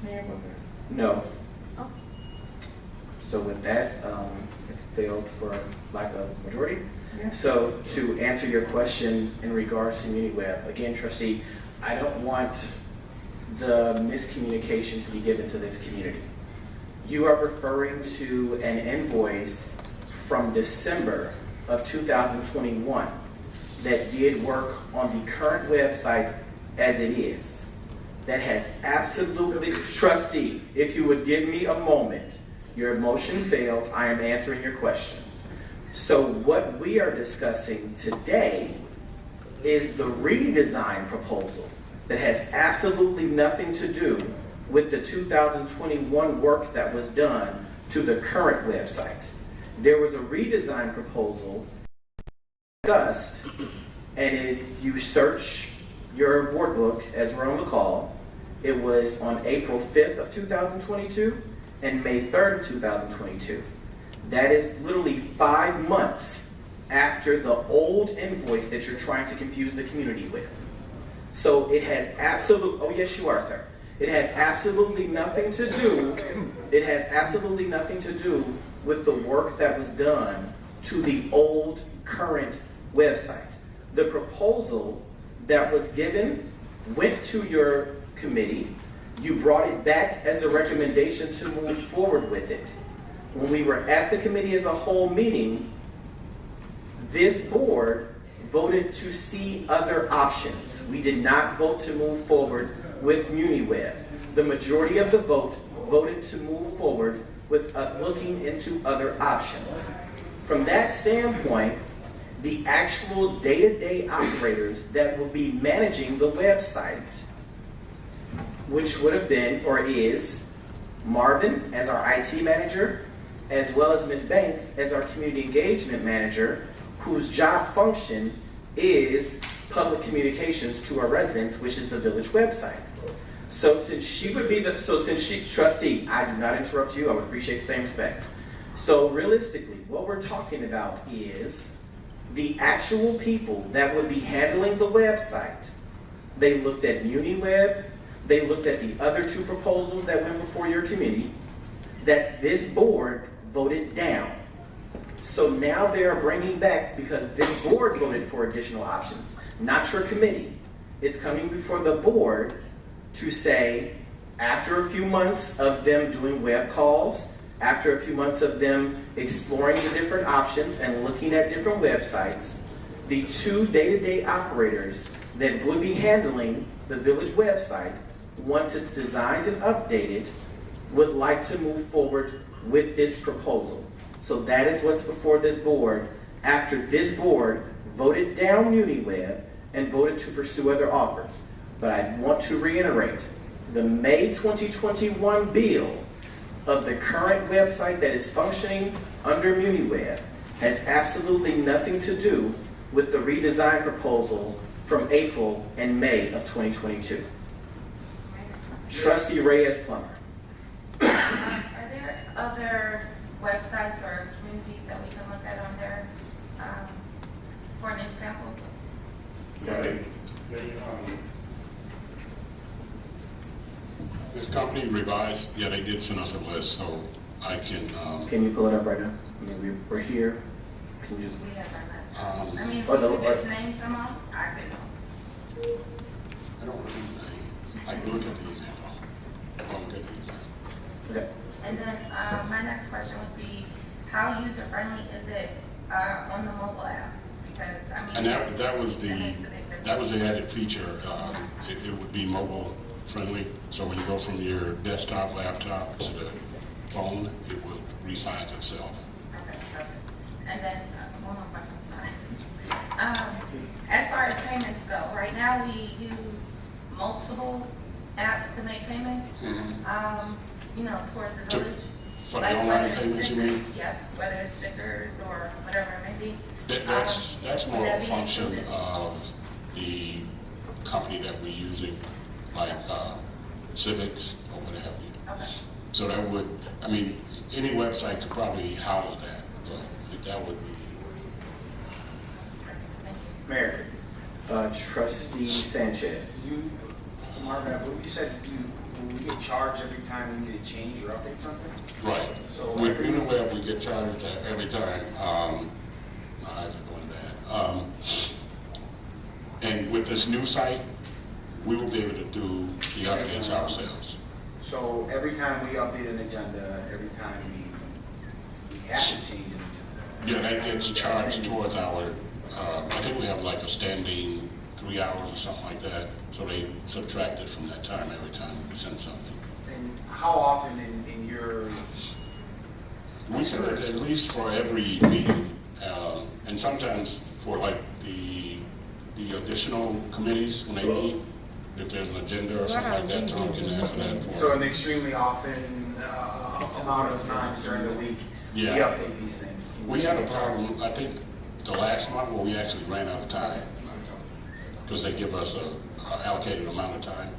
Mayor Booker? No. So with that, it failed for lack of majority. Yeah. So to answer your question in regards to MuniWeb, again, trustee, I don't want the miscommunication to be given to this community. You are referring to an invoice from December of 2021 that did work on the current website as it is. That has absolutely, trustee, if you would give me a moment, your motion failed, I am answering your question. So what we are discussing today is the redesign proposal that has absolutely nothing to do with the 2021 work that was done to the current website. There was a redesign proposal discussed, and you search your board book as we're on the call. It was on April 5th of 2022 and May 3rd of 2022. That is literally 5 months after the old invoice that you're trying to confuse the community with. So it has oh yes you are, sir. It has absolutely nothing to do, with the work that was done to the old current website. The proposal that was given went to your committee. You brought it back as a recommendation to move forward with it. When we were at the committee as a whole meeting, this board voted to see other options. We did not vote to move forward with MuniWeb. The majority of the vote voted to move forward with looking into other options. From that standpoint, the actual day-to-day operators that will be managing the website, which would have been or is Marvin as our IT manager, as well as Ms. Banks as our community engagement manager, whose job function is public communications to our residents, which is the village website. So since she would be trustee, I do not interrupt you, I would appreciate the same respect. So realistically, what we're talking about is the actual people that would be handling the website. They looked at MuniWeb, they looked at the other two proposals that went before your committee that this board voted down. So now they are bringing back, because this board voted for additional options, not your committee. It's coming before the board to say, after a few months of them doing web calls, After a few months of them exploring the different options and looking at different websites, the two day-to-day operators that would be handling the village website, once it's designed and updated, would like to move forward with this proposal. So that is what's before this board after this board voted down MuniWeb and voted to pursue other offers. But I want to reiterate, the May 2021 bill of the current website that is functioning under MuniWeb has absolutely nothing to do with the redesign proposal from April and May of 2022. Trustee Reyes-Plummer. Are there other websites or communities that we can look at on there for an example? Yeah, this company Revise, yeah, they did send us a list, so I can. Can you pull it up right now? I mean, we're here. Can you just? We have our list. I mean, if or you could just name some of them, I could. I don't remember the names. I can look at the email. I'll look at the email. Okay. And then my next question would be, how user friendly is it on the mobile app? Because I mean, And that was the makes a big difference. that was the added feature. It would be mobile friendly. So when you go from your desktop, laptop to the phone, it will resize itself. Okay, perfect. And then one more question, sorry. As far as payments go, right now we use multiple apps to make payments. Mm-hmm. You know, towards the village. For the online payments, you mean? Yep, whether it's stickers or whatever it may be. That's more would a that be function included? of the company that we're using, like Civics or what have you. Okay. So that would, I mean, any website could probably house that, but that would be. Mayor. Trustee Sanchez. Marvin, I believe you said we get charged every time we need to change or update something? Right. So With UniWeb, we get charged every time. My eyes are going bad. And with this new site, we will be able to do the updates ourselves. So every time we update an agenda, every time we have to change an agenda. Yeah, that gets charged towards our, I think we have like a standing 3 hours or something like that. So they subtract it from that time every time we send something. And how often in your... We send it at least for every meeting, and sometimes for like the additional committees when they meet. If there's an agenda or something like that, Tom can answer that for. So an extremely often amount of times during the week, Yeah. we update these things. We had a problem, I think, the last month where we actually ran out of time because they give us a allocated amount of time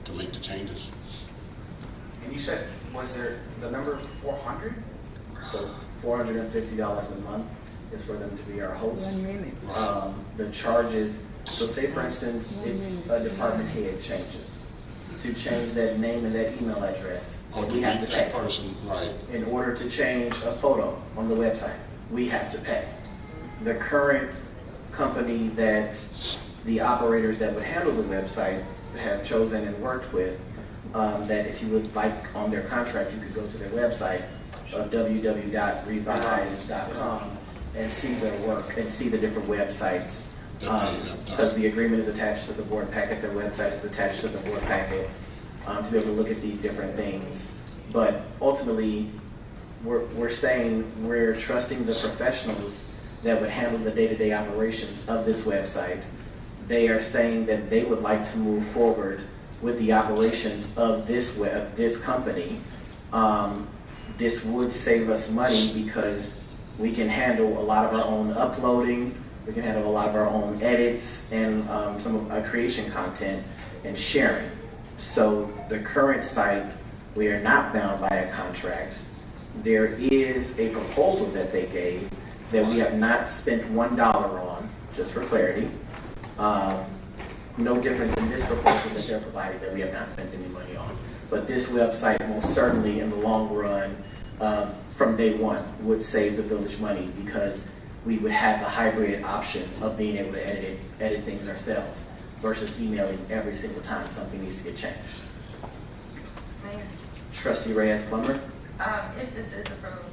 to make the changes. And you said, was there the number 400? So $450 a month is for them to be our host. The charges, so say for instance, if a department head changes, to change that name and that email address, Or we have to delete that pay. person, right. In order to change a photo on the website, we have to pay. The current company that the operators that would handle the website have chosen and worked with, that if you would like on their contract, you could go to their website, www.revise.com, and see their work and see the different websites. Because the agreement is attached to the board packet, their website is attached to the board packet, to be able to look at these different things. But ultimately, we're saying we're trusting the professionals that would handle the day-to-day operations of this website. They are saying that they would like to move forward with the operations of this company. This would save us money because we can handle a lot of our own uploading, we can handle a lot of our own edits and some of our creation content and sharing. So the current site, we are not bound by a contract. There is a proposal that they gave that we have not spent $1 on, just for clarity. No different than this proposal that they're providing that we have not spent any money on. But this website most certainly in the long run, from day one, would save the village money because we would have the hybrid option of being able to edit things ourselves versus emailing every single time something needs to get changed. Mayor. Trustee Reyes-Plummer. If this is approved.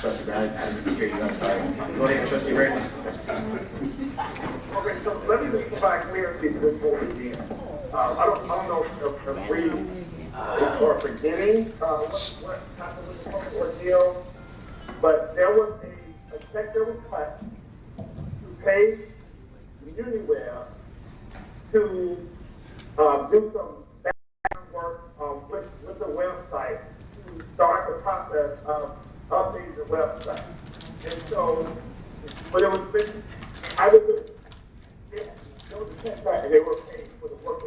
Trustee Brown, I didn't hear you, I'm sorry. Go ahead, Trustee Ray. Okay, so let me just provide clarity to this board again. I don't know if we are forgetting what happened with the whole ordeal, but there was a check that was cut to pay Uniware to do some background work with the website to start the process of updating the website. And so, but it was, I was, there was a check back and they were paying for the work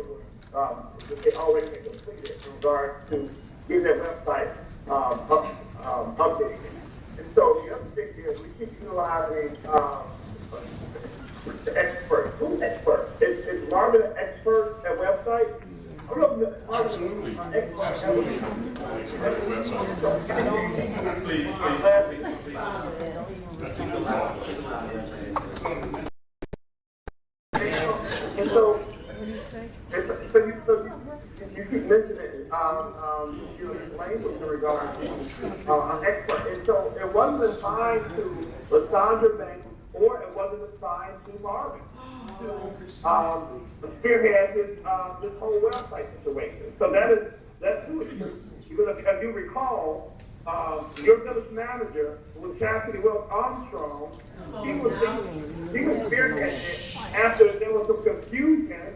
that they already had completed in regards to getting their website updated. And so the other thing is we keep utilizing the expert. Who's expert? Is Marvin an expert at website? Absolutely. Absolutely. And so you keep mentioning you explained in regards to an expert. And so it wasn't assigned to Lysandra Banks or it wasn't assigned to Marvin to spearhead this whole website situation. So that's who it is. Because if you recall, your village manager was Chastity Wells Armstrong. He was spearheading it after there was some confusion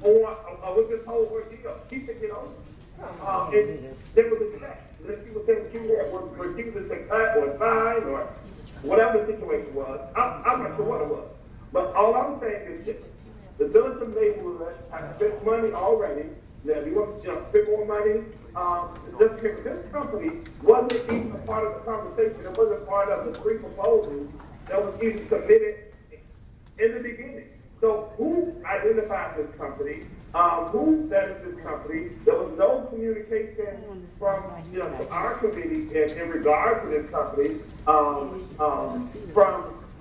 with this whole ordeal. She said, there was a check that she was saying she was refusing to cut or sign or whatever the situation was. I'm not sure what it was. But all I'm saying is this. The village of Maywood has spent money already. Now, if you want to spend more money, this company wasn't even a part of the conversation. It wasn't part of the three proposals that was even submitted in the beginning. So who identified this company? Who vetted this company? There was no communication from our committee in regard to this company from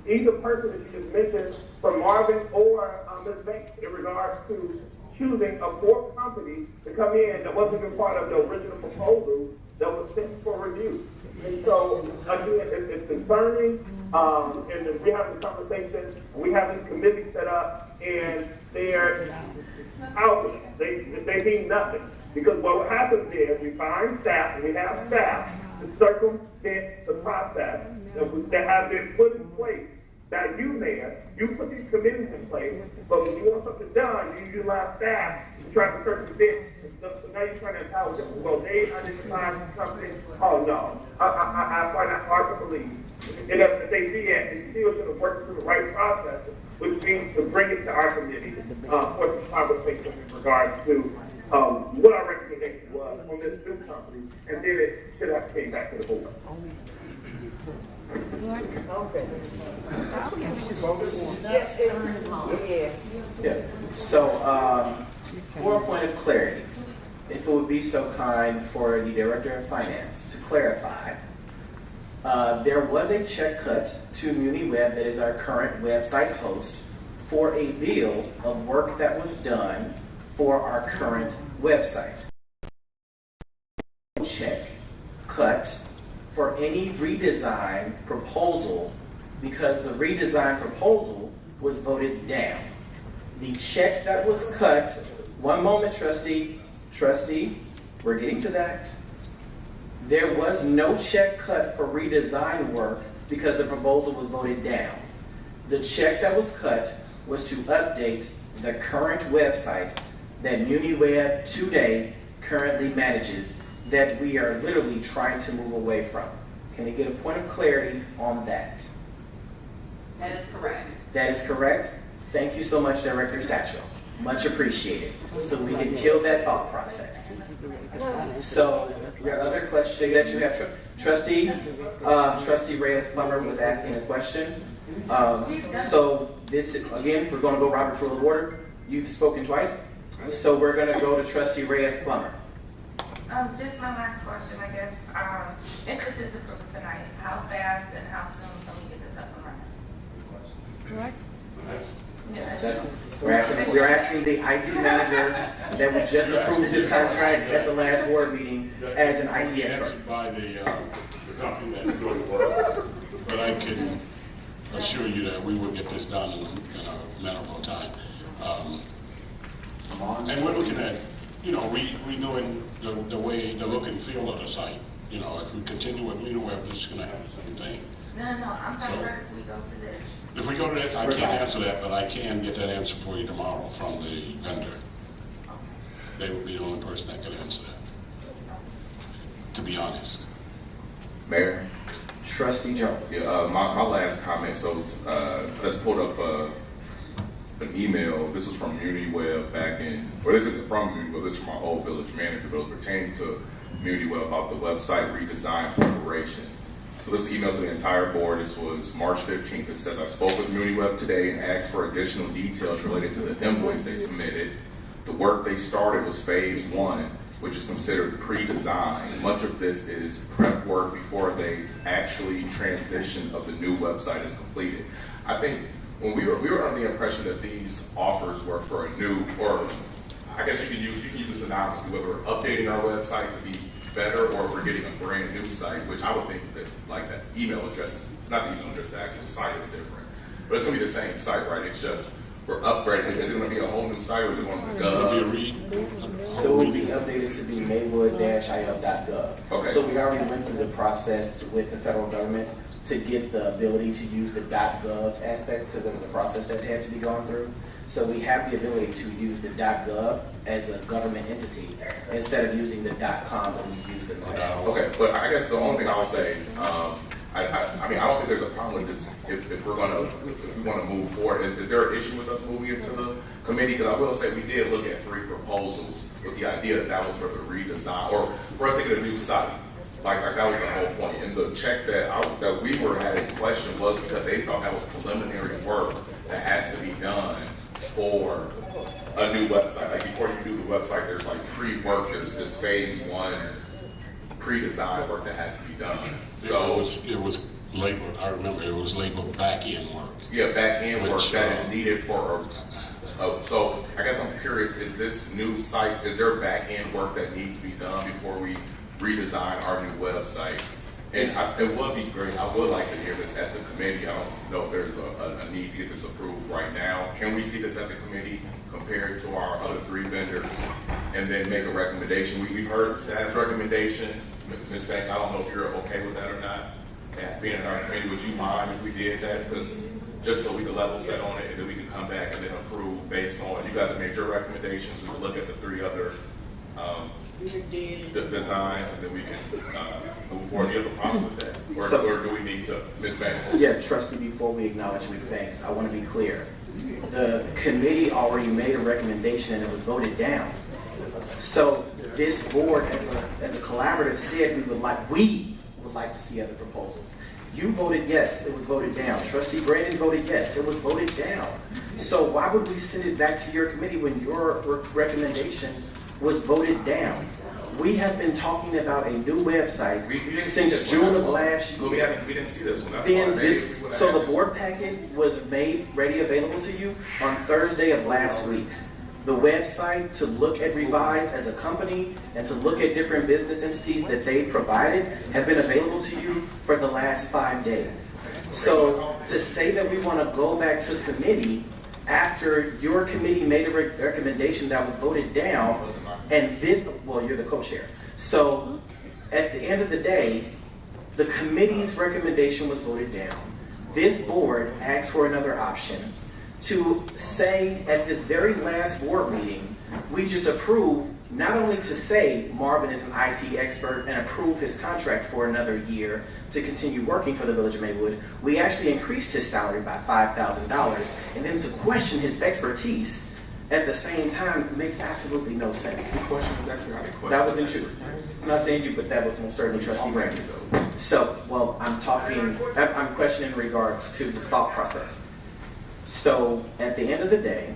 either person that you just mentioned, from Marvin or Ms. Banks, in regards to choosing a fourth company to come in that wasn't even part of the original proposal that was sent for review. And so, again, it's concerning, and we have the conversation, we have this committee set up, and they're out. They mean nothing. Because what happens is we find staff, and we have staff to circumvent the process that have been put in place. Now, you, Mayor, you put these committees in place, but when you want something done, you utilize staff to try to circumvent. So now you're trying to empower them. Well, they identified something. Oh, no. I find that hard to believe. And if they did, they still should have worked through the right process, which means to bring it to our committee for some conversation in regards to what our recommendation was on this new company, and then it should have came back to the board. Okay. Yeah. So, for a point of clarity, if it would be so kind for the Director of Finance to clarify, there was a check cut to MuniWeb, that is our current website host, for a bill of work that was done for our current website. Check cut for any redesign proposal, because the redesign proposal was voted down. The check that was cut, one moment, trustee, we're getting to that. There was no check cut for redesign work because the proposal was voted down. The check that was cut was to update the current website that MuniWeb today currently manages, that we are literally trying to move away from. Can I get a point of clarity on that? That is correct. That is correct. Thank you so much, Director Satchel. Much appreciated. So we can kill that thought process. So your other question that you have, Trustee Reyes-Plummer was asking a question. So this, again, we're going to go Robert's Rule of Order. You've spoken twice. So we're going to go to Trustee Reyes-Plummer. Just my last question, I guess. If this is approved tonight, how fast and how soon can we get this up and running? Correct. Yes. We're asking the IT manager that we just approved his contract at the last board meeting as an IT expert. Answered by the company that's doing the work, but I can assure you that we will get this done in a manageable time. And we're looking at, we doing the way, the look and feel of the site. If we continue with MuniWeb, we're just going to have the same thing. No, I'm talking about if we go to this. If we go to this, I can't answer that, but I can get that answer for you tomorrow from the vendor. They would be the only person that could answer that, to be honest. Mayor? Trustee Jones. Yeah, my last comment, so let's pull up an email. This was from MuniWeb this isn't from MuniWeb, this is from our old village manager, but it was pertaining to MuniWeb about the website redesign preparation. So this email to the entire board, this was March 15th. It says, I spoke with MuniWeb today and asked for additional details related to the invoice they submitted. The work they started was phase 1, which is considered pre-design. Much of this is prep work before they actually transition of the new website is completed. I think when we were under the impression that these offers were for a new, or I guess you can use this anonymously, whether we're updating our website to be better or if we're getting a brand new site, which I would think that that email address is, not the email address, the actual site is different. But it's gonna be the same site, right? It's just, we're upgrading. Is it gonna be a whole new site or is it gonna be So it will be updated to be maywood-il.gov. Okay. So we already went through the process with the federal government to get the ability to use the .gov aspect because there was a process that had to be gone through. So we have the ability to use the .gov as a government entity instead of using the .com that we've used in the past. Okay, but I guess the only thing I'll say, I mean, I don't think there's a problem with this if we want to move forward. Is there an issue with us moving into the committee? Because I will say we did look at 3 proposals with the idea that was for the redesign or for us to get a new site. Like that was the whole point. And the check that we were had in question was because they thought that was preliminary work that has to be done for a new website. Like before you do the website, there's like pre-work, there's this phase 1 pre-design work that has to be done. So it was labeled, I remember it was labeled back-end work. Yeah, back-end work that is needed for so I guess I'm curious, is this new site, is there back-end work that needs to be done before we redesign our new website? And it would be great, I would like to hear this at the committee. I don't know if there's a need to get this approved right now. Can we see this at the committee compared to our other 3 vendors and then make a recommendation? We've heard staff's recommendation. Ms. Banks, I don't know if you're okay with that or not. Being in our committee, would you mind if we did that? Because just so we can level set on it and then we can come back and then approve based on, you guys have made your recommendations, we can look at the 3 other the designs and then we can move forward. Do you have a problem with that? Or do we need to, Ms. Banks? Yeah, trustee, before we acknowledge Ms. Banks, I want to be clear. The committee already made a recommendation and it was voted down. So this board as a collaborative said we would like to see other proposals. You voted yes, it was voted down. Trustee Brandon voted yes, it was voted down. So why would we send it back to your committee when your recommendation was voted down? We have been talking about a new website since June of last year. We didn't see this one. That's So the board packet was made ready available to you on Thursday of last week. The website to look at Revise as a company and to look at different business entities that they provided have been available to you for the last 5 days. So to say that we want to go back to committee after your committee made a recommendation that was voted down, and you're the co-chair. So at the end of the day, the committee's recommendation was voted down. This board asked for another option to say at this very last board meeting, we just approved not only to say Marvin is an IT expert and approve his contract for another year to continue working for the Village of Maywood, we actually increased his salary by $5,000, and then to question his expertise at the same time makes absolutely no sense. The question is actually, I didn't question that wasn't you. I'm not saying you, but that was most certainly Trustee Brandon. So, I'm questioning in regards to the thought process. So, at the end of the day,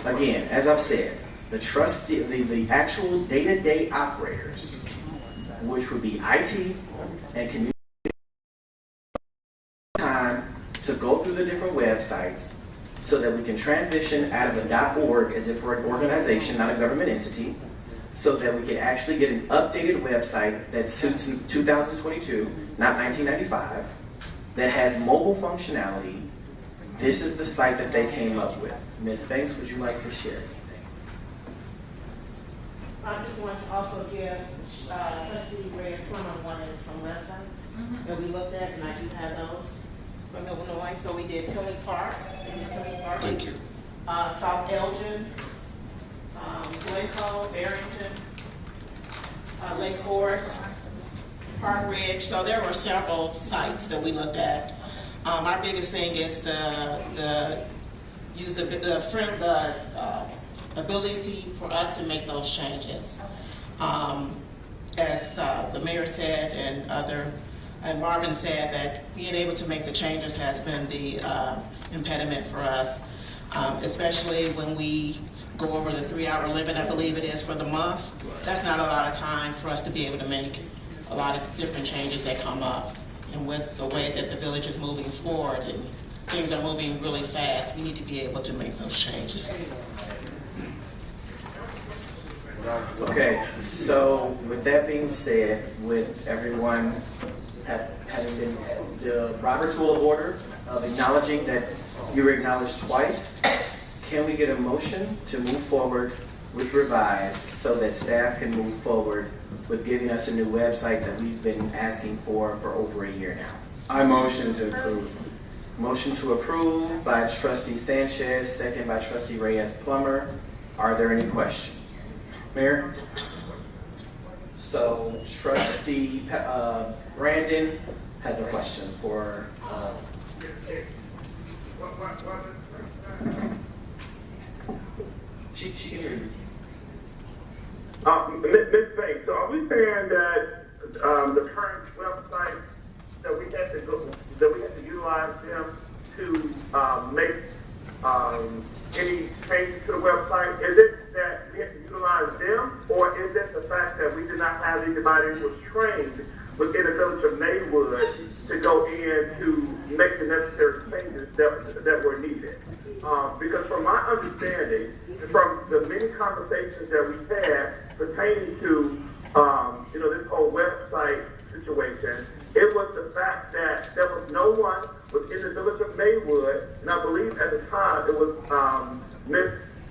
again, as I've said, the actual day-to-day operators, which would be IT and community, time to go through the different websites, so that we can transition out of a .org as if we're an organization, not a government entity, so that we can actually get an updated website that suits 2022, not 1995, that has mobile functionality. This is the site that they came up with. Ms. Banks, would you like to share anything? I just want to also give Trustee Reyes Plummer wanted some websites that we looked at, and I do have those from Illinois. So we did Tilly Park, Thank you. South Elgin, Glencoe, Barrington, Lake Forest, Park Ridge. So there were several sites that we looked at. Our biggest thing is the ability for us to make those changes. As the mayor said and Marvin said, that being able to make the changes has been the impediment for us, especially when we go over the 3-hour limit, I believe it is, for the month. That's not a lot of time for us to be able to make a lot of different changes that come up. And with the way that the village is moving forward and things are moving really fast, we need to be able to make those changes. Okay, so with that being said, with everyone having been the Robert's Rule of Order of acknowledging that you were acknowledged twice, can we get a motion to move forward with revise so that staff can move forward with giving us a new website that we've been asking for over a year now? I motion to approve. Motion to approve by Trustee Sanchez, second by Trustee Reyes Plummer. Are there any questions? Mayor? So Trustee Brandon has a question for she can hear you. Ms. Banks, so are we saying that the current website that we have to utilize them to make any changes to the website? Is it that we have to utilize them, or is it the fact that we did not have anybody who was trained within the village of Maywood to go in to make the necessary changes that were needed? Because from my understanding, from the many conversations that we had pertaining to this whole website situation, it was the fact that there was no one within the village of Maywood, and I believe at the time it was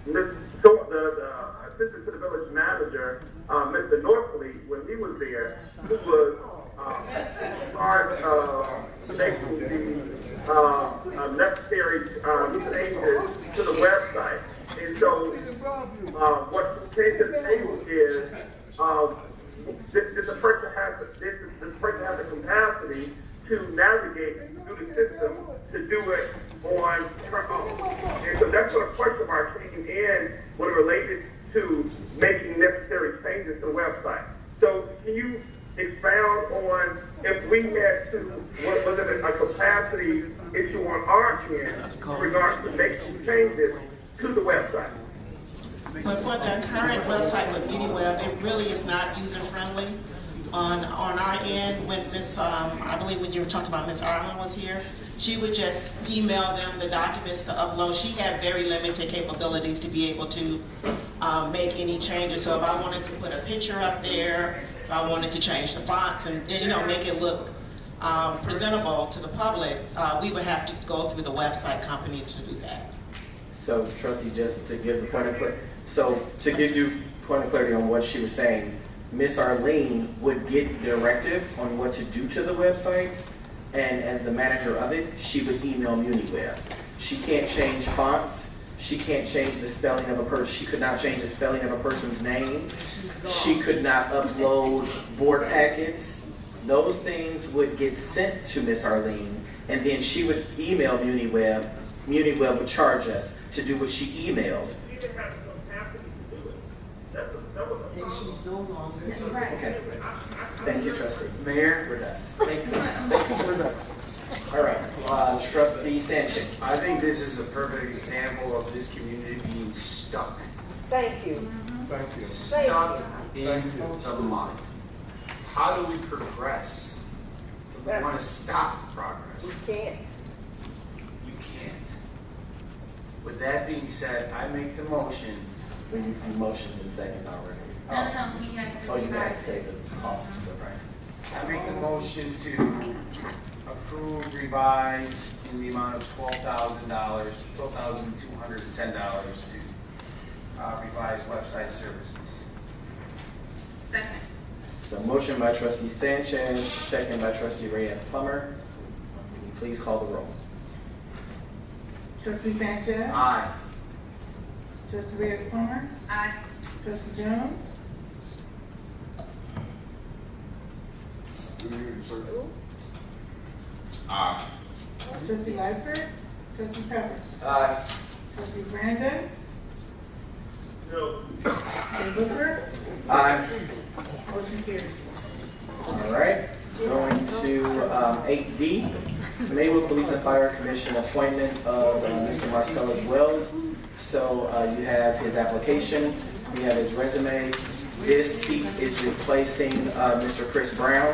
the assistant to the village manager, Mr. Northley, when he was there, who was part of making the necessary changes to the website. And so what changed the table is this person has the capacity to navigate through the system to do it on her own. And so that's what a question mark came in when it related to making necessary changes to the website. So can you expound on if we had to, was it a capacity issue on our end in regards to making changes to the website? But for the current website with MuniWeb, it really is not user-friendly. On our end, when I believe when you were talking about Miss Arlen was here, she would just email them the documents to upload. She had very limited capabilities to be able to make any changes. So if I wanted to put a picture up there, if I wanted to change the fonts and make it look presentable to the public, we would have to go through the website company to do that. So, Trustee, just to give the point of clarity, to give you point of clarity on what she was saying, Miss Arlene would get directive on what to do to the website, and as the manager of it, she would email MuniWeb. She can't change fonts. She can't change the spelling of a person. She could not change the spelling of a person's name. She could not upload board packets. Those things would get sent to Miss Arlene, and then she would email MuniWeb. MuniWeb would charge us to do what she emailed. She's no longer. Okay. Thank you, Trustee. Mayor, we're done. Thank you. Thank you. We're done. All right. Trustee Sanchez. I think this is a perfect example of this community being stuck. Thank you. Thank you. Stuck in the mud. How do we progress? We want to stop progress. We can't. You can't. With that being said, I make the motion. When you motioned in second already. No, he has to. Oh, you guys say the cost of the price. I make the motion to approve revise in the amount of $12,210 to revise website services. Second. So motion by trustee Sanchez, second by trustee Reyes-Plummer. Will you please call the roll? Trustee Sanchez? Aye. Trustee Reyes-Plummer? Aye. Trustee Jones? Aye. Trustee Lightfoot? Trustee Peppers? Aye. Trustee Brandon? No. Trustee Booker? Aye. Motion carries. All right, going to 8D, Maywood Police and Fire Commission appointment of Mr. Marcellus Wells. So you have his application, you have his resume. This seat is replacing Mr. Chris Brown,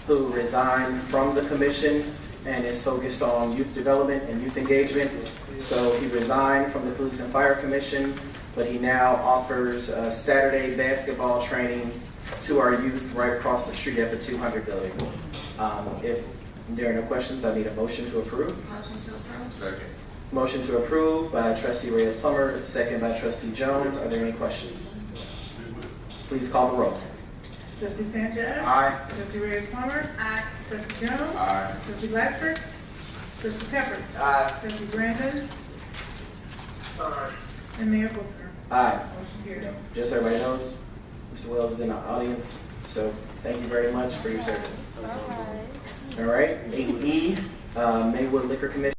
who resigned from the commission and is focused on youth development and youth engagement. So he resigned from the Police and Fire Commission, but he now offers Saturday basketball training to our youth right across the street at the 200 building. If there are no questions, I need a motion to approve. Motion to approve. Second. Motion to approve by trustee Reyes-Plummer, second by trustee Jones. Are there any questions? Please call the roll. Trustee Sanchez? Aye. Trustee Reyes-Plummer? Aye. Trustee Jones? Aye. Trustee Lightfoot? Trustee Peppers? Aye. Trustee Brandon? And Mayor Booker? Aye. Motion carries. Just so everybody knows, Mr. Wells is in our audience, so thank you very much for your service. All right, 8E, Maywood Liquor Commission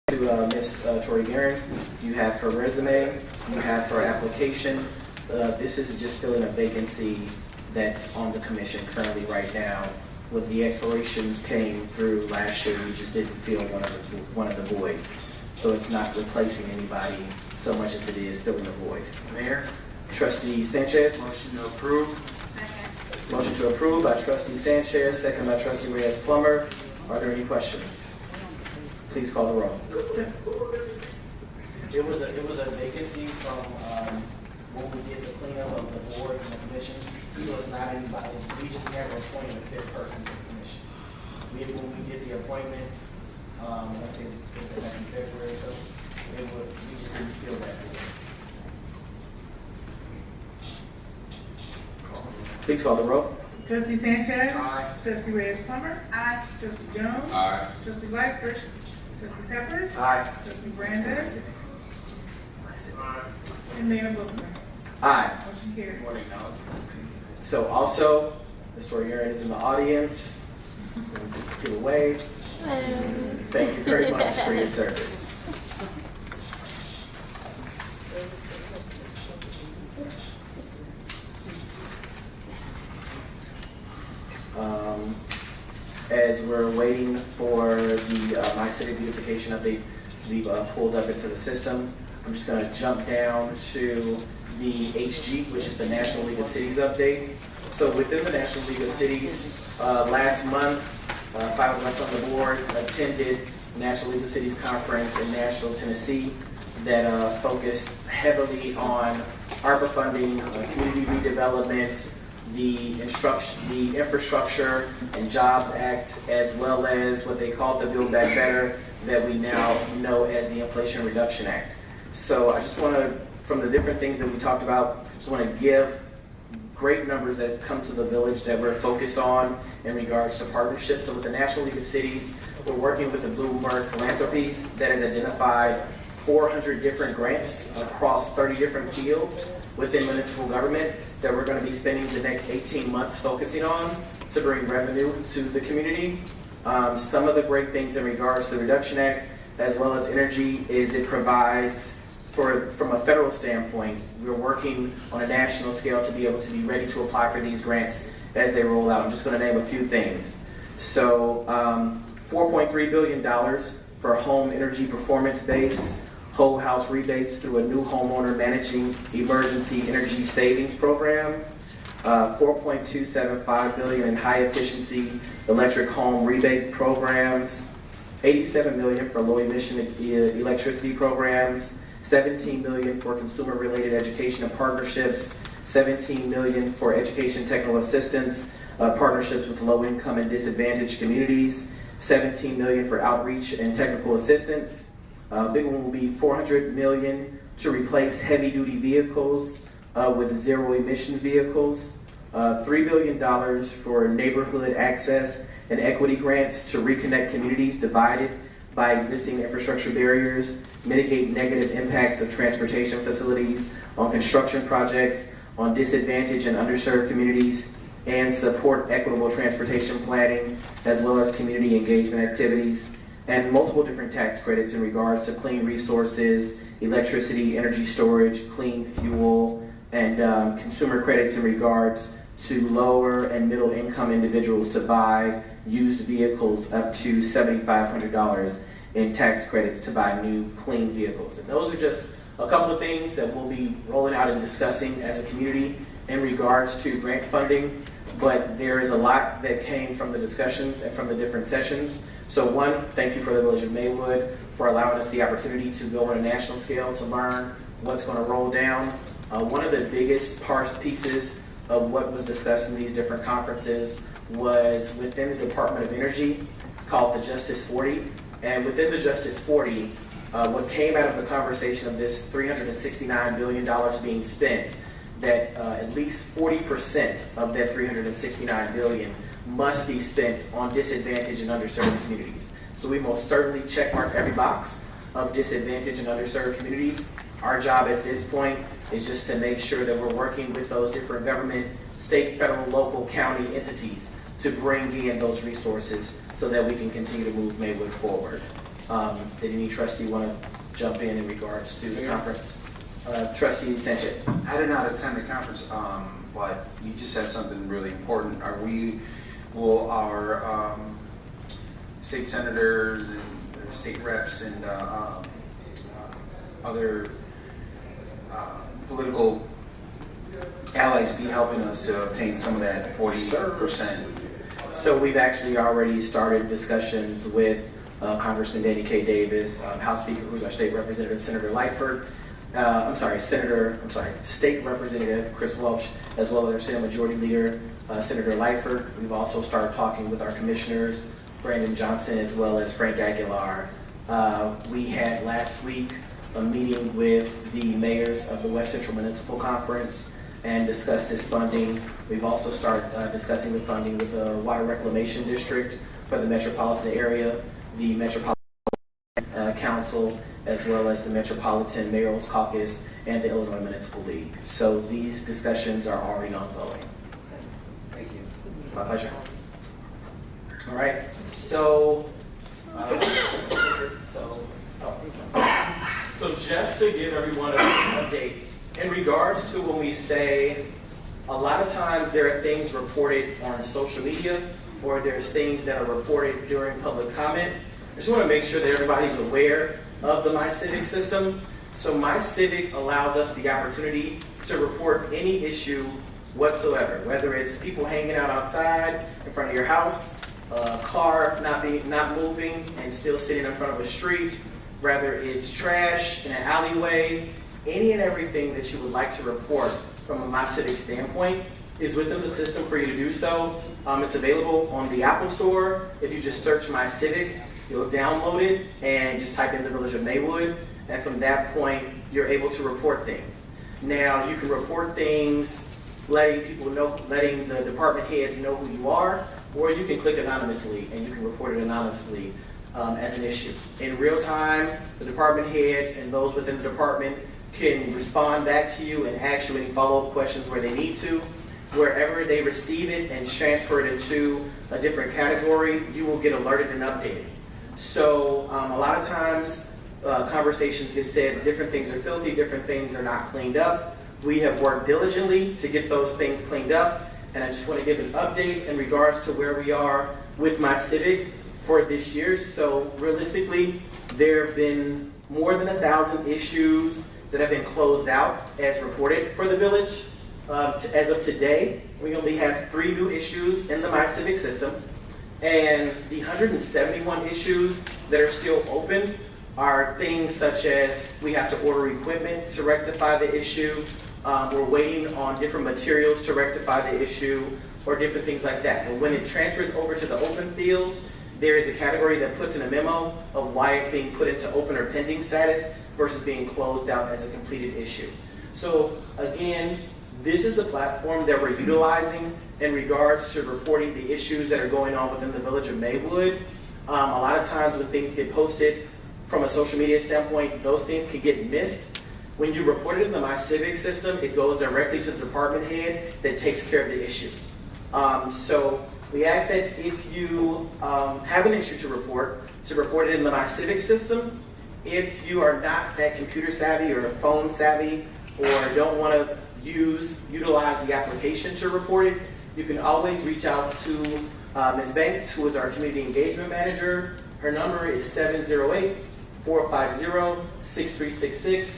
to Ms. Tori Guerin. You have her resume, you have her application. This is just filling a vacancy that's on the commission currently right now. When the expirations came through last year, we just didn't fill one of the voids. So it's not replacing anybody so much as it is filling a void. Mayor? Trustee Sanchez. Motion to approve. Second. Motion to approve by trustee Sanchez, second by trustee Reyes-Plummer. Are there any questions? Please call the roll. It was a vacancy from when we did the cleanup of the boards and the commissions. So it's not anybody. We just never appointed a fifth person to the commission. When we did the appointments, let's say back in February or so, we just didn't fill that board. Please call the roll. Trustee Sanchez? Aye. Trustee Reyes-Plummer? Aye. Trustee Jones? Aye. Trustee Lightfoot? Trustee Peppers? Aye. Trustee Brandon? And Mayor Booker? Aye. Motion carries. So also, Ms. Torier is in the audience. Just give a wave. Thank you very much for your service. As we're waiting for the My City Beautification update to be pulled up into the system, I'm just going to jump down to the HG, which is the National League of Cities update. So within the National League of Cities, last month, 5 of us on the board attended the National League of Cities Conference in Nashville, Tennessee, that focused heavily on ARPA funding, community redevelopment, the Infrastructure and Jobs Act, as well as what they call the Build Back Better, that we now know as the Inflation Reduction Act. So I just want to, from the different things that we talked about, just want to give great numbers that come to the village that we're focused on in regards to partnerships. So with the National League of Cities, we're working with the Bloomberg Philanthropies that has identified 400 different grants across 30 different fields within municipal government that we're going to be spending the next 18 months focusing on to bring revenue to the community. Some of the great things in regards to the Reduction Act, as well as energy, is it provides, from a federal standpoint, we're working on a national scale to be able to be ready to apply for these grants as they roll out. I'm just going to name a few things. So $4.3 billion for home energy performance-based whole house rebates through a new homeowner managing emergency energy savings program, $4.275 billion in high efficiency electric home rebate programs, $87 million for low emission electricity programs, $17 million for consumer related education and partnerships, $17 million for education technical assistance, partnerships with low income and disadvantaged communities, $17 million for outreach and technical assistance. Big one will be $400 million to replace heavy duty vehicles with zero emission vehicles, $3 billion for neighborhood access and equity grants to reconnect communities divided by existing infrastructure barriers, mitigate negative impacts of transportation facilities on construction projects, on disadvantaged and underserved communities, and support equitable transportation planning, as well as community engagement activities, and multiple different tax credits in regards to clean resources, electricity, energy storage, clean fuel, and consumer credits in regards to lower and middle income individuals to buy used vehicles up to $7,500 in tax credits to buy new clean vehicles. And those are just a couple of things that we'll be rolling out and discussing as a community in regards to grant funding, but there is a lot that came from the discussions and from the different sessions. So one, thank you for the Village of Maywood for allowing us the opportunity to go on a national scale to learn what's going to roll down. One of the biggest pieces of what was discussed in these different conferences was within the Department of Energy. It's called the Justice 40. And within the Justice 40, what came out of the conversation of this $369 billion being spent, that at least 40% of that $369 billion must be spent on disadvantaged and underserved communities. So we most certainly checkmark every box of disadvantaged and underserved communities. Our job at this point is just to make sure that we're working with those different government, state, federal, local, county entities to bring in those resources so that we can continue to move Maywood forward. Did any trustee want to jump in regards to the conference? Trustee Sanchez. I did not attend the conference, but you just said something really important. Will our state senators and state reps and other political allies be helping us to obtain some of that 40%? So we've actually already started discussions with Congressman Danny K. Davis, House Speaker, who's our state representative, Senator Lightford, State Representative Chris Welch, as well as our Senate Majority Leader, Senator Lightford. We've also started talking with our commissioners, Brandon Johnson, as well as Frank Aguilar. We had last week a meeting with the mayors of the West Central Municipal Conference and discussed this funding. We've also started discussing the funding with the Water Reclamation District for the metropolitan area, the Metropolitan Council, as well as the Metropolitan Mayoral's Caucus and the Illinois Municipal League. So these discussions are already ongoing. Thank you. My pleasure. All right, so just to give everyone an update, in regards to when we say, a lot of times there are things reported on social media or there's things that are reported during public comment. I just want to make sure that everybody's aware of the My Civic system. So My Civic allows us the opportunity to report any issue whatsoever, whether it's people hanging out outside in front of your house, a car not moving and still sitting in front of a street, whether it's trash in an alleyway, any and everything that you would like to report from a My Civic standpoint is within the system for you to do so. It's available on the Apple Store. If you just search My Civic, you'll download it and just type in the Village of Maywood, and from that point, you're able to report things. Now, you can report things letting people know, letting the department heads know who you are, or you can click anonymously and you can report it anonymously as an issue. In real time, the department heads and those within the department can respond back to you and ask you any follow-up questions where they need to. Wherever they receive it and transfer it into a different category, you will get alerted and updated. So a lot of times conversations get said, different things are filthy, different things are not cleaned up. We have worked diligently to get those things cleaned up, and I just want to give an update in regards to where we are with My Civic for this year. So realistically, there have been more than 1,000 issues that have been closed out as reported for the village. As of today, we only have 3 new issues in the My Civic system, and the 171 issues that are still open are things such as we have to order equipment to rectify the issue. We're waiting on different materials to rectify the issue, or different things like that. But when it transfers over to the open field, there is a category that puts in a memo of why it's being put into open or pending status versus being closed out as a completed issue. So again, this is the platform that we're utilizing in regards to reporting the issues that are going on within the village of Maywood. A lot of times when things get posted from a social media standpoint, those things can get missed. When you report it in the My Civic system, it goes directly to the department head that takes care of the issue. So we ask that if you have an issue to report it in the My Civic system. If you are not that computer savvy or phone savvy, or don't want to utilize the application to report it, you can always reach out to Ms. Banks, who is our community engagement manager. Her number is 708-450-6366.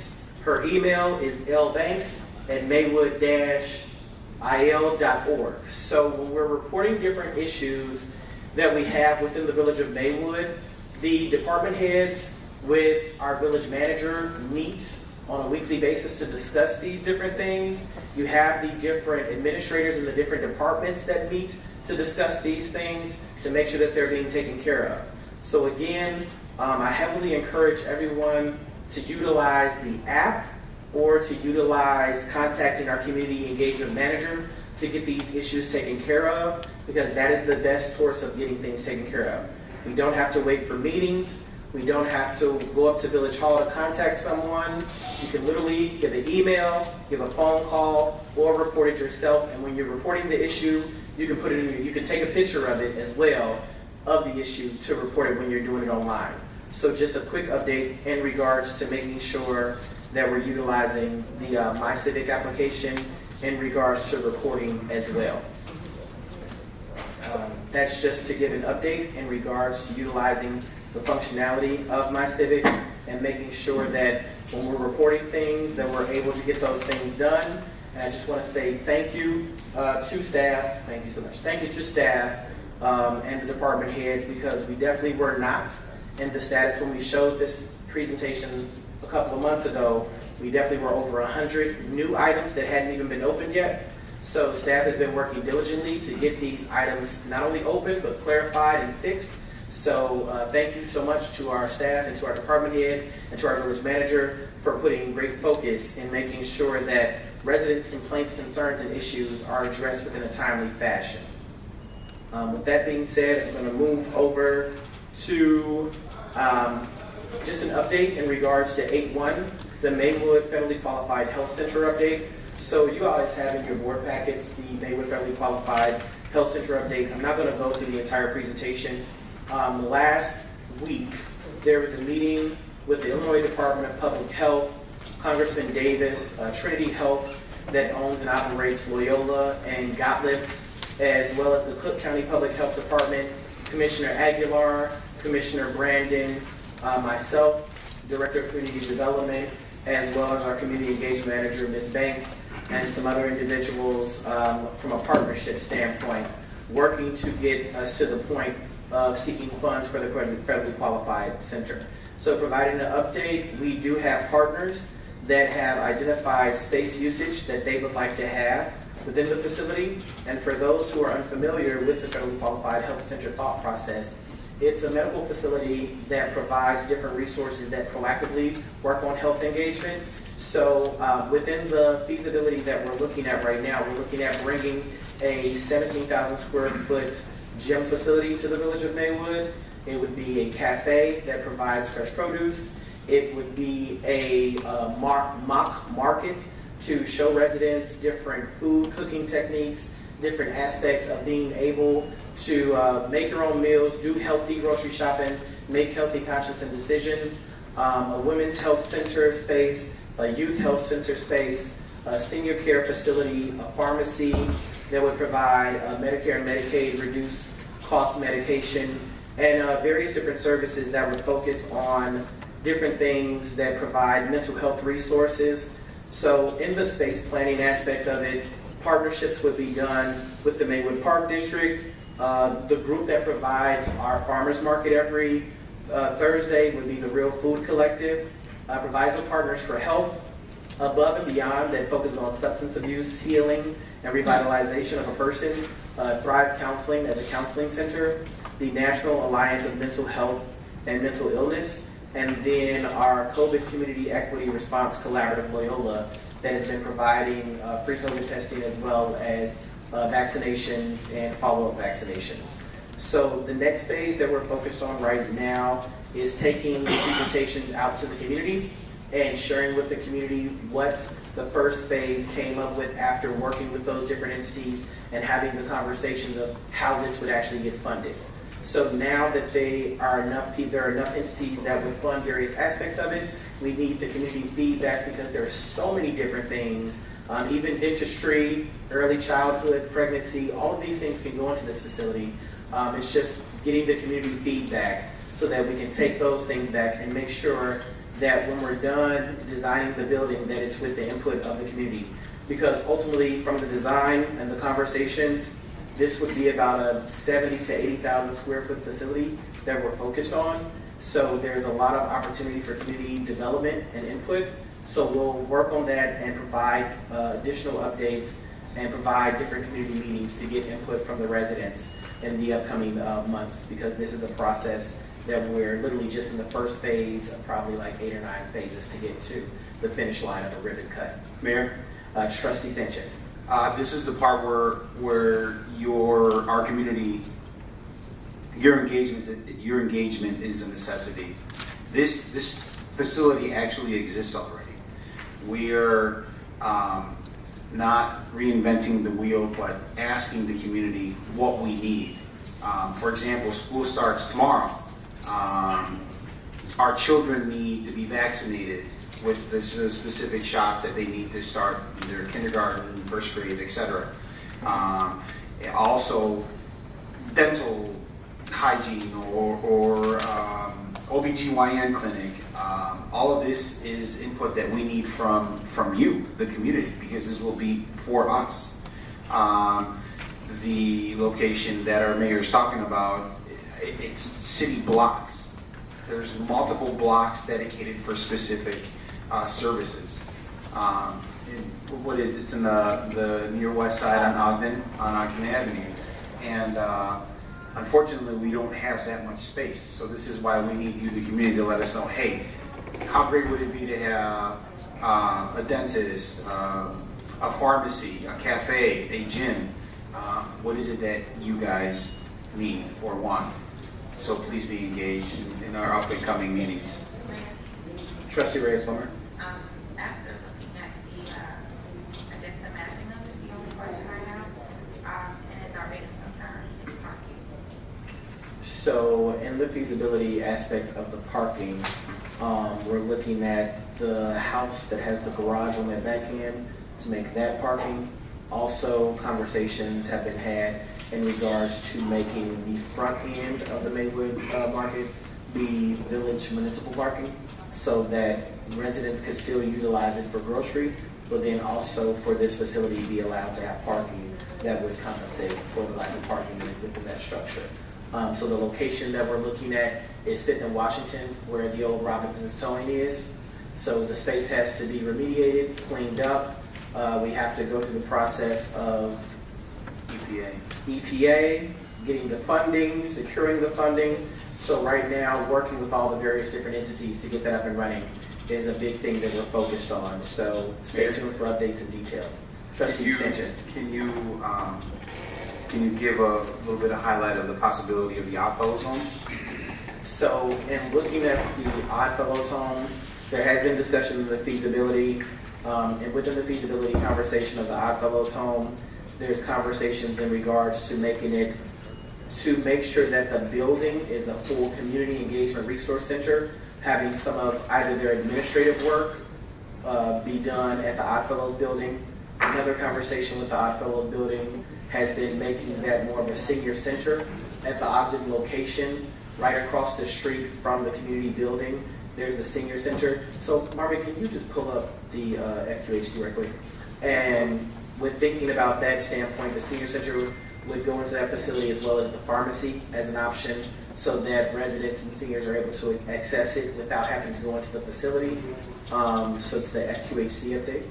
Her email is lbanks@maywood-il.org. So when we're reporting different issues that we have within the village of Maywood, the department heads with our village manager meet on a weekly basis to discuss these different things. You have the different administrators in the different departments that meet to discuss these things to make sure that they're being taken care of. So again, I heavily encourage everyone to utilize the app or to utilize contacting our community engagement manager to get these issues taken care of, because that is the best source of getting things taken care of. We don't have to wait for meetings. We don't have to go up to Village Hall to contact someone. You can literally give an email, give a phone call, or report it yourself. And when you're reporting the issue, you can put it in. You can take a picture of it as well of the issue to report it when you're doing it online. So just a quick update in regards to making sure that we're utilizing the My Civic application in regards to reporting as well. That's just to give an update in regards to utilizing the functionality of My Civic and making sure that when we're reporting things that we're able to get those things done. And I just want to say thank you to staff. Thank you so much. Thank you to staff and the department heads, because we definitely were not in the status when we showed this presentation a couple of months ago. We definitely were over 100 new items that hadn't even been opened yet. So staff has been working diligently to get these items not only open, but clarified and fixed. So thank you so much to our staff and to our department heads and to our village manager for putting great focus in making sure that residents' complaints, concerns, and issues are addressed within a timely fashion. With that being said, I'm going to move over to just an update in regards to 8-1, the Maywood Federally Qualified Health Center update. So you guys have in your board packets the Maywood Federally Qualified Health Center update. I'm not going to go through the entire presentation. Last week, there was a meeting with the Illinois Department of Public Health, Congressman Davis, Trinity Health that owns and operates Loyola and Gottlieb, as well as the Cook County Public Health Department, Commissioner Aguilar, Commissioner Brandon, myself, Director of Community Development, as well as our Community Engagement Manager, Ms. Banks, and some other individuals from a partnership standpoint, working to get us to the point of seeking funds for the Federally Qualified Center. So providing an update, we do have partners that have identified space usage that they would like to have within the facility. And for those who are unfamiliar with the Federally Qualified Health Center thought process, it's a medical facility that provides different resources that proactively work on health engagement. So within the feasibility that we're looking at right now, we're looking at bringing a 17,000 square foot gym facility to the village of Maywood. It would be a cafe that provides fresh produce. It would be a mock market to show residents different food cooking techniques, different aspects of being able to make your own meals, do healthy grocery shopping, make healthy conscious decisions, a women's health center space, a youth health center space, a senior care facility, a pharmacy that would provide Medicare and Medicaid reduced cost medication, and various different services that would focus on different things that provide mental health resources. So in the space planning aspect of it, partnerships would be done with the Maywood Park District, the group that provides our farmers market every Thursday would be the Real Food Collective, Proviso Partners for Health, Above and Beyond, that focuses on substance abuse, healing, and revitalization of a person, Thrive Counseling as a counseling center, the National Alliance of Mental Health and Mental Illness, and then our COVID Community Equity Response Collaborative Loyola that has been providing free COVID testing as well as vaccinations and follow-up vaccinations. So the next phase that we're focused on right now is taking the presentation out to the community and sharing with the community what the first phase came up with after working with those different entities and having the conversations of how this would actually get funded. So now that there are enough entities that would fund various aspects of it, we need the community feedback because there are so many different things, even dentistry, early childhood, pregnancy, all of these things can go into this facility. It's just getting the community feedback so that we can take those things back and make sure that when we're done designing the building, that it's with the input of the community. Because ultimately, from the design and the conversations, this would be about a 70 to 80,000 square foot facility that we're focused on. So there's a lot of opportunity for community development and input. So we'll work on that and provide additional updates and provide different community meetings to get input from the residents in the upcoming months, because this is a process that we're literally just in the first phase of probably like 8 or 9 phases to get to the finish line of a ribbon cut. Mayor? Trustee Sanchez. This is the part where our community, your engagement is a necessity. This facility actually exists already. We are not reinventing the wheel, but asking the community what we need. For example, school starts tomorrow. Our children need to be vaccinated with the specific shots that they need to start their kindergarten, first grade, etc. Also, dental hygiene or OBGYN clinic. All of this is input that we need from you, the community, because this will be for us. The location that our mayor is talking about, it's city blocks. There's multiple blocks dedicated for specific services. What is it? It's in the near west side on Ogden Avenue. And unfortunately, we don't have that much space. So this is why we need you, the community, to let us know, hey, how great would it be to have a dentist, a pharmacy, a cafe, a gym? What is it that you guys need or want? So please be engaged in our up and coming meetings. Trustee Reyes-Plummer. After looking at I guess the mapping of it, the only question I have, and it's our biggest concern, is parking. So in the feasibility aspect of the parking, we're looking at the house that has the garage on that back end to make that parking. Also, conversations have been had in regards to making the front end of the Maywood market be village municipal parking, so that residents could still utilize it for grocery, but then also for this facility be allowed to have parking that would compensate for the lack of parking within that structure. So the location that we're looking at is 5th and Washington, where the old Robinson's Towing is. So the space has to be remediated, cleaned up. We have to go through the process of EPA, getting the funding, securing the funding. So right now, working with all the various different entities to get that up and running is a big thing that we're focused on. So stay tuned for updates and details. Trustee Sanchez. Can you give a little bit of highlight of the possibility of the Oddfellows home? So in looking at the Oddfellows home, there has been discussion of the feasibility, and within the feasibility conversation of the Oddfellows home, there's conversations in regards to making it, to make sure that the building is a full community engagement resource center, having some of either their administrative work be done at the Oddfellows building. Another conversation with the Oddfellows building has been making that more of a senior center at the Ogden location, right across the street from the community building. There's the senior center. So Marvin, can you just pull up the FQHC right quick? And with thinking about that standpoint, the senior center would go into that facility, as well as the pharmacy as an option, so that residents and seniors are able to access it without having to go into the facility. So it's the FQHC update.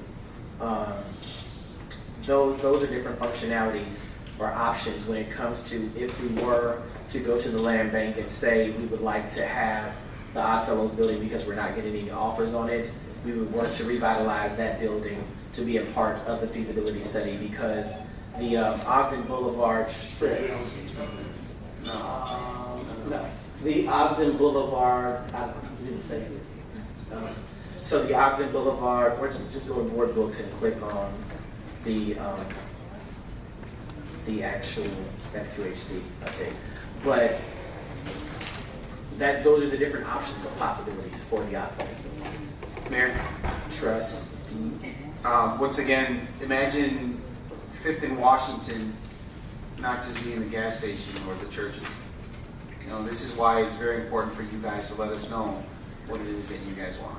Those are different functionalities or options when it comes to if we were to go to the land bank and say we would like to have the Oddfellows building because we're not getting any offers on it. We would work to revitalize that building to be a part of the feasibility study, because the Ogden Boulevard strip. No, the Ogden Boulevard. I didn't say this. So the Ogden Boulevard. Or just go to board books and click on the actual FQHC update. But those are the different options of possibilities for the Oddfellows. Mayor, Trustee. Once again, imagine 5th and Washington not just being the gas station or the churches. You know, this is why it's very important for you guys to let us know what it is that you guys want.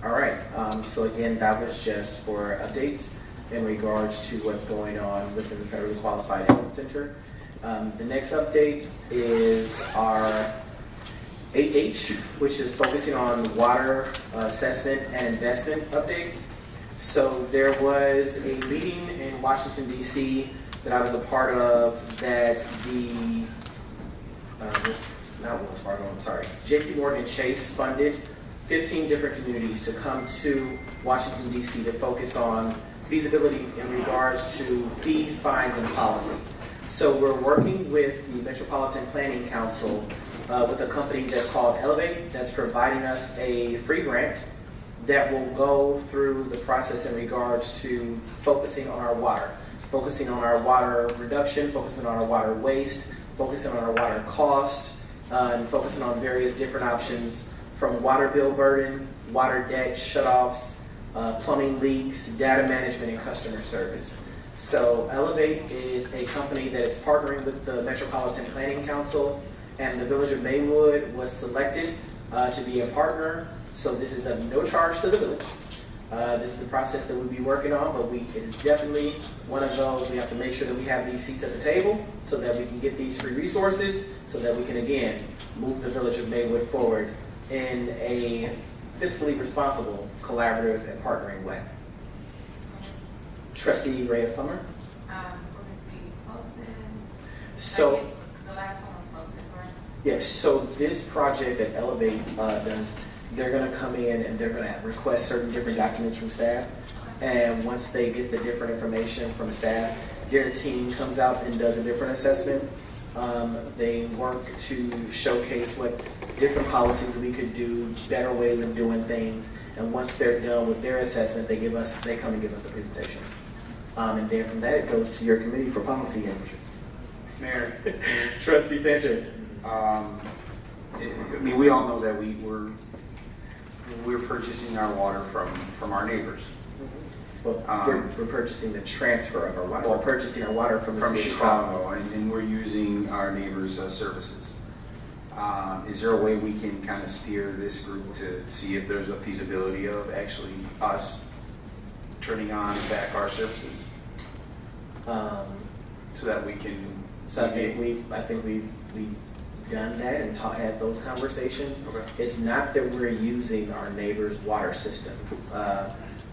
All right, so again, that was just for updates in regards to what's going on within the Federally Qualified Health Center. The next update is our 8H, which is focusing on water assessment and investment updates. So there was a meeting in Washington, D.C. that I was a part of that the, not Wells Fargo, I'm sorry, JP Morgan Chase funded 15 different communities to come to Washington, D.C. to focus on feasibility in regards to fees, fines, and policy. So we're working with the Metropolitan Planning Council with a company that's called Elevate, that's providing us a free grant that will go through the process in regards to focusing on our water reduction, focusing on our water waste, focusing on our water cost, and focusing on various different options from water bill burden, water debt shutoffs, plumbing leaks, data management, and customer service. So Elevate is a company that is partnering with the Metropolitan Planning Council, and the Village of Maywood was selected to be a partner. So this is of no charge to the village. This is the process that we'll be working on, but it is definitely one of those, we have to make sure that we have these seats at the table so that we can get these free resources, so that we can, again, move the Village of Maywood forward in a fiscally responsible, collaborative, and partnering way. Trustee Reyes-Plummer? Will this be posted? So, The last one was posted, right? yes, so this project that Elevate does, they're going to come in and they're going to request certain different documents from staff. And once they get the different information from staff, their team comes out and does a different assessment. They work to showcase what different policies we could do, better ways of doing things. And once they're done with their assessment, they come and give us a presentation. And then from that, it goes to your committee for policy and interest. Mayor, Trustee Sanchez. I mean, we all know that we're purchasing our water from our neighbors. Well, we're purchasing the transfer of our water. We're purchasing our water from Chicago, and we're using our neighbors' services. Is there a way we can kind of steer this group to see if there's a feasibility of actually us turning on back our services, so that we can? So I think we've done that and had those conversations. Okay. It's not that we're using our neighbor's water system.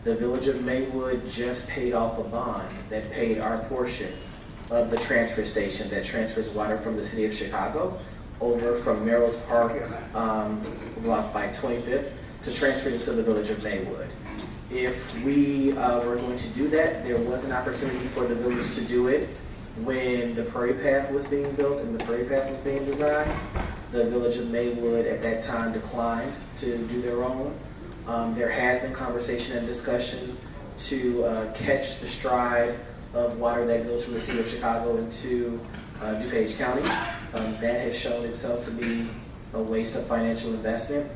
The Village of Maywood just paid off a bond that paid our portion of the transfer station that transfers water from the city of Chicago over from Merrill's Park by 25th to transfer it to the Village of Maywood. If we were going to do that, there was an opportunity for the village to do it when the parade path was being built and the parade path was being designed. The Village of Maywood at that time declined to do their own. There has been conversation and discussion to catch the stride of water that goes from the city of Chicago into DuPage County. That has shown itself to be a waste of financial investment.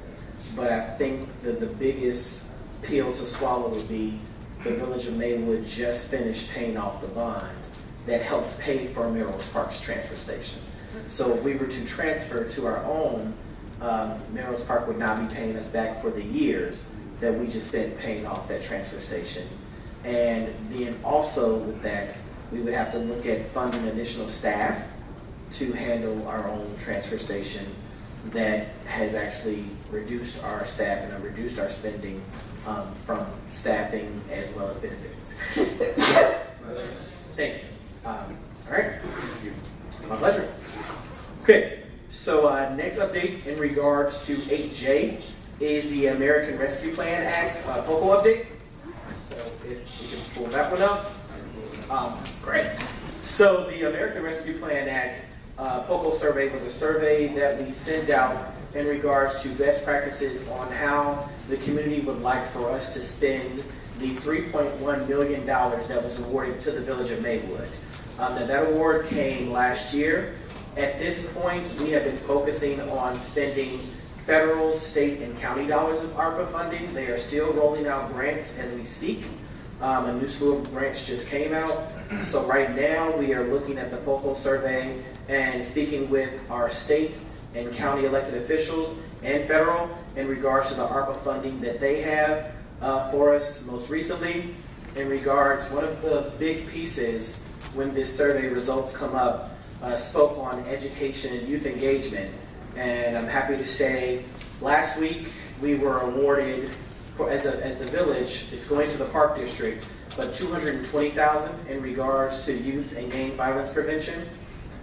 But I think that the biggest pill to swallow would be the Village of Maywood just finished paying off the bond that helped pay for Merrill's Park's transfer station. So if we were to transfer to our own, Merrill's Park would not be paying us back for the years that we just spent paying off that transfer station. And then also with that, we would have to look at funding additional staff to handle our own transfer station that has actually reduced our staff and reduced our spending from staffing as well as benefits. Thank you. All right. My pleasure. Okay, so next update in regards to 8J is the American Rescue Plan Act POCO update. So if we can pull that one up. Great. So the American Rescue Plan Act POCO survey was a survey that we sent out in regards to best practices on how the community would like for us to spend the $3.1 million that was awarded to the village of Maywood. Now that award came last year. At this point, we have been focusing on spending federal, state, and county dollars of ARPA funding. They are still rolling out grants as we speak. A new slew of grants just came out. So right now, we are looking at the POCO survey and speaking with our state and county elected officials and federal in regards to the ARPA funding that they have for us. Most recently, in regards, one of the big pieces when this survey results come up spoke on education and youth engagement. And I'm happy to say last week we were awarded as the village, it's going to the Park District, but $220,000 in regards to youth and gang violence prevention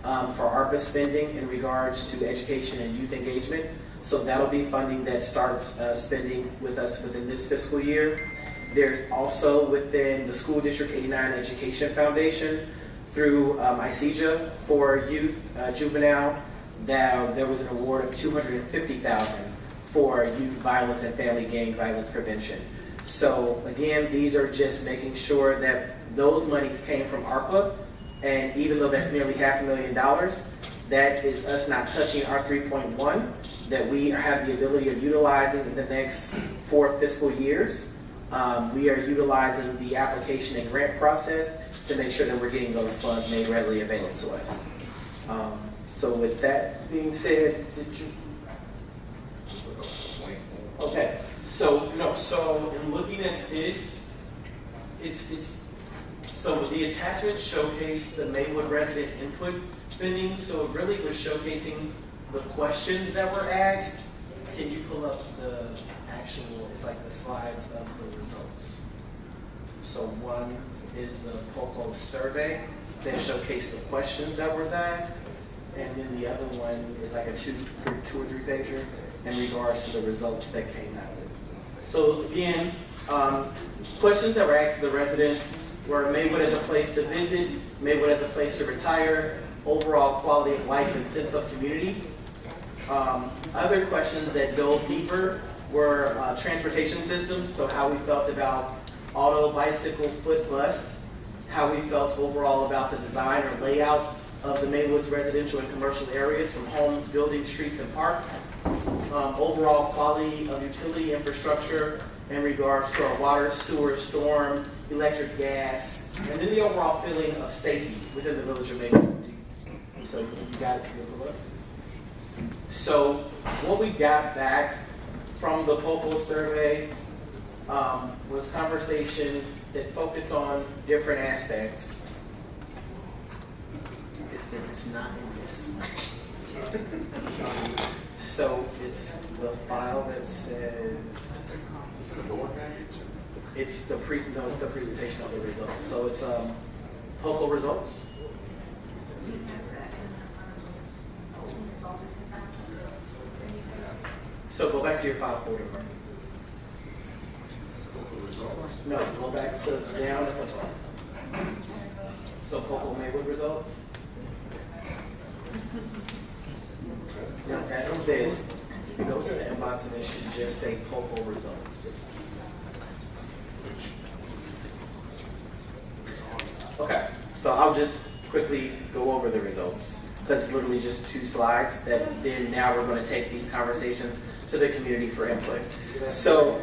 for ARPA spending in regards to education and youth engagement. So that'll be funding that starts spending with us within this fiscal year. There's also within the School District 89 Education Foundation through ICEJA for youth, juvenile, that there was an award of $250,000 for youth violence and family gang violence prevention. So again, these are just making sure that those monies came from ARPA, and even though that's nearly $500,000, that is us not touching our 3.1 that we have the ability of utilizing in the next 4 fiscal years. We are utilizing the application and grant process to make sure that we're getting those funds made readily available to us. So with that being said, did you? Okay, so no, so in looking at this, so the attachment showcased the Maywood resident input spending, so it really was showcasing the questions that were asked. Can you pull up the actual, it's like the slides of the results. So one is the POCO survey that showcased the questions that were asked, and then the other one is like a two or three pager in regards to the results that came out of it. So again, questions that were asked to the residents were Maywood as a place to visit, Maywood as a place to retire, overall quality of life and sense of community. Other questions that dove deeper were transportation systems, so how we felt about auto, bicycle, foot, bus, how we felt overall about the design or layout of the Maywood's residential and commercial areas, from homes, buildings, streets, and parks. Overall quality of utility infrastructure in regards to our water, sewer, storm, electric, gas, and then the overall feeling of safety within the village of Maywood. So you got it, you look. So what we got back from the POCO survey was conversation that focused on different aspects. It's not in this. So it's the file that says. Is this the board package? It's the presentation of the results. So it's POCO results. So go back to your file folder. No, go back to down at the top. So POCO Maywood results. Now as this, you go to the inbox and it should just say POCO results. Okay, so I'll just quickly go over the results. That's literally just 2 slides that then now we're going to take these conversations to the community for input. So,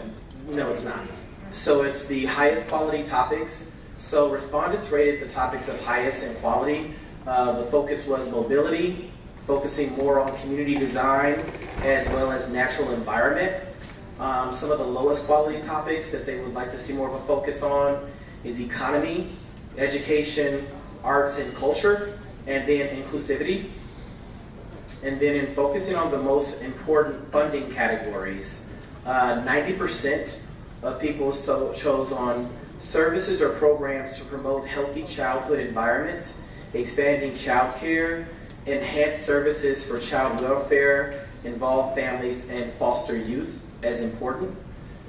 no, it's not. So it's the highest quality topics. So respondents rated the topics of highest in quality. The focus was mobility, focusing more on community design as well as natural environment. Some of the lowest quality topics that they would like to see more of a focus on is economy, education, arts and culture, and then inclusivity. And then in focusing on the most important funding categories, 90% of people chose on services or programs to promote healthy childhood environments, expanding childcare, enhanced services for child welfare, involve families, and foster youth as important.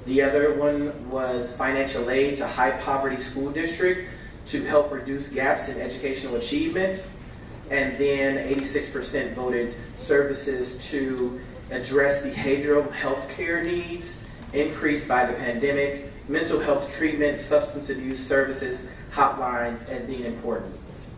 The other one was financial aid to high poverty school district to help reduce gaps in educational achievement. And then 86% voted services to address behavioral health care needs increased by the pandemic, mental health treatment, substance abuse services, hotlines as being important.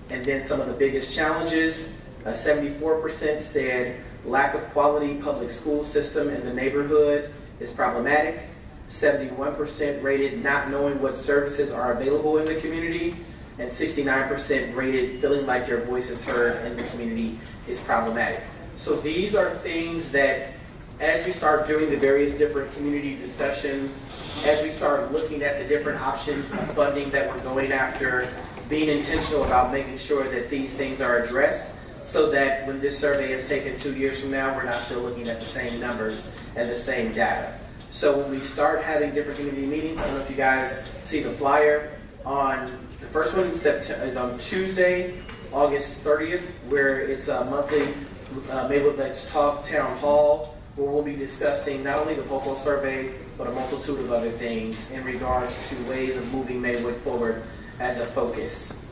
And then some of the biggest challenges, 74% said lack of quality public school system in the neighborhood is problematic. 71% rated not knowing what services are available in the community. And 69% rated feeling like your voice is heard in the community is problematic. So these are things that as we start doing the various different community discussions, as we start looking at the different options of funding that we're going after, being intentional about making sure that these things are addressed so that when this survey is taken 2 years from now, we're not still looking at the same numbers and the same data. So when we start having different community meetings, I don't know if you guys see the flyer, on the first one is on Tuesday, August 30th, where it's a monthly Maywood Let's Talk Town Hall, where we'll be discussing not only the vocal survey, but a multitude of other things in regards to ways of moving Maywood forward as a focus.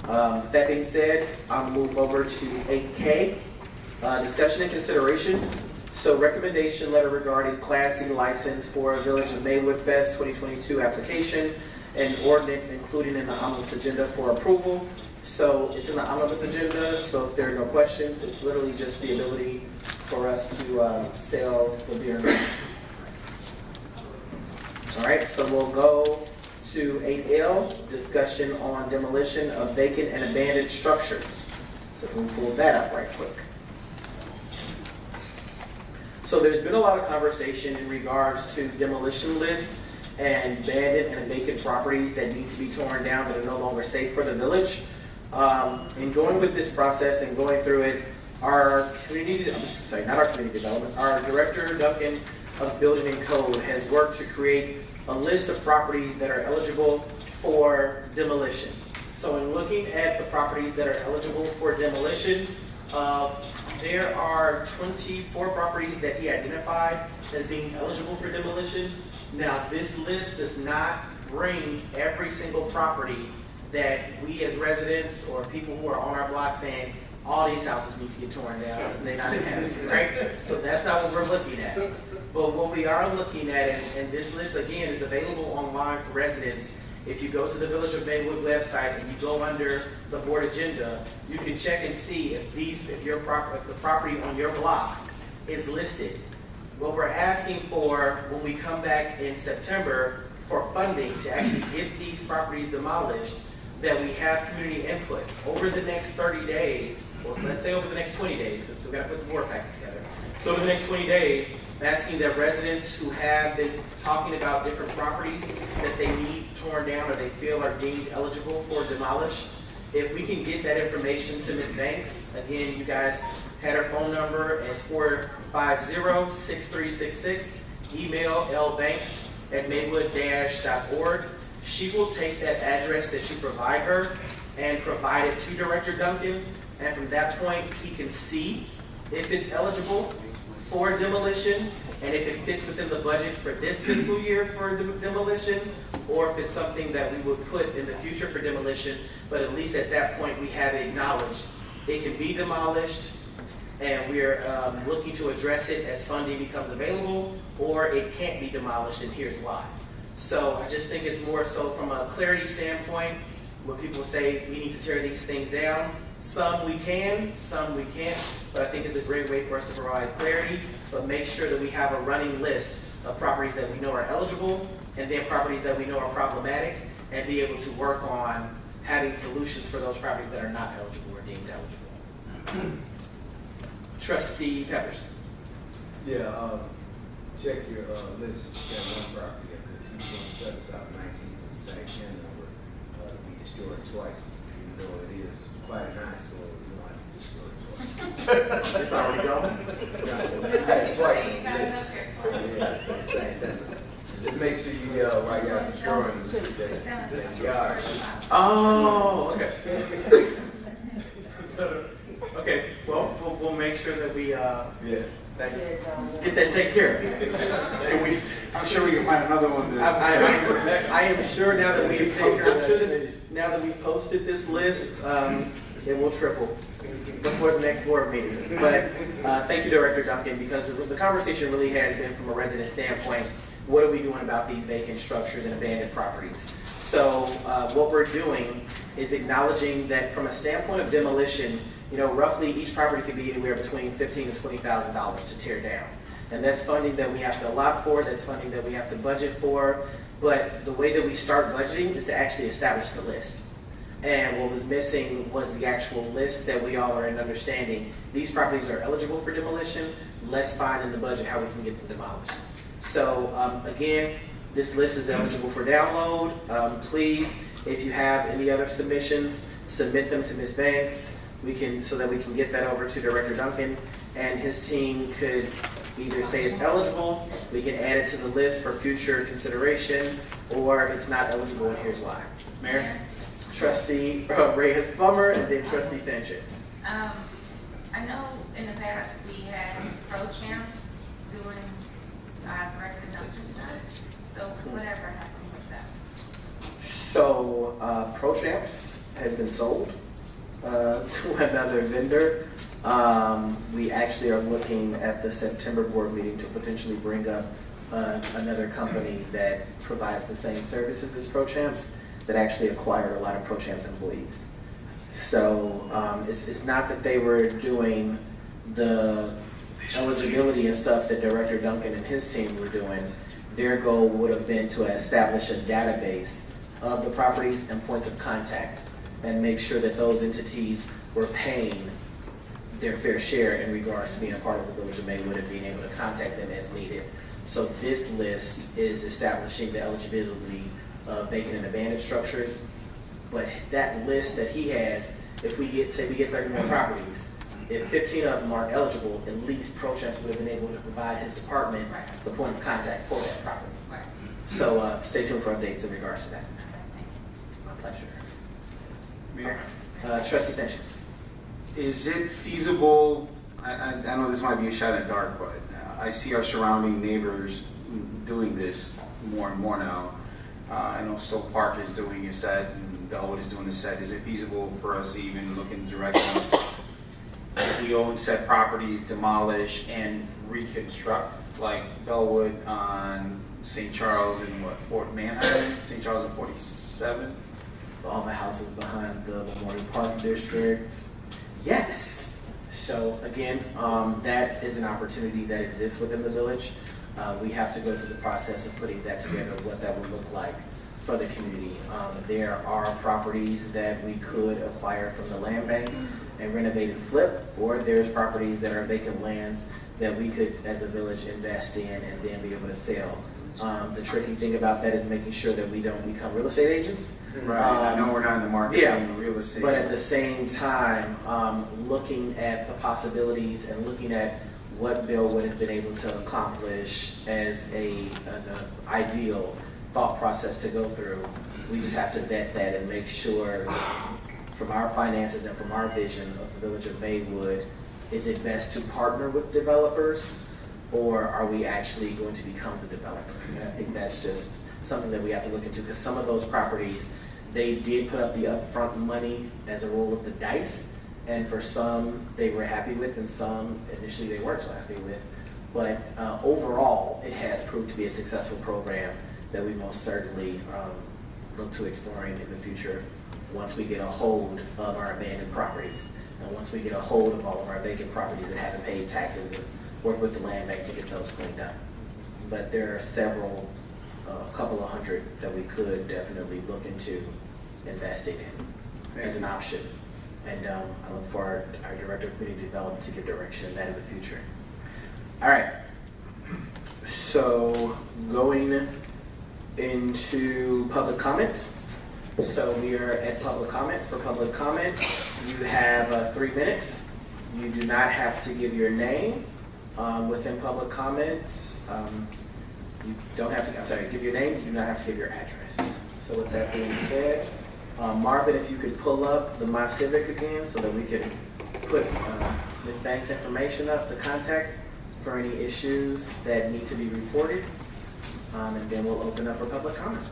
That being said, I'll move over to 8K, discussion and consideration. So recommendation letter regarding Class C license for Village of Maywood Fest 2022 application and ordinance including in the omnibus agenda for approval. So it's in the omnibus agenda, so if there's no questions, it's literally just the ability for us to sell the beer. All right, so we'll go to 8L, discussion on demolition of vacant and abandoned structures. So we pull that up right quick. So there's been a lot of conversation in regards to demolition lists and abandoned and vacant properties that need to be torn down that are no longer safe for the village. In going with this process and going through it, our director, Duncan, of Building and Code has worked to create a list of properties that are eligible for demolition. So in looking at the properties that are eligible for demolition, there are 24 properties that he identified as being eligible for demolition. Now, this list does not bring every single property that we as residents or people who are on our block saying, all these houses need to get torn down because they're not inhabited, right? So that's not what we're looking at. But what we are looking at, and this list again is available online for residents. If you go to the Village of Maywood website and you go under the board agenda, you can check and see if the property on your block is listed. What we're asking for when we come back in September for funding to actually get these properties demolished, that we have community input over the next 30 days, or let's say over the next 20 days, because we've got to put the board packet together. So over the next 20 days, asking that residents who have been talking about different properties that they need torn down or they feel are deemed eligible for demolish, if we can get that information to Ms. Banks, again, you guys had her phone number as 450-6366, email lbanks@maywood-.org. She will take that address that you provide her and provide it to Director Duncan, and from that point, he can see if it's eligible for demolition and if it fits within the budget for this fiscal year for demolition, or if it's something that we would put in the future for demolition, but at least at that point, we have it acknowledged. It can be demolished, and we're looking to address it as funding becomes available, or it can't be demolished, and here's why. So I just think it's more so from a clarity standpoint, when people say we need to tear these things down, some we can, some we can't, but I think it's a great way for us to provide clarity, but make sure that we have a running list of properties that we know are eligible, and then properties that we know are problematic, and be able to work on having solutions for those properties that are not eligible or deemed eligible. Trustee Peppers. Yeah, check your list. You got one property up there, 227 South 19th from Sac number. be destroyed twice, even though it is quite a nice soil, we don't have to destroy it twice. It's already gone. Yeah, twice. Yeah, same thing. Just make sure you yell while you're destroying the yard. Oh, okay. Okay, well, we'll make sure that we, get that taken care of. I'm sure we can find another one. I am sure now that now that we've posted this list, it will triple before the next board meeting. But thank you, Director Duncan, because the conversation really has been from a resident standpoint. What are we doing about these vacant structures and abandoned properties? So what we're doing is acknowledging that from a standpoint of demolition, roughly each property could be anywhere between $15,000 to $20,000 to tear down. And that's funding that we have to allot for, that's funding that we have to budget for. But the way that we start budgeting is to actually establish the list. And what was missing was the actual list that we all are in understanding. These properties are eligible for demolition. Let's find in the budget how we can get them demolished. So again, this list is eligible for download. Please, if you have any other submissions, submit them to Ms. Banks. So that we can get that over to Director Duncan, and his team could either say it's eligible, we can add it to the list for future consideration, or it's not eligible, and here's why. Mayor? Trustee Reyes-Plummer, and then Trustee Sanchez. I know in the past we had pro champs doing Director Duncan's time. So whatever happened with that? So Pro Champs has been sold to another vendor. We actually are looking at the September board meeting to potentially bring up another company that provides the same services as Pro Champs that actually acquired a lot of Pro Champs employees. So it's not that they were doing the eligibility and stuff that Director Duncan and his team were doing. Their goal would have been to establish a database of the properties and points of contact and make sure that those entities were paying their fair share in regards to being a part of the Village of Maywood and being able to contact them as needed. So this list is establishing the eligibility of vacant and abandoned structures. But that list that he has, if we get, say we get 30 more properties, if 15 of them aren't eligible, at least Pro Champs would have been able to provide his department the point of contact for that property. So stay tuned for updates in regards to that. My pleasure. Mayor? Trustee Sanchez. Is it feasible, I know this might be a shot in the dark, but I see our surrounding neighbors doing this more and more now. I know Stoke Park is doing a set and Bellwood is doing a set. Is it feasible for us to even look in the direction if we own set properties, demolish and reconstruct, like Bellwood on St. Charles and Fort Manhattan, St. Charles and 47? All the houses behind the Memorial Park District. Yes. So again, that is an opportunity that exists within the village. We have to go through the process of putting that together, what that would look like for the community. There are properties that we could acquire from the land bank and renovate and flip, or there's properties that are vacant lands that we could, as a village, invest in and then be able to sell. The tricky thing about that is making sure that we don't become real estate agents. Right, I know we're not in the market in real estate. But at the same time, looking at the possibilities and looking at what Bellwood has been able to accomplish as an ideal thought process to go through, we just have to vet that and make sure from our finances and from our vision of the Village of Maywood, is it best to partner with developers, or are we actually going to become the developer? And I think that's just something that we have to look into, because some of those properties, they did put up the upfront money as a roll of the dice, and for some they were happy with, and some initially they weren't so happy with. But overall, it has proved to be a successful program that we most certainly look to exploring in the future once we get a hold of our abandoned properties, and once we get a hold of all of our vacant properties that haven't paid taxes, and work with the land bank to get those cleaned up. But there are several, a couple of hundred that we could definitely look into investing in as an option. And I look for our Director of Community Development to give direction in that in the future. All right. So going into public comment. So we are at public comment. For public comment, you have 3 minutes. You do not have to give your name within public comments. You don't have to, I'm sorry, give your name. You do not have to give your address. So with that being said, Marvin, if you could pull up the My Civic again so that we can put Ms. Banks' information up to contact for any issues that need to be reported. And then we'll open up for public comment.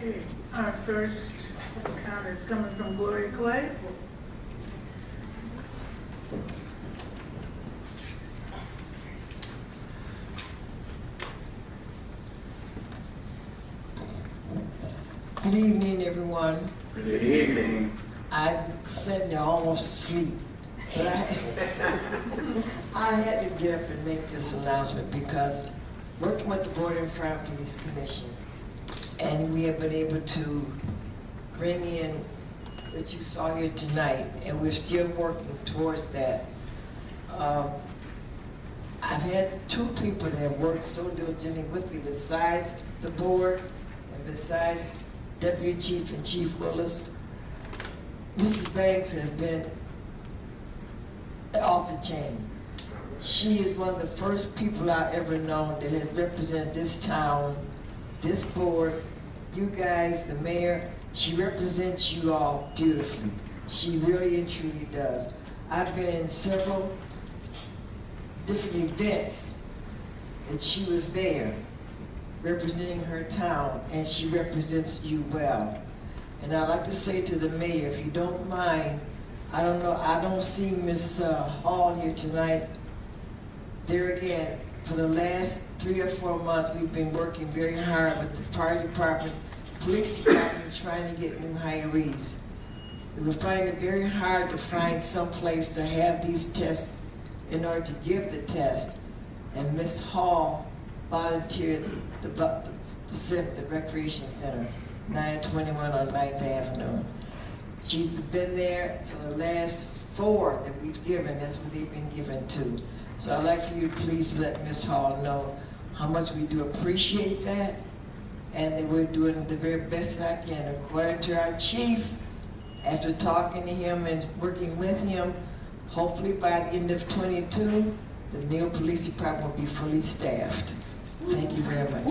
Okay, our first account is coming from Gloria Clay. Good evening, everyone. Good evening. I'm sitting there almost asleep, but I had to get up and make this announcement because working with the Board of Infirmities Commission, and we have been able to bring in that you saw here tonight, and we're still working towards that. I've had 2 people that have worked so diligently with me besides the board and besides Deputy Chief and Chief Willis. Mrs. Banks has been off the chain. She is one of the first people I've ever known that has represented this town, this board, you guys, the mayor. She represents you all beautifully. She really and truly does. I've been in several different events and she was there representing her town, and she represents you well. And I'd like to say to the mayor, if you don't mind, I don't know, I don't see Ms. Hall here tonight. There again, for the last 3 or 4 months, we've been working very hard with the fire department, police department, trying to get new hirees. We're finding it very hard to find some place to have these tests in order to give the test. And Ms. Hall volunteered the Recreation Center, 921 on 9th Avenue. She's been there for the last 4 that we've given. That's what they've been given to. So I'd like for you to please let Ms. Hall know how much we do appreciate that, and that we're doing the very best that I can. According to our chief, after talking to him and working with him, hopefully by the end of 22, the Neal Police Department will be fully staffed. Thank you very much.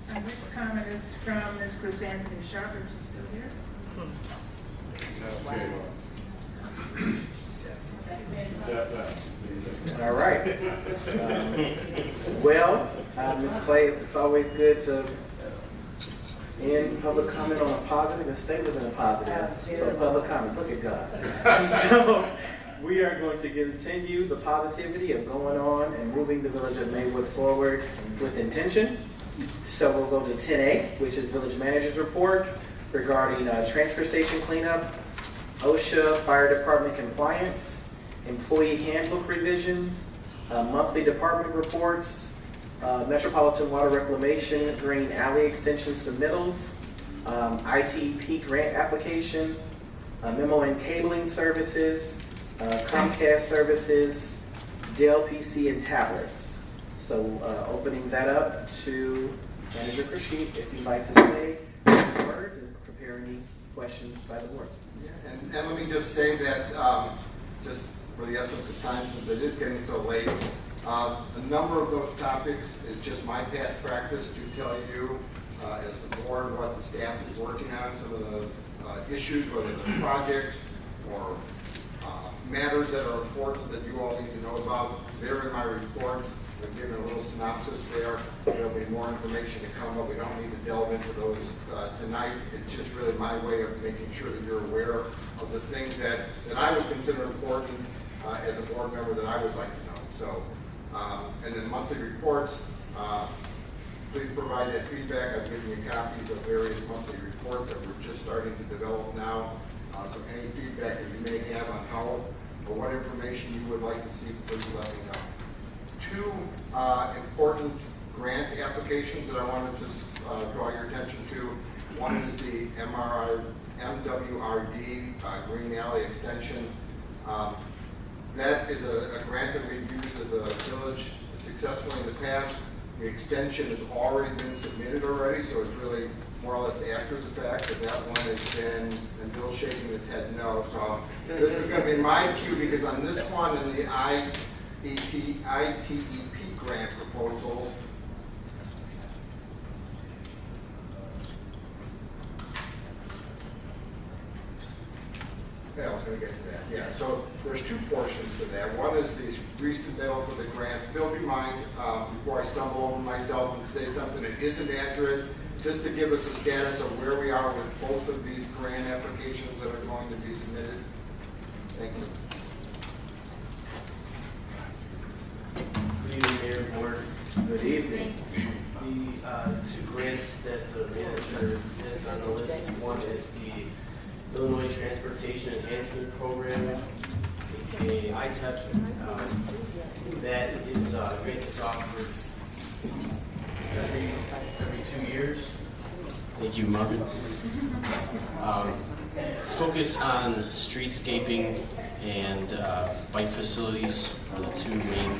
Our next comment is from Ms. Chrysanthemum Sharp, if she's still here. All right. Well, Ms. Clay, it's always good to end public comment on a positive and stay within a positive. So public comment, look at God. So we are going to continue the positivity of going on and moving the village of Maywood forward with intention. So we'll go to 10A, which is Village Manager's Report regarding transfer station cleanup, OSHA Fire Department compliance, employee handbook revisions, monthly department reports, Metropolitan Water Reclamation Green Alley Extension submittals, ITP grant application, memo and cabling services, Comcast services, DLPC and tablets. So opening that up to Manager Krishke, if you'd like to say any words and prepare any questions by the board. Yeah, and let me just say that, just for the essence of time, since it is getting so late, a number of those topics is just my past practice to tell you as the board what the staff is working on, some of the issues, whether they're projects or matters that are important that you all need to know about. They're in my report. I've given a little synopsis there. There'll be more information to come, but we don't need to delve into those tonight. It's just really my way of making sure that you're aware of the things that I would consider important as a board member that I would like to know. So, and then monthly reports, please provide that feedback. I've given you copies of various monthly reports that we're just starting to develop now. So any feedback that you may have on how or what information you would like to see, please let me know. 2 important grant applications that I want to just draw your attention to. One is the MWRD Green Alley Extension. That is a grant that we've used as a village successfully in the past. The extension has already been submitted already, so it's really more or less after the fact, but that one has been, and Bill's shaking his head no, so this is gonna be my cue, because on this one, in the ITEP grant proposals, yeah, I was gonna get to that, yeah, so there's two portions to that. One is the resubmittal for the grant. Bill, do you mind, before I stumble over myself and say something that isn't accurate, just to give us a status of where we are with both of these grant applications that are going to be submitted? Thank you. Good evening, Mayor, Board. Good evening. The two grants that the manager is on the list, one is the Illinois Transportation Enhancement Program, aka ITEP. That is a grant that's offered every 2 years. Thank you, Marvin. Focus on streetscaping and bike facilities are the two main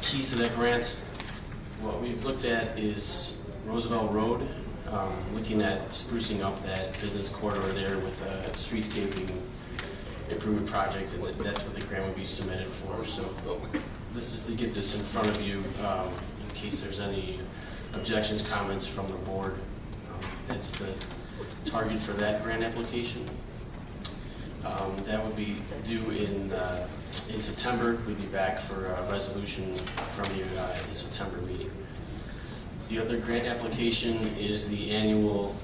keys to that grant. What we've looked at is Roosevelt Road, looking at sprucing up that business corridor there with a streetscaping improvement project, and that's what the grant would be submitted for. So this is to get this in front of you in case there's any objections, comments from the board. That's the target for that grant application. That would be due in September. We'd be back for a resolution from you in the September meeting. The other grant application is the annual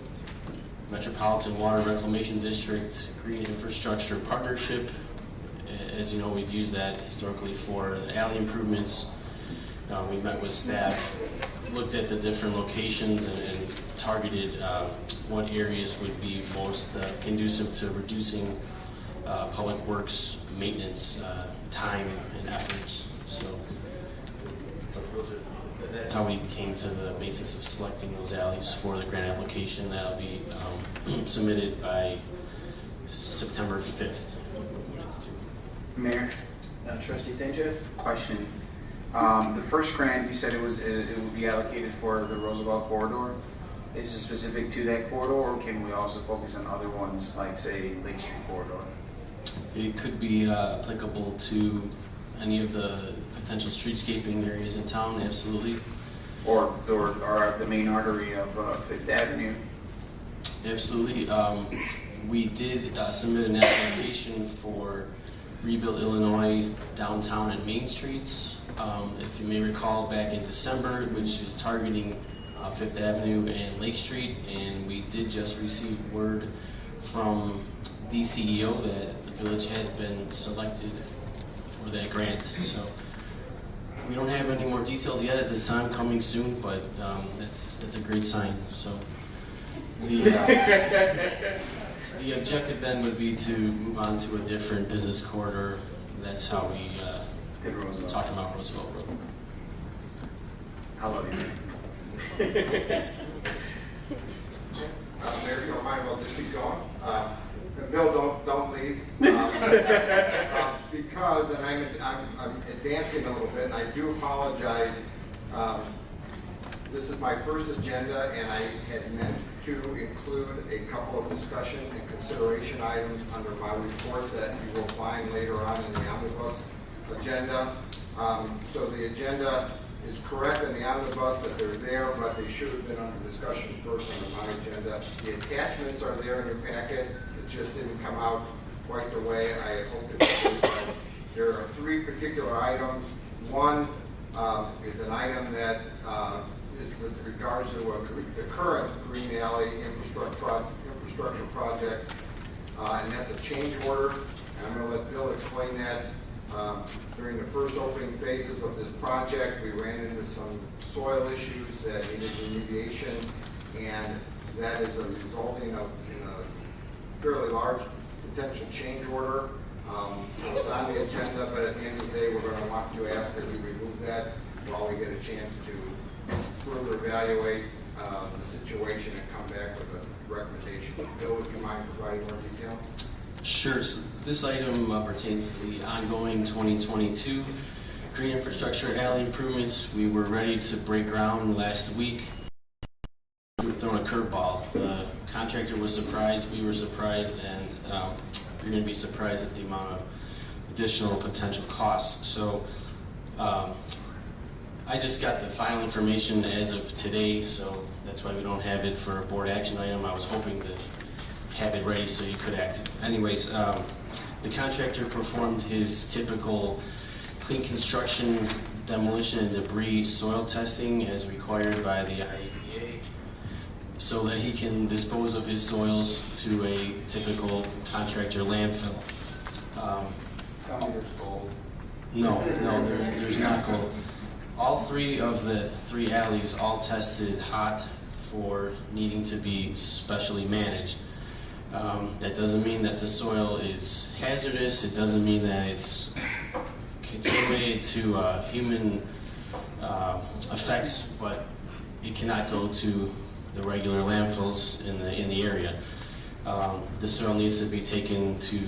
Metropolitan Water Reclamation District Green Infrastructure Partnership. As you know, we've used that historically for the alley improvements. We met with staff, looked at the different locations and targeted what areas would be most conducive to reducing public works maintenance time and efforts. So that's how we came to the basis of selecting those alleys for the grant application. That'll be submitted by September 5th. Mayor, Trustee Sanchez? question. The first grant, you said it would be allocated for the Roosevelt corridor. Is it specific to that corridor, or can we also focus on other ones, like say Lake Street corridor? It could be applicable to any of the potential streetscaping areas in town, absolutely. Or the main artery of Fifth Avenue? Absolutely. We did submit an application for Rebuild Illinois downtown and Main Streets. If you may recall, back in December, which is targeting Fifth Avenue and Lake Street, and we did just receive word from DCEO that the village has been selected for that grant. So we don't have any more details yet at this time, coming soon, but that's a great sign. So the objective then would be to move on to a different business corridor. That's how we talking about Roosevelt Road. I love you. Mayor, if you don't mind, I'll just keep going. And Bill, don't leave. Because, and I'm advancing a little bit, and I do apologize. This is my first agenda, and I had meant to include a couple of discussion and consideration items under my report that you will find later on in the omnibus agenda. So the agenda is correct in the omnibus that they're there, but they should have been under discussion first on my agenda. The attachments are there in your packet. It just didn't come out quite the way I had hoped it would. There are three particular items. One is an item that is with regards to the current Green Alley infrastructure project, and that's a change order. And I'm going to let Bill explain that. During the first opening phases of this project, we ran into some soil issues that needed remediation, and that is resulting in a fairly large potential change order. It's on the agenda, but at the end of the day, we're going to want to ask that we remove that while we get a chance to further evaluate the situation and come back with a recommendation. Bill, would you mind providing more detail? Sure. So This item pertains to the ongoing 2022 green infrastructure alley improvements. We were ready to break ground last week. We were thrown a curveball. The contractor was surprised, we were surprised, and you're going to be surprised at the amount of additional potential costs. So I just got the final information as of today, so that's why we don't have it for a board action item. I was hoping to have it ready so you could act. Anyways, the contractor performed his typical clean construction, demolition, and debris soil testing as required by the IEPA so that he can dispose of his soils to a typical contractor landfill. Tell me there's gold. No, there's not gold. All three of the three alleys all tested hot for needing to be specially managed. That doesn't mean that the soil is hazardous. It doesn't mean that it's related to human effects, but it cannot go to the regular landfills in the area. The soil needs to be taken to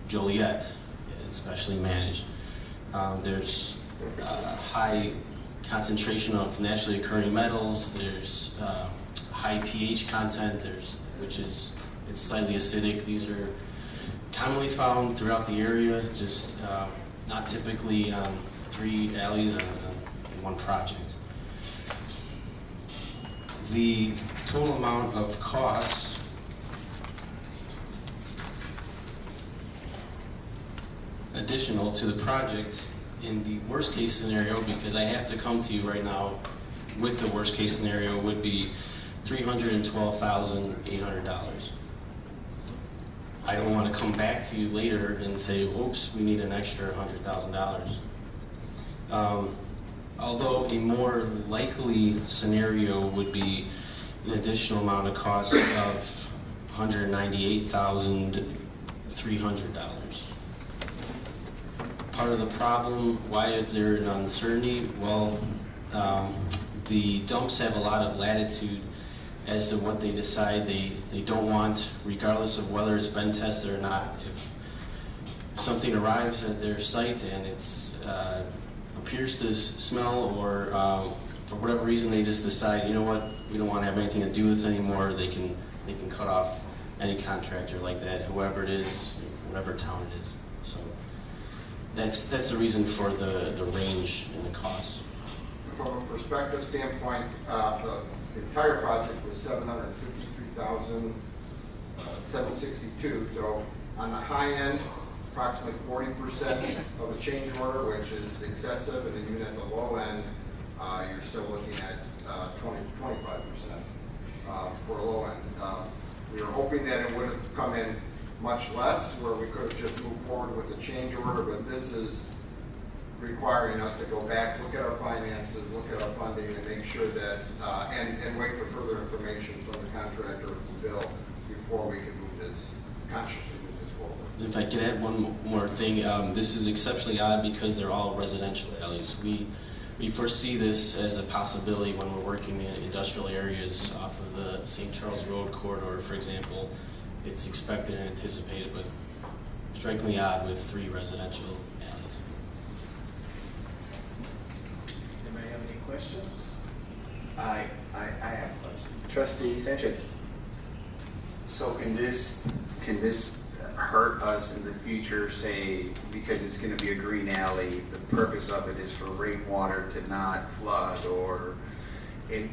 Joliet and specially managed. There's high concentration of naturally occurring metals. There's high pH content. It's slightly acidic. These are commonly found throughout the area, just not typically on three alleys in one project. The total amount of costs additional to the project in the worst case scenario, because I have to come to you right now with the worst case scenario, would be $312,800. I don't want to come back to you later and say, oops, we need an extra $100,000. Although a more likely scenario would be an additional amount of cost of $198,300. Part of the problem, why is there an uncertainty? Well, the dumps have a lot of latitude as to what they decide they don't want, regardless of whether it's been tested or not. If something arrives at their site and it's appears to smell, or for whatever reason they just decide, you know what, we don't want to have anything to do with this anymore, they can cut off any contractor like that, whoever it is, whatever town it is. So that's the reason for the range in the cost. From a perspective standpoint, the entire project was $753,762. So on the high end, approximately 40% of the change order, which is excessive, and then even at the low end, you're still looking at 25% for a low end. We were hoping that it would have come in much less, where we could have just moved forward with the change order, but this is requiring us to go back, look at our finances, look at our funding, and make sure that, and wait for further information from the contractor, from Bill, before we can move this, consciously move this forward. If I could add one more thing, this is exceptionally odd because they're all residential alleys. We foresee this as a possibility when we're working in industrial areas off of the St. Charles Road corridor, for example. It's expected and anticipated, but strikingly odd with three residential alleys. Anybody have any questions? I have questions. Trustee Sanchez. So can this hurt us in the future, say, because it's going to be a green alley, the purpose of it is for rainwater to not flood or it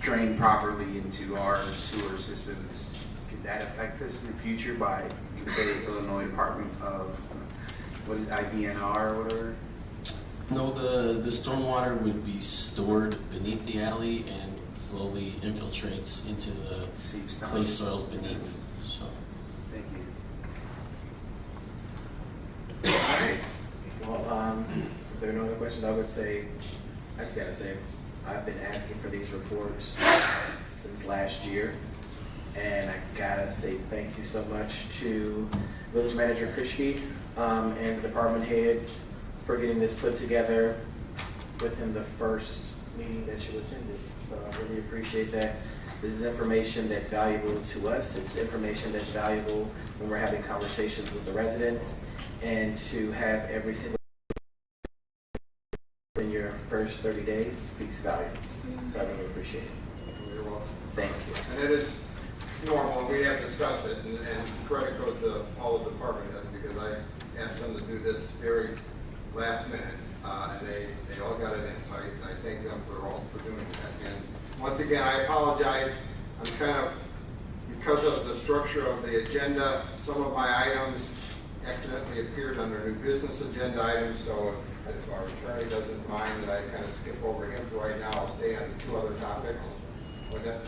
drain properly into our sewer systems? Could that affect us in the future by, say, Illinois Department of, what is it, IDNR or whatever? No, the stormwater would be stored beneath the alley and slowly infiltrates into the clay soils beneath. So. Thank you. Well, if there are no other questions, I just gotta say, I've been asking for these reports since last year. And I gotta say thank you so much to Village Manager Krishke and the department heads for getting this put together within the first meeting that you attended. So I really appreciate that. This is information that's valuable to us. It's information that's valuable when we're having conversations with the residents, and to have every single in your first 30 days speaks volumes. So I really appreciate it. You're welcome. Thank you. And it is normal, and we have discussed it, and credit goes to all of the department heads, because I asked them to do this very last minute, and they all got it in, so I thank them for doing that. And once again, I apologize. I'm kind of, because of the structure of the agenda, some of my items accidentally appeared under new business agenda items, so if our attorney doesn't mind that I kind of skip over him for right now, I'll stay on the two other topics. What's that?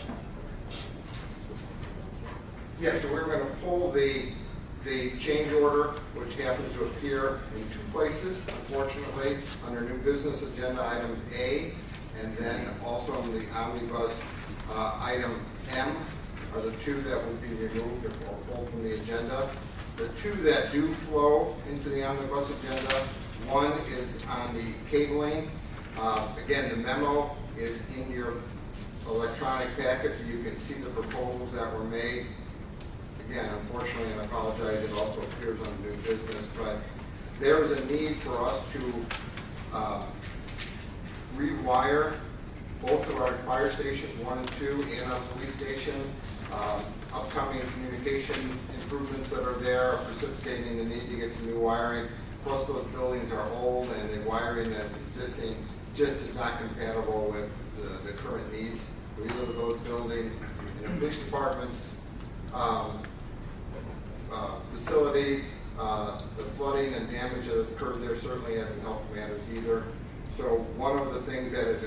Yeah, so we're going to pull the change order, which happens to appear in two places, unfortunately, under new business agenda items A, and then also in the omnibus item M are the two that will be removed or pulled from the agenda. The two that do flow into the omnibus agenda, one is on the cabling. Again, the memo is in your electronic packet, so you can see the proposals that were made. Again, unfortunately, and I apologize, it also appears on new business, but there is a need for us to rewire both of our fire stations, 1 and 2, and our police station. Upcoming communication improvements that are there are precipitating the need to get some new wiring. Plus, those buildings are old, and the wiring that's existing just is not compatible with the current needs. We live with those buildings. In the police department's facility, the flooding and damage that has occurred there certainly hasn't helped matters either. So one of the things that is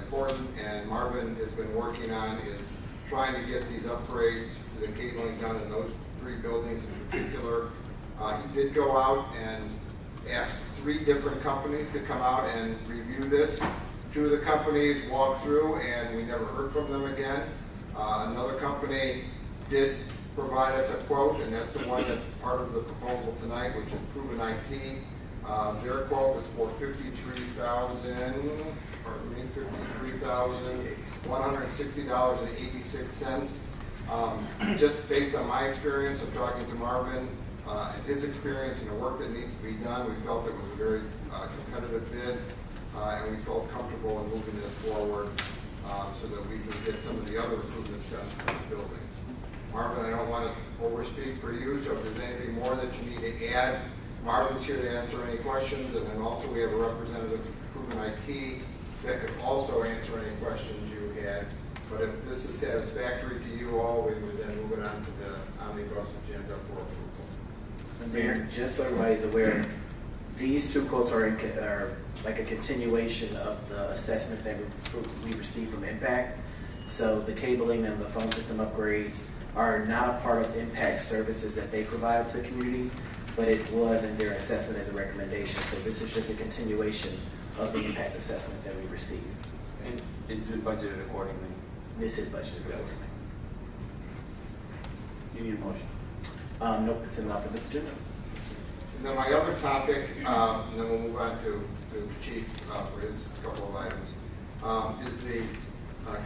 important, and Marvin has been working on, is trying to get these upgrades to the cabling done in those 3 buildings in particular. He did go out and ask 3 different companies to come out and review this. 2 of the companies walked through, and we never heard from them again. Another company did provide us a quote, and that's the one that's part of the proposal tonight, which is Proven IT. Their quote was for $53,160.86. Just based on my experience of talking to Marvin and his experience and the work that needs to be done, we felt it was a very competitive bid, and we felt comfortable in moving this forward so that we can get some of the other improvements done to the building. Marvin, I don't want to overspeak for you, so if there's anything more that you need to add, Marvin's here to answer any questions, and then also we have a representative from Proven IT that could also answer any questions you had. But if this is satisfactory to you all, we would then move it on to the omnibus agenda for approval. Mayor, just so everybody's aware, these 2 quotes are like a continuation of the assessment that we received from Impact. So the cabling and the phone system upgrades are not a part of Impact services that they provide to communities, but it was in their assessment as a recommendation. So this is just a continuation of the Impact assessment that we received. And is it budgeted accordingly? This is budgeted accordingly. You need a motion? Nope, it's in the omnibus agenda. And then my other topic, and then we'll move on to the chief for his couple of items, is the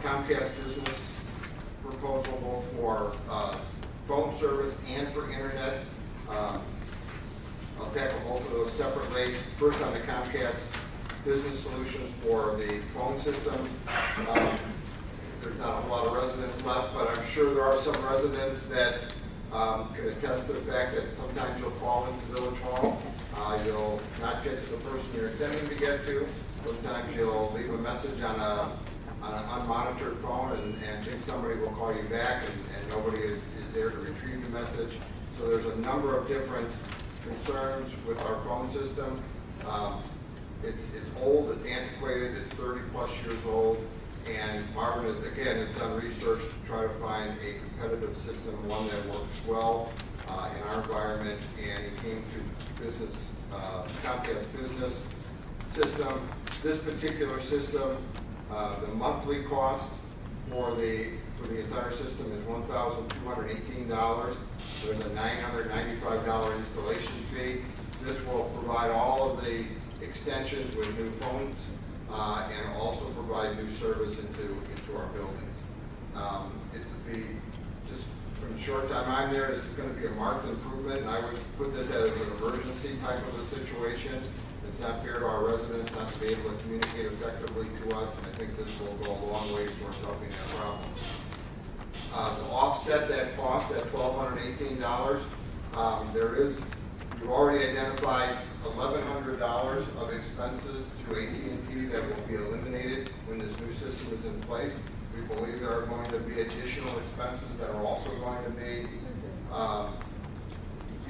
Comcast business proposal both for phone service and for internet. I'll tackle both of those separately. First on the Comcast business solutions for the phone system. There's not a whole lot of residents left, but I'm sure there are some residents that can attest to the fact that sometimes you'll call into Village Hall, you'll not get to the person you're intending to get to. Sometimes you'll leave a message on an unmonitored phone and think somebody will call you back, and nobody is there to retrieve the message. So there's a number of different concerns with our phone system. It's old, it's antiquated, it's 30 plus years old, and Marvin has done research to try to find a competitive system, one that works well in our environment, and he came to Comcast business system. This particular system, the monthly cost for the entire system is $1,218. There's a $995 installation fee. This will provide all of the extensions with new phones and also provide new service into our buildings. It would be, just from the short time I'm there, this is going to be a marked improvement, and I would put this as an emergency type of a situation. It's not fair to our residents not to be able to communicate effectively to us, and I think this will go a long way towards helping that problem. To offset that cost, that $1,218, you've already identified $1,100 of expenses to AT&T that will be eliminated when this new system is in place. We believe there are going to be additional expenses that are also going to be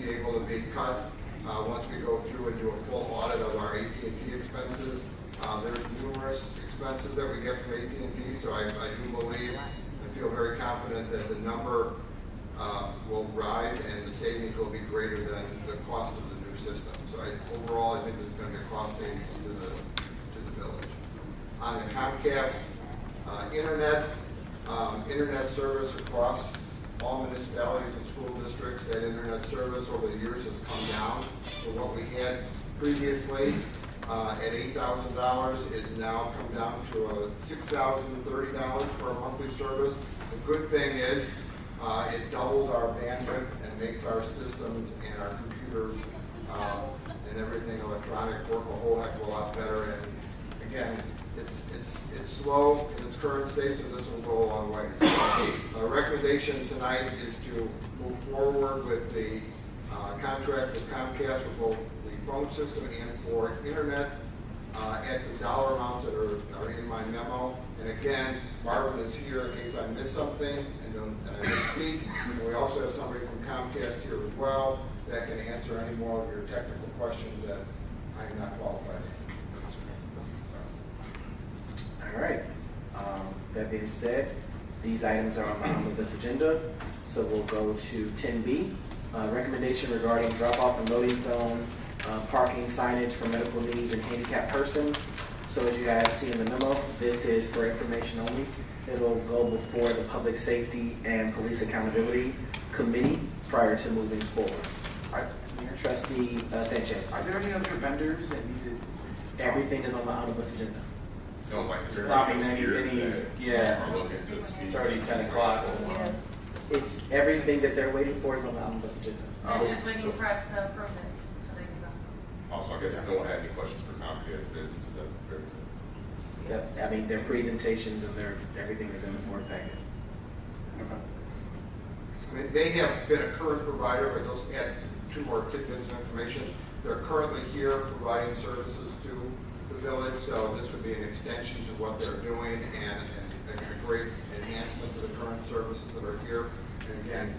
able to be cut once we go through and do a full audit of our AT&T expenses. There's numerous expenses that we get from AT&T, so I do believe and feel very confident that the number will rise and the savings will be greater than the cost of the new system. So overall, I think there's going to be a cost savings to the village. On the Comcast internet service across all municipalities and school districts, that internet service over the years has come down. So what we had previously at $8,000 is now come down to $6,030 for a monthly service. The good thing is it doubles our bandwidth and makes our systems and our computers and everything electronic work a whole heck of a lot better. And again, it's slow in its current state, so this will go a long way. So our recommendation tonight is to move forward with the contract with Comcast for both the phone system and for internet at the dollar amounts that are in my memo. And again, Marvin is here in case I miss something and I misspeak. And we also have somebody from Comcast here as well that can answer any more of your technical questions that I am not qualified to answer. All right. That being said, these items are on the omnibus agenda, so we'll go to 10B. Recommendation regarding drop-off and loading zone parking signage for medical needs and handicapped persons. So as you guys see in the memo, this is for information only. It'll go before the Public Safety and Police Accountability Committee prior to moving forward. All right. Trustee Sanchez. Are there any other vendors that needed? Everything is on the omnibus agenda. So like, is there I mean, anything here any- that yeah. are looking to speak? It's already 10 o'clock. Yes. It's everything that they're waiting for is on the omnibus agenda. We're just waiting for us to approve it, so they can go. Also, I guess no one had any questions for Comcast business, is that fair to say? Yep, I mean, their presentations and everything is in the board packet. I mean, they have been a current provider, but just add two more tidbits of information. They're currently here providing services to the village, so this would be an extension to what they're doing and a great enhancement to the current services that are here. And again,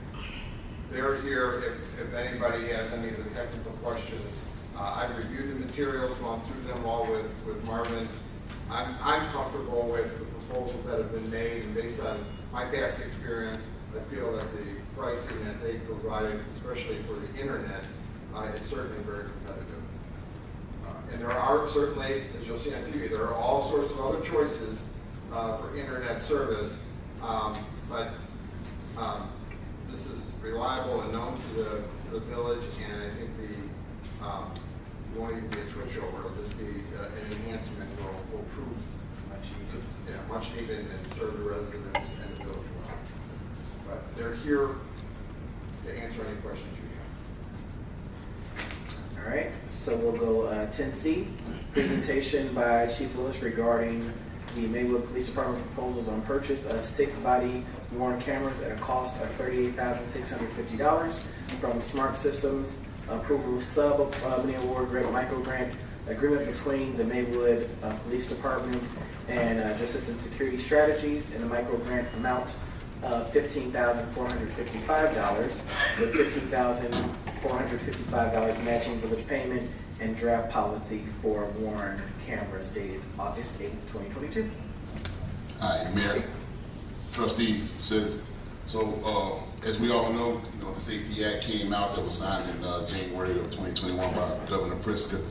they're here if anybody has any of the technical questions. I've reviewed the materials, gone through them all with Marvin. I'm comfortable with the proposals that have been made, and based on my past experience, I feel that the pricing that they provided, especially for the internet, is certainly very competitive. And there are certainly, as you'll see on TV, there are all sorts of other choices for internet service, but this is reliable and known to the village, and I think it won't even be a switchover, it'll just be an enhancement, will prove much needed and serve the residents and the village well. But they're here to answer any questions you have. All right, so we'll go 10C, presentation by Chief Willis regarding the Maywood Police Department proposals on purchase of 6-body worn cameras at a cost of $38,650 from Smart Systems, approval sub-mini award grant micro grant agreement between the Maywood Police Department and Justice and Security Strategies, and the micro grant amount of $15,455 with $15,455 matching village payment, and draft policy for worn cameras dated August 8th, 2022. All right, Mayor, trustees, citizens. So, as we all know, the Safety Act came out that was signed in January of 2021 by Governor Pritzker.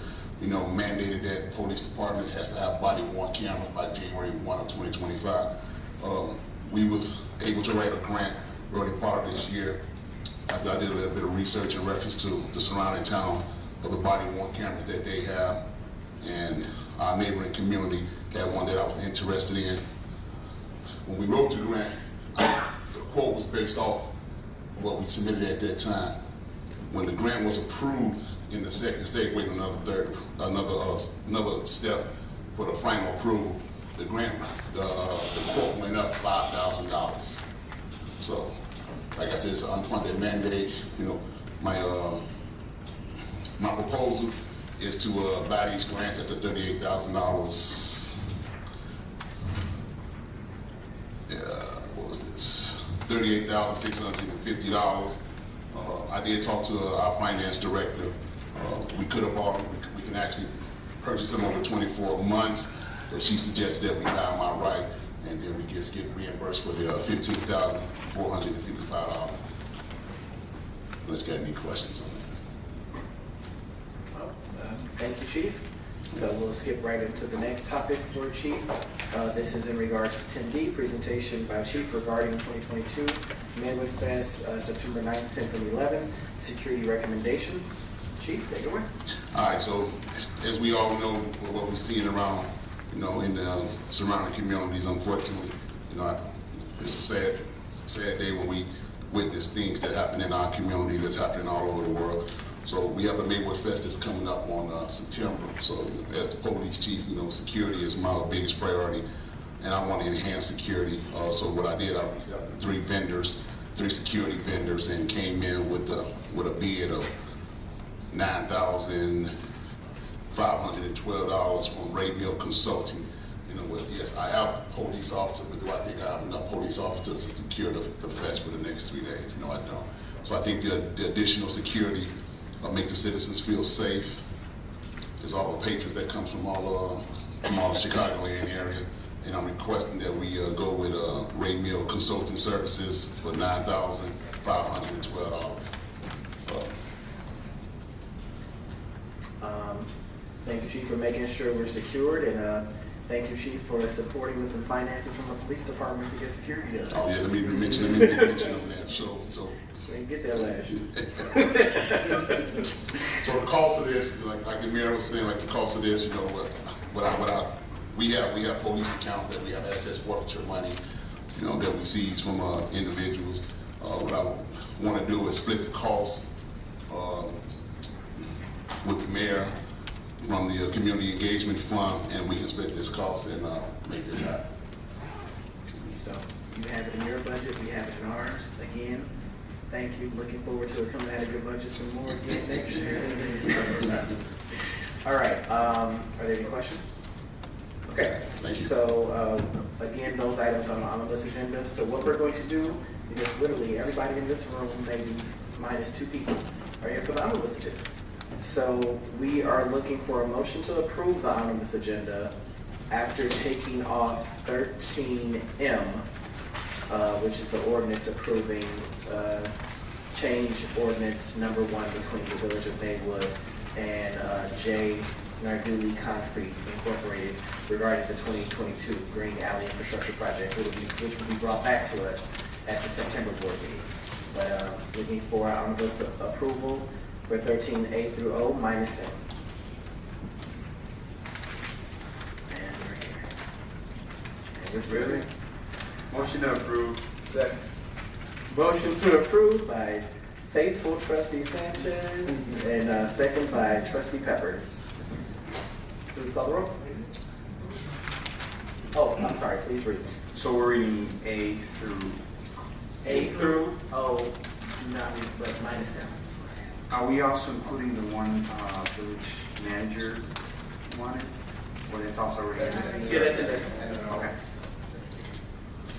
Mandated that police department has to have body-worn cameras by January 1 of 2025. We was able to write a grant early part of this year. I did a little bit of research in reference to the surrounding town of the body-worn cameras that they have, and our neighboring community had one that I was interested in. When we wrote the grant, the quote was based off what we submitted at that time. When the grant was approved in the second stage, waiting another step for the final approval, the quote went up $5,000. So, like I said, it's an unfunded mandate. You know, my proposal is to buy these grants at the $38,000. What was this? $38,650. I did talk to our finance director. We could have bought them. We can actually purchase them over 24 months, but she suggested that we buy them outright, and then we just get reimbursed for the $15,455. Let's get any questions on that. Thank you, Chief. So we'll skip right into the next topic for Chief. This is in regards to 10D, presentation by Chief regarding 2022 Maywood Fest, September 9th, 10th, and 11th. Security recommendations. Chief, take it away. All right, so as we all know, what we're seeing around, in the surrounding communities, unfortunately, it's a sad day when we witness things that happen in our community that's happening all over the world. So we have the Maywood Fest that's coming up on September. So as the police chief, security is my biggest priority, and I want to enhance security. So what I did, I reached out to three security vendors, and came in with a bid of $9,512 from Maywood Consulting. Yes, I have police officers, but do I think I have enough police officers to secure the fest for the next 3 days? No, I don't. So I think the additional security make the citizens feel safe. There's all the patrons that comes from all the Chicagoland area, and I'm requesting that we go with Maywood Consulting Services for $9,512. Thank you, Chief, for making sure we're secured, and thank you, Chief, for supporting with some finances from the police department to get security done. Oh yeah, let me mention on that. So didn't get that last year. So the cost of this, like the mayor was saying, the cost of this, we have police accounts that we have assets forfeiture money, that we seize from individuals. What I want to do is split the cost with the mayor from the community engagement fund, and we can split this cost and make this happen. So you have it in your budget, we have it in ours. Again, thank you. Looking forward to it coming out of your budget some more again next year. All right. Are there any questions? Okay. Thank you. So again, those items on this agenda. So what we're going to do is literally everybody in this room, maybe minus 2 people, are here for the omnibus agenda. So we are looking for a motion to approve the omnibus agenda after taking off 13M, which is the ordinance approving change ordinance number 1 between the Village of Maywood and J. Narduli Concrete Incorporated regarding the 2022 Green Alley Infrastructure Project, which will be brought back to us at the September board meeting. But looking for our omnibus approval for 13A through O minus M. And we're here. And this really? Motion to approve. Second. Motion to approve by faithful trustee Sanchez and second by trustee Peppers. Please call the roll. Oh, I'm sorry, please read. So we're reading A through O, do not read, but minus M. Are we also including the one village manager wanted? Or it's also already in there? Yeah, that's in there. Okay.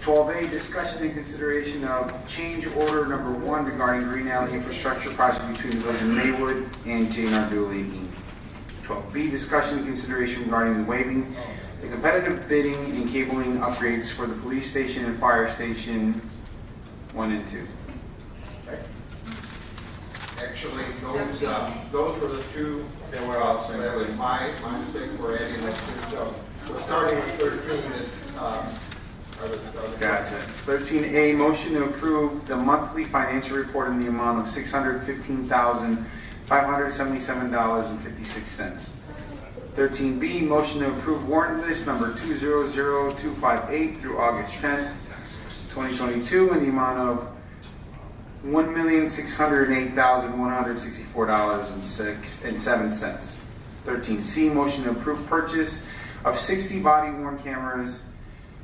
12A, discussion and consideration of change order number 1 regarding Green Alley Infrastructure Project between the Village of Maywood and J. Narduli Inc. 12B, discussion and consideration regarding waiving the competitive bidding and cabling upgrades for the police station and fire station 1 and 2. Actually, those were the two that were my mistake for adding that. So starting with 13, Gotcha. 13A, motion to approve the monthly financial report in the amount of $615,577.56. 13B, motion to approve warrant list number 200258 through August 10th, 2022 in the amount of $1,608,164.07. 13C, motion to approve purchase of 60 body-worn cameras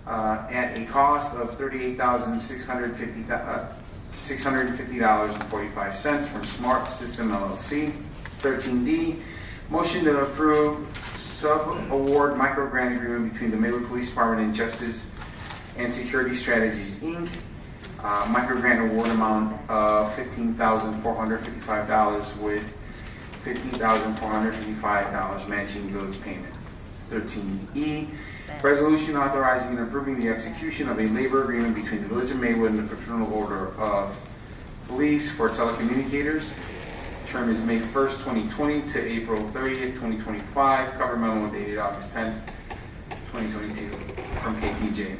at a cost of $38,650.45 from Smart System LLC. 13D, motion to approve sub-award micro-grant agreement between the Maywood Police Department and Justice and Security Strategies, Inc. Micro-grant award amount of $15,455 with $15,455 matching village payment. 13E, resolution authorizing and approving the execution of a labor agreement between the Village of Maywood and the Fraternal Order of Police for telecommunicators. Term is May 1st, 2020 to April 30th, 2025. Cover memo dated August 10th, 2022 from KTJ.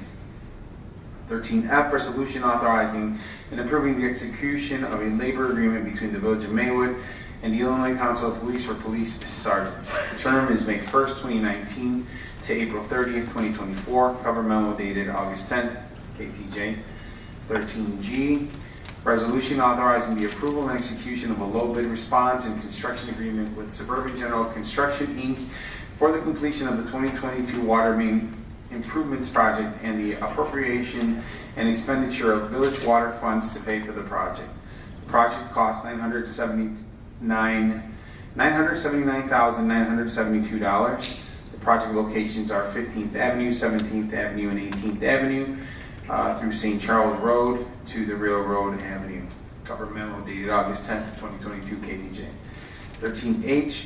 13F, resolution authorizing and approving the execution of a labor agreement between the Village of Maywood and the Illinois Council of Police for police sergeants. The term is May 1st, 2019 to April 30th, 2024. Cover memo dated August 10th, KTJ. 13G, resolution authorizing the approval and execution of a low bid response and construction agreement with Suburban General Construction, Inc. for the completion of the 2022 water main improvements project and the appropriation and expenditure of village water funds to pay for the project. The project cost $979,972. The project locations are 15th Avenue, 17th Avenue, and 18th Avenue through St. Charles Road to the Railroad Avenue. Cover memo dated August 10th, 2022, KTJ. 13H,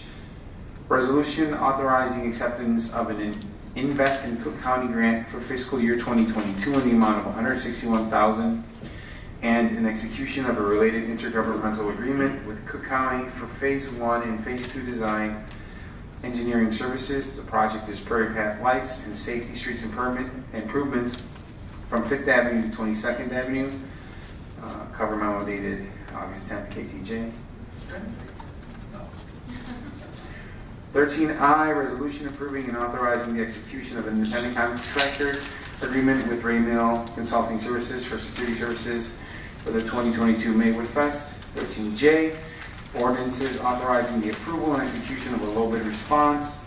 resolution authorizing acceptance of an Invest in Cook County grant for fiscal year 2022 in the amount of $161,000 and an execution of a related intergovernmental agreement with Cook County for Phase 1 and Phase 2 design engineering services. The project is Prairie Path Lights and Safety Streets improvements from 5th Avenue to 22nd Avenue. Cover memo dated August 10th, KTJ. 13I, resolution approving and authorizing the execution of an independent contractor agreement with Raymail Consulting Services for security services for the 2022 Maywood Fest. 13J, ordinances authorizing the approval and execution of a low bid response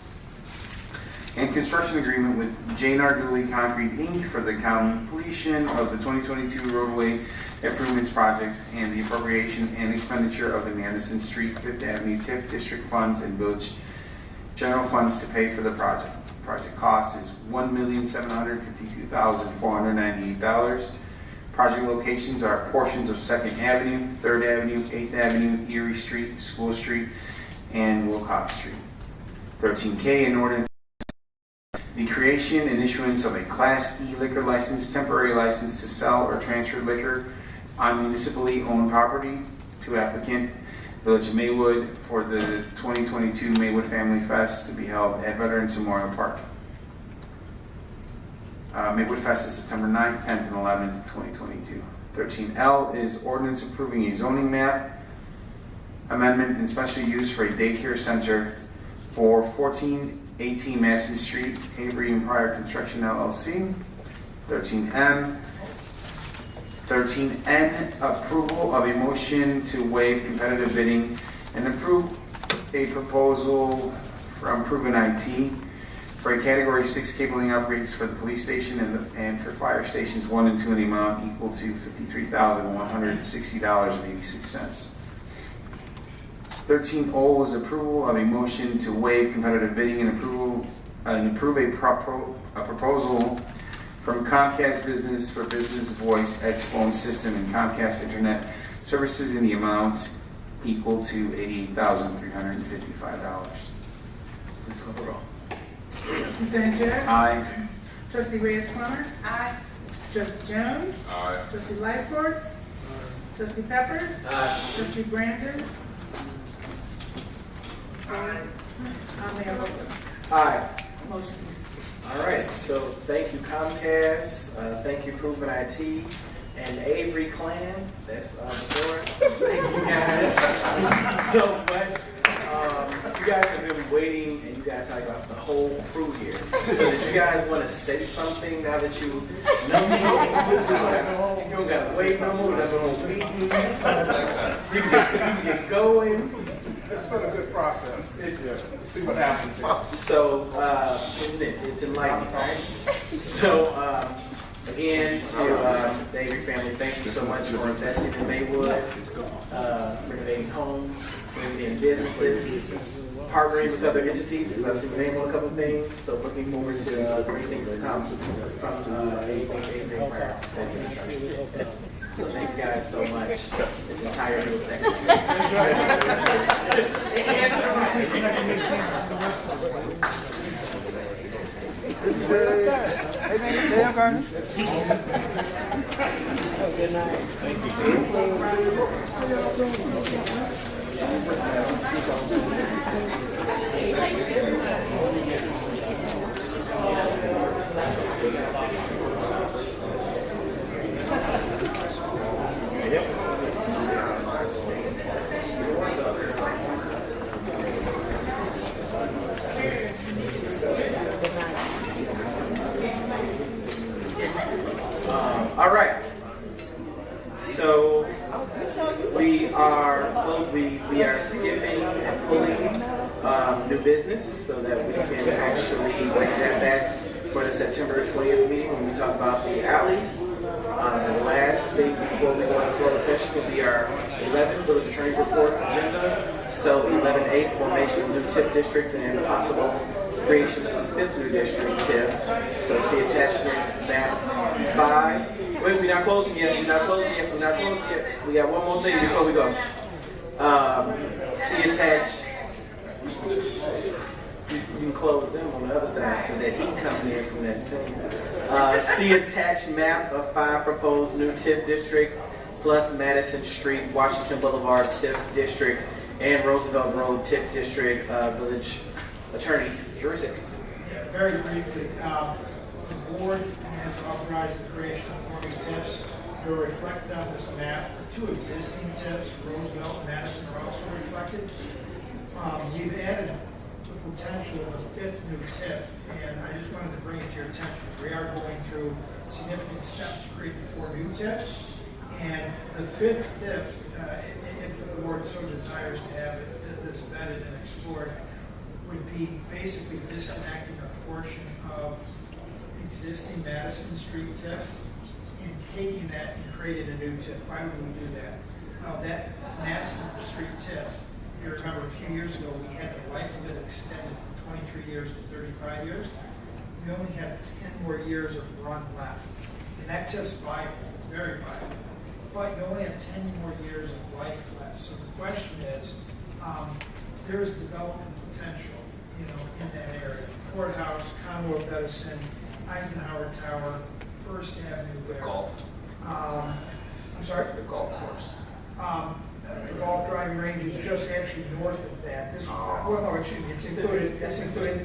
and construction agreement with J. Narduli Concrete, Inc. for the completion of the 2022 roadway improvements projects and the appropriation and expenditure of the Madison Street, 5th Avenue, TIF district funds and village general funds to pay for the project. Project cost is $1,752,498. Project locations are portions of 2nd Avenue, 3rd Avenue, 8th Avenue, Erie Street, School Street, and Wilcox Street. 13K, an ordinance the creation and issuance of a Class E liquor license, temporary license to sell or transfer liquor on municipally owned property to applicant Village of Maywood for the 2022 Maywood Family Fest to be held at Veterans Memorial Park. Maywood Fest is September 9th, 10th, and 11th, 2022. 13L is ordinance approving a zoning map amendment and special use for a daycare center for 1418 Madison Street, Avery and Pryor Construction LLC. 13N, approval of a motion to waive competitive bidding and approve a proposal from Proven IT for a Category 6 cabling upgrades for the police station and for fire stations 1 and 2 in the amount equal to $53,160.86. 13O is approval of a motion to waive competitive bidding and approve a proposal from Comcast Business for Business Voice Edge Phone System and Comcast Internet Services in the amount equal to $88,355. Please call the roll. Trustee Sanchez? Aye. Trustee Reyes-Plummer? Aye. Trustee Jones? Aye. Trustee Lightfoot? Trustee Peppers? Aye. Trustee Brandon? Mayor Wilson? Aye. Motion. All right, so thank you Comcast, thank you Proven IT, and Avery Clan, that's before us. Thank you guys so much. you guys have been waiting, and you guys have got the whole crew here. So did you guys want to say something now that you know you don't got to wait no more, we got no meetings. You can get going. It's been a good process. Let's see what happens here. So, isn't it? It's enlightening, right? So, again, to the Avery family, thank you so much for investing in Maywood, renovating homes, bringing in businesses, partnering with other entities, because I've seen you name on a couple of things. So, looking forward to great things to come from Avery Administration. So thank you guys so much. This entire new section. That's right. Good night. All right. So we are skipping and pulling new business so that we can actually bring that back for the September 20th meeting when we talk about the alleys. The last thing before we go into closed session will be our 11 village attorney report agenda. So 11A, formation of new TIF districts and possible creation of a 5th new district TIF. So see attachment map 5. Wait, we're not closing yet. We're not closing yet. We got one more thing before we go. See attached. You can close them on the other side because that heat coming in from that thing. See attached map of 5 proposed new TIF districts plus Madison Street, Washington Boulevard TIF district, and Roosevelt Road TIF district. Village Attorney Jurczyk. Yeah, very briefly, the board has authorized the creation of 4 new TIFs. They're reflected on this map. The 2 existing TIFs, Roosevelt and Madison, are also reflected. You've added the potential of a 5th new TIF, and I just wanted to bring it to your attention. We are going through significant steps to create the 4 new TIFs, and the 5th TIF, if the board so desires to have this vetted and explored, would be basically disconnecting a portion of existing Madison Street TIF and taking that and creating a new TIF. Why would we do that? That Madison Street TIF, if you remember a few years ago, we had the life of it extended from 23 years to 35 years. We only have 10 more years of run left. And that TIF's viable, it's very viable. But you only have 10 more years of life left. So the question is, there is development potential, in that area. Courthouse, Commonwealth Edison, Eisenhower Tower, First Avenue there. Golf. I'm sorry? The golf course. The golf driving range is just actually north of that. Well, no, excuse me, it's included,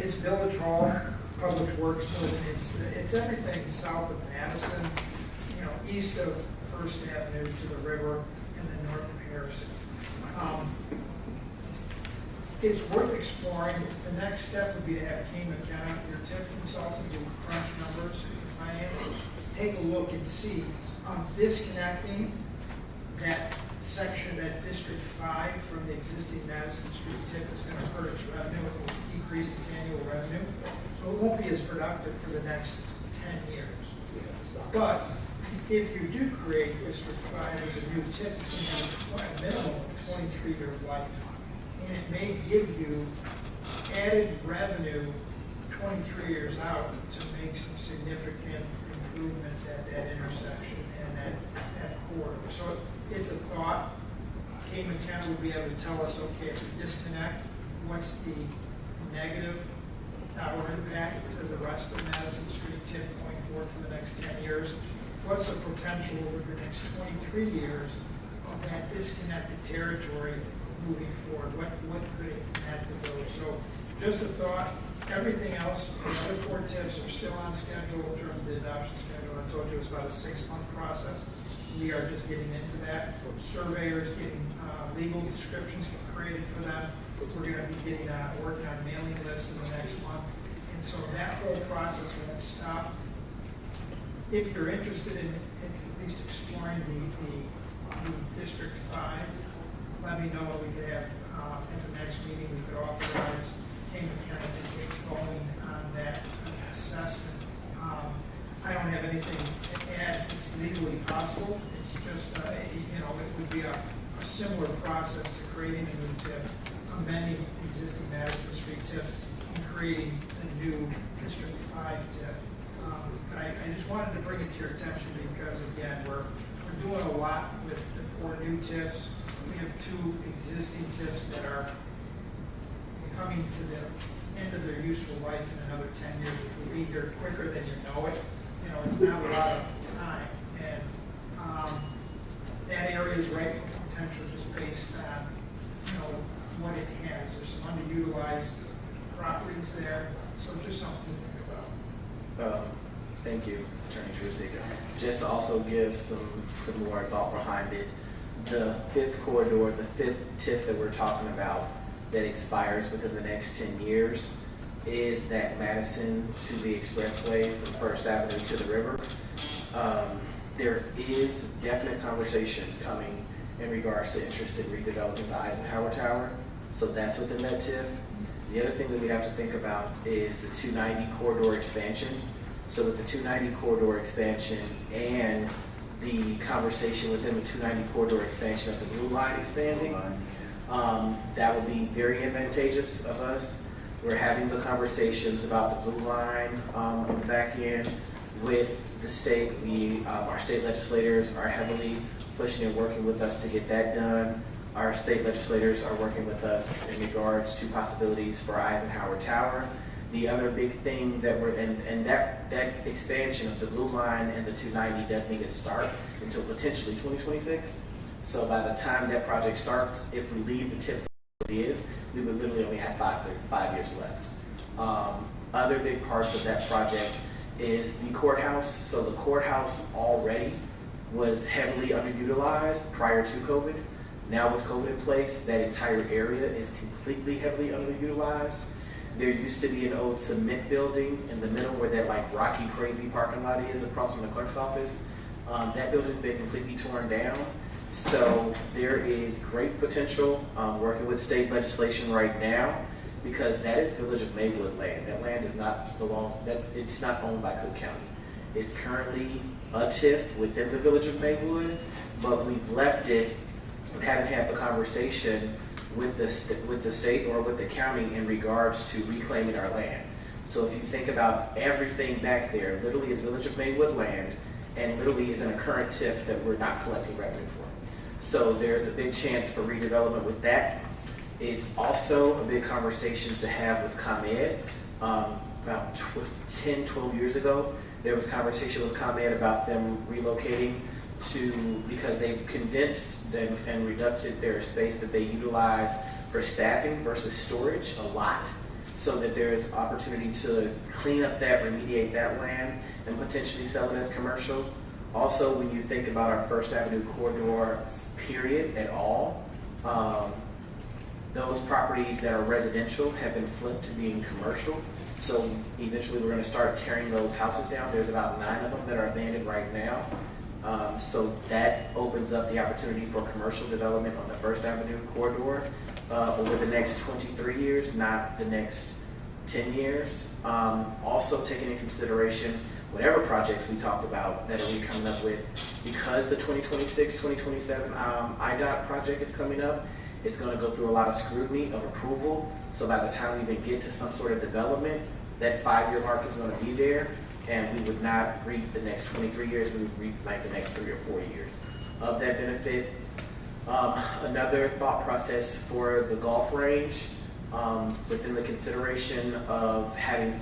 it's Village Hall, Public Works Building, it's everything south of Madison, east of First Avenue to the river, and then north of Harrison. It's worth exploring. The next step would be to have Kane McKenna, your TIF consultant, do crunch numbers and finance, take a look and see, disconnecting that section, that District 5 from the existing Madison Street TIF is going to hurt its revenue. It will decrease its annual revenue. So it won't be as productive for the next 10 years. But if you do create District 5 as a new TIF, it's going to have a minimum of 23-year life. And it may give you added revenue 23 years out to make some significant improvements at that intersection and that corridor. So it's a thought. Kate McKenna will be able to tell us, okay, if we disconnect, what's the negative dollar impact to the rest of Madison Street TIF going forward for the next 10 years? What's the potential over the next 23 years of that disconnected territory moving forward? What could it add to those? So just a thought. Everything else, the other 4 TIFs are still on schedule in terms of the adoption schedule. I told you it was about a 6-month process. We are just getting into that. Surveyors getting legal descriptions created for them. we're gonna be getting, working on mailing lists in the next month. And so that whole process won't stop. If you're interested in at least exploring the District 5, let me know. We could have, at the next meeting, we could authorize Cambridge County to get going on that assessment. I don't have anything to add. It's legally possible. It's just, it would be a similar process to creating a new TIF, amending existing Madison Street TIF, and creating a new District 5 TIF. But I just wanted to bring it to your attention because, again, we're doing a lot with the 4 new TIFs. We have 2 existing TIFs that are coming to the end of their useful life in another 10 years, which will be here quicker than you know it. It's not a lot of time. And that area is ripe for potential just based on, what it has. There's some underutilized properties there, so just something to think about. Thank you, Attorney Trusteed. Just to also give some more thought behind it, the 5th corridor, the 5th TIF that we're talking about that expires within the next 10 years is that Madison to the Expressway from First Avenue to the river. There is definite conversation coming in regards to interest in redeveloping the Eisenhower Tower, so that's within that TIF. The other thing that we have to think about is the 290 corridor expansion. So with the 290 corridor expansion and the conversation within the 290 corridor expansion of the Blue Line expanding, that will be very advantageous of us. We're having the conversations about the Blue Line on the back end with the state. Our state legislators are heavily pushing and working with us to get that done. Our state legislators are working with us in regards to possibilities for Eisenhower Tower. The other big thing that that expansion of the Blue Line and the 290 doesn't even start until potentially 2026. So by the time that project starts, if we leave the TIF it is, we would literally only have 5 years left. Other big parts of that project is the courthouse. So the courthouse already was heavily underutilized prior to COVID. Now with COVID in place, that entire area is completely heavily underutilized. There used to be an old cement building in the middle where that like rocky, crazy parking lot is across from the clerk's office. That building's been completely torn down. So there is great potential working with state legislation right now because that is Village of Maywood land. That land does not it's not owned by Cook County. It's currently a TIF within the Village of Maywood, but we've left it and haven't had the conversation with the state or with the county in regards to reclaiming our land. So if you think about everything back there, literally is Village of Maywood land and literally is in a current TIF that we're not collecting revenue for. So there's a big chance for redevelopment with that. It's also a big conversation to have with ComEd. About 10, 12 years ago, there was conversation with ComEd about them relocating because they've condensed and reduced their space that they utilize for staffing versus storage a lot, so that there is opportunity to clean up that, remediate that land, and potentially sell it as commercial. Also, when you think about our First Avenue corridor period at all, those properties that are residential have been flipped to being commercial. So eventually we're going to start tearing those houses down. There's about 9 of them that are abandoned right now. So that opens up the opportunity for commercial development on the First Avenue corridor over the next 23 years, not the next 10 years. Also taking into consideration whatever projects we talked about that are coming up with, because the 2026, 2027 IDOT project is coming up, it's going to go through a lot of scrutiny of approval. So by the time we even get to some sort of development, that 5-year mark is going to be there, and we would not reap the next 23 years, we would reap like the next 3 or 4 years of that benefit. Another thought process for the golf range, within the consideration of having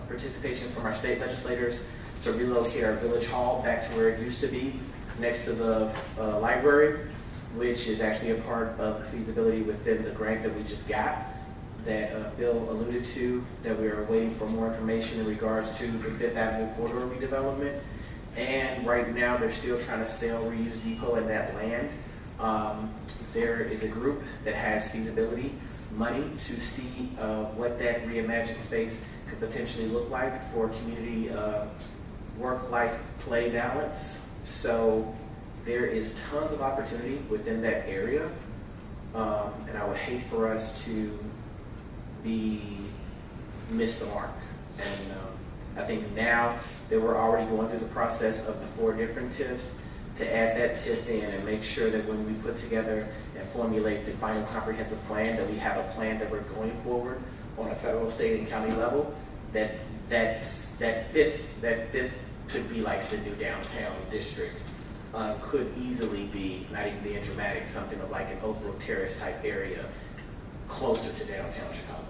participation from our state legislators to relocate our village hall back to where it used to be, next to the library, which is actually a part of the feasibility within the grant that we just got that Bill alluded to, that we are waiting for more information in regards to the 5th Avenue corridor redevelopment. And right now they're still trying to sell Reuse Depot in that land. There is a group that has feasibility money to see what that reimagined space could potentially look like for community work-life play balance. So there is tons of opportunity within that area, and I would hate for us to miss the mark. And I think now that we're already going through the process of the 4 different TIFs, to add that TIF in and make sure that when we put together and formulate the final comprehensive plan, that we have a plan that we're going forward on a federal, state, and county level, that fifth could be like the new downtown district. Could easily be, not even being dramatic, something of like an Oak Brook Terrace type area closer to downtown Chicago.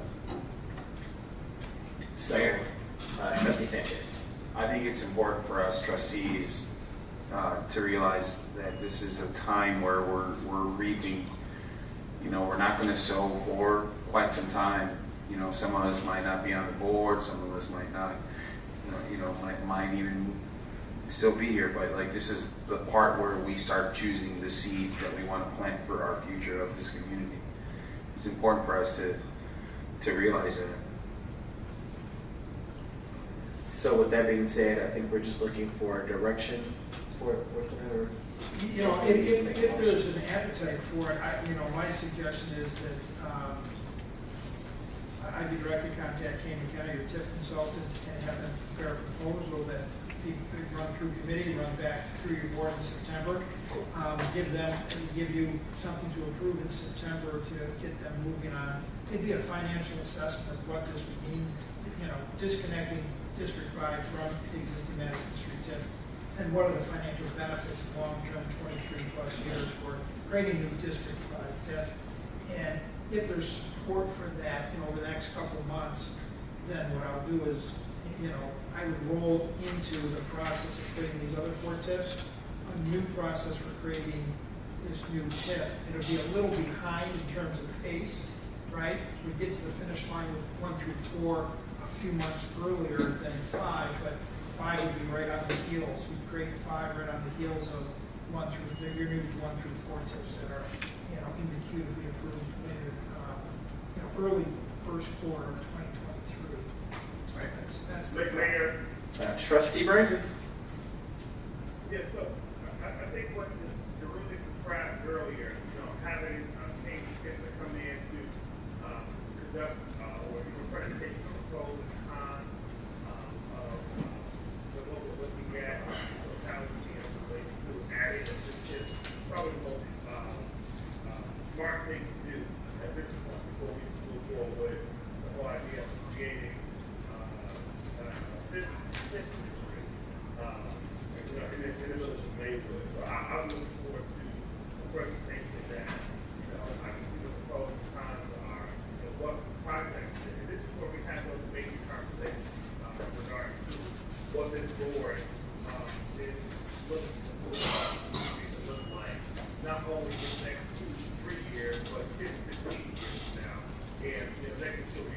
So, Trustee Sanchez. I think it's important for us trustees to realize that this is a time where we're reaping. You know, we're not going to sow for quite some time. You know, some of us might not be on the board, some of us might not, might even still be here. But like, this is the part where we start choosing the seeds that we want to plant for our future of this community. It's important for us to realize that. So with that being said, I think we're just looking for direction for another. You know, if there's an appetite for it, my suggestion is that I'd be direct to contact Kane McKenna, your TIF consultant, and have them prepare a proposal that we run through committee, run back through your board in September, give you something to approve in September to get them moving on. It'd be a financial assessment of what this would mean, disconnecting District 5 from the existing Madison Street TIF, and what are the financial benefits long-term, 23 plus years for creating new District 5 TIF. And if there's support for that, over the next couple of months, then what I'll do is, I would roll into the process of creating these other 4 TIFs, a new process for creating this new TIF. It'll be a little behind in terms of pace, right? We get to the finish line with 1 through 4 a few months earlier than 5, but 5 would be right on the heels. We'd create 5 right on the heels of your new 1 through 4 TIFs that are, in the queue to be approved later, early first quarter of 2023. Right. That's the Mayor. Trustee Brandon. Yes, so I think what Jerusalem described earlier, having Kane McKenna come in to conduct or give a presentation on the pros and cons of what we're looking at, how we can relate to adding this probably the most smart thing to do at this point before we move forward with the whole idea of creating this district in the middle of Maywood. So I'm looking forward to the presentation that I can see what the pros and cons are, what projects, and this is where we have those major conversations in regards to what this board is looking to look like, not only in the next 2 to 3 years, but 10 to 15 years now, and making sure we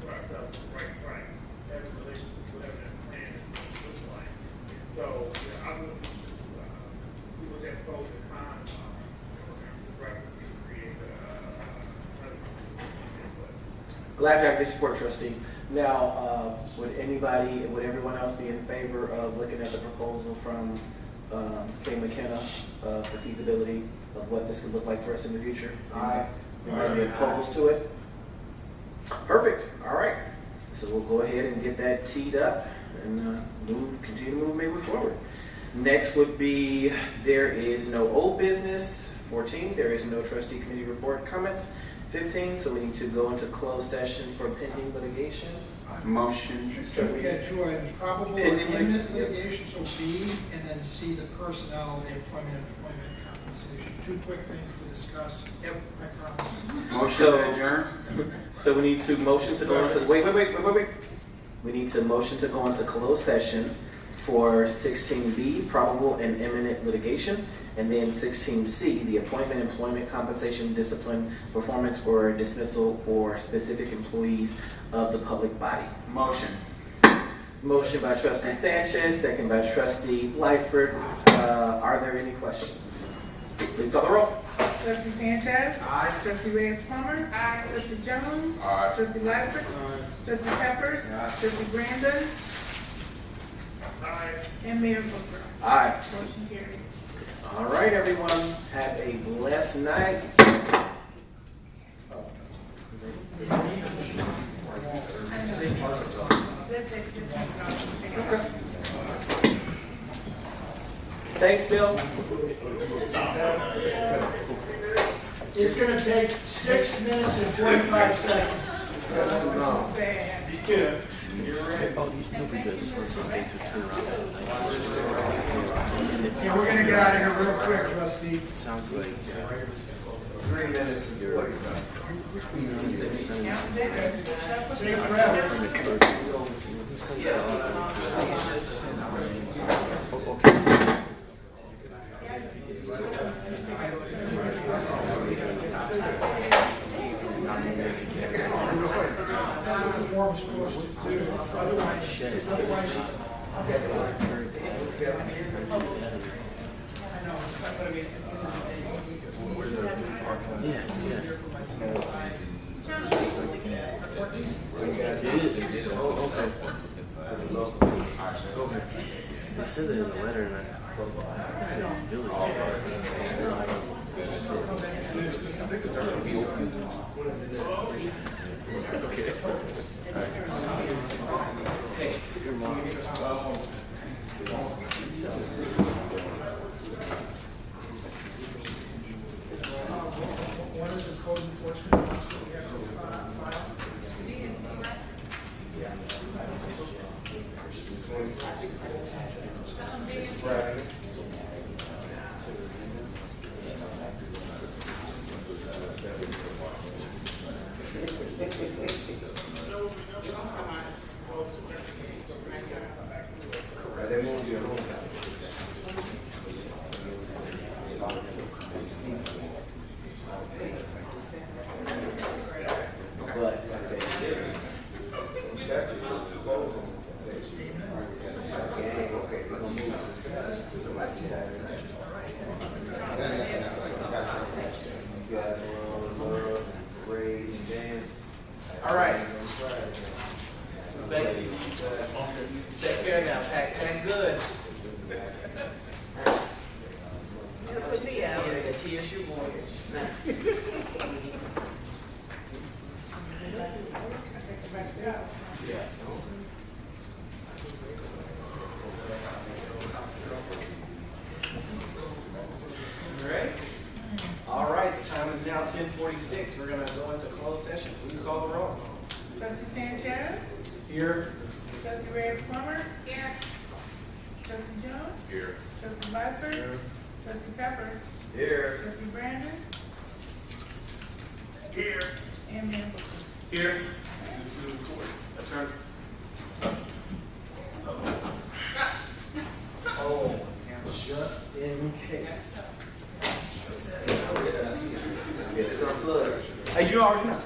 put ourselves on the right track as it relates to whatever that plan is going to look like. And so, I'm looking to look at pros and cons to create Glad to have your support, Trustee. Now, would everyone else be in favor of looking at the proposal from Kane McKenna of the feasibility of what this could look like for us in the future? Aye. Anybody be opposed to it? Perfect. All right. So we'll go ahead and get that teed up and continue to move Maywood forward. Next would be, there is no old business. 14, there is no trustee committee report comments. 15, so we need to go into closed session for pending litigation. Motion. So we had 2 items, probable or imminent litigation, so B, and then C, the personnel, the employment compensation. 2 quick things to discuss. Yep, I promise. Motion to adjourn. So we need to motion to go into, wait. We need to motion to go into closed session for 16B, probable and imminent litigation, and then 16C, the appointment, employment, compensation, discipline, performance, or dismissal for specific employees of the public body. Motion. Motion by Trustee Sanchez, second by Trustee Lightford. Are there any questions? Please call the roll. Trustee Sanchez. Aye. Trustee Reyes Palmer. Aye. Trustee Jones. Aye. Trustee Lightfoot. Trustee Peppers. Trustee Brandon. And Mayor Booker. Aye. Motion carried. All right, everyone, have a blessed night. Thanks, Bill. It's gonna take 6 minutes and 45 seconds. Sad. Yeah, we're gonna get out of here real quick, trustee. Sounds like 3 minutes and 45. Safe travels. That's what the form is supposed to do. Otherwise, I know, but I mean, It said it in the letter, and I one is the code enforcement officer we have to file. They won't be alone. But I say, all right. Betsy, take care now. Pack good. The TSU voyage. Yeah. All right, the time is now 10:46. We're gonna go into closed session. Please call the roll. Trustee Sanchez. Here. Trustee Reyes Palmer. Here. Trustee Jones. Here. Trustee Lightfoot. Trustee Peppers. Here. Trustee Brandon. Here. And Mayor Booker. Here. This is the court. Attorney. Oh, just in case. It's our blood. You already know.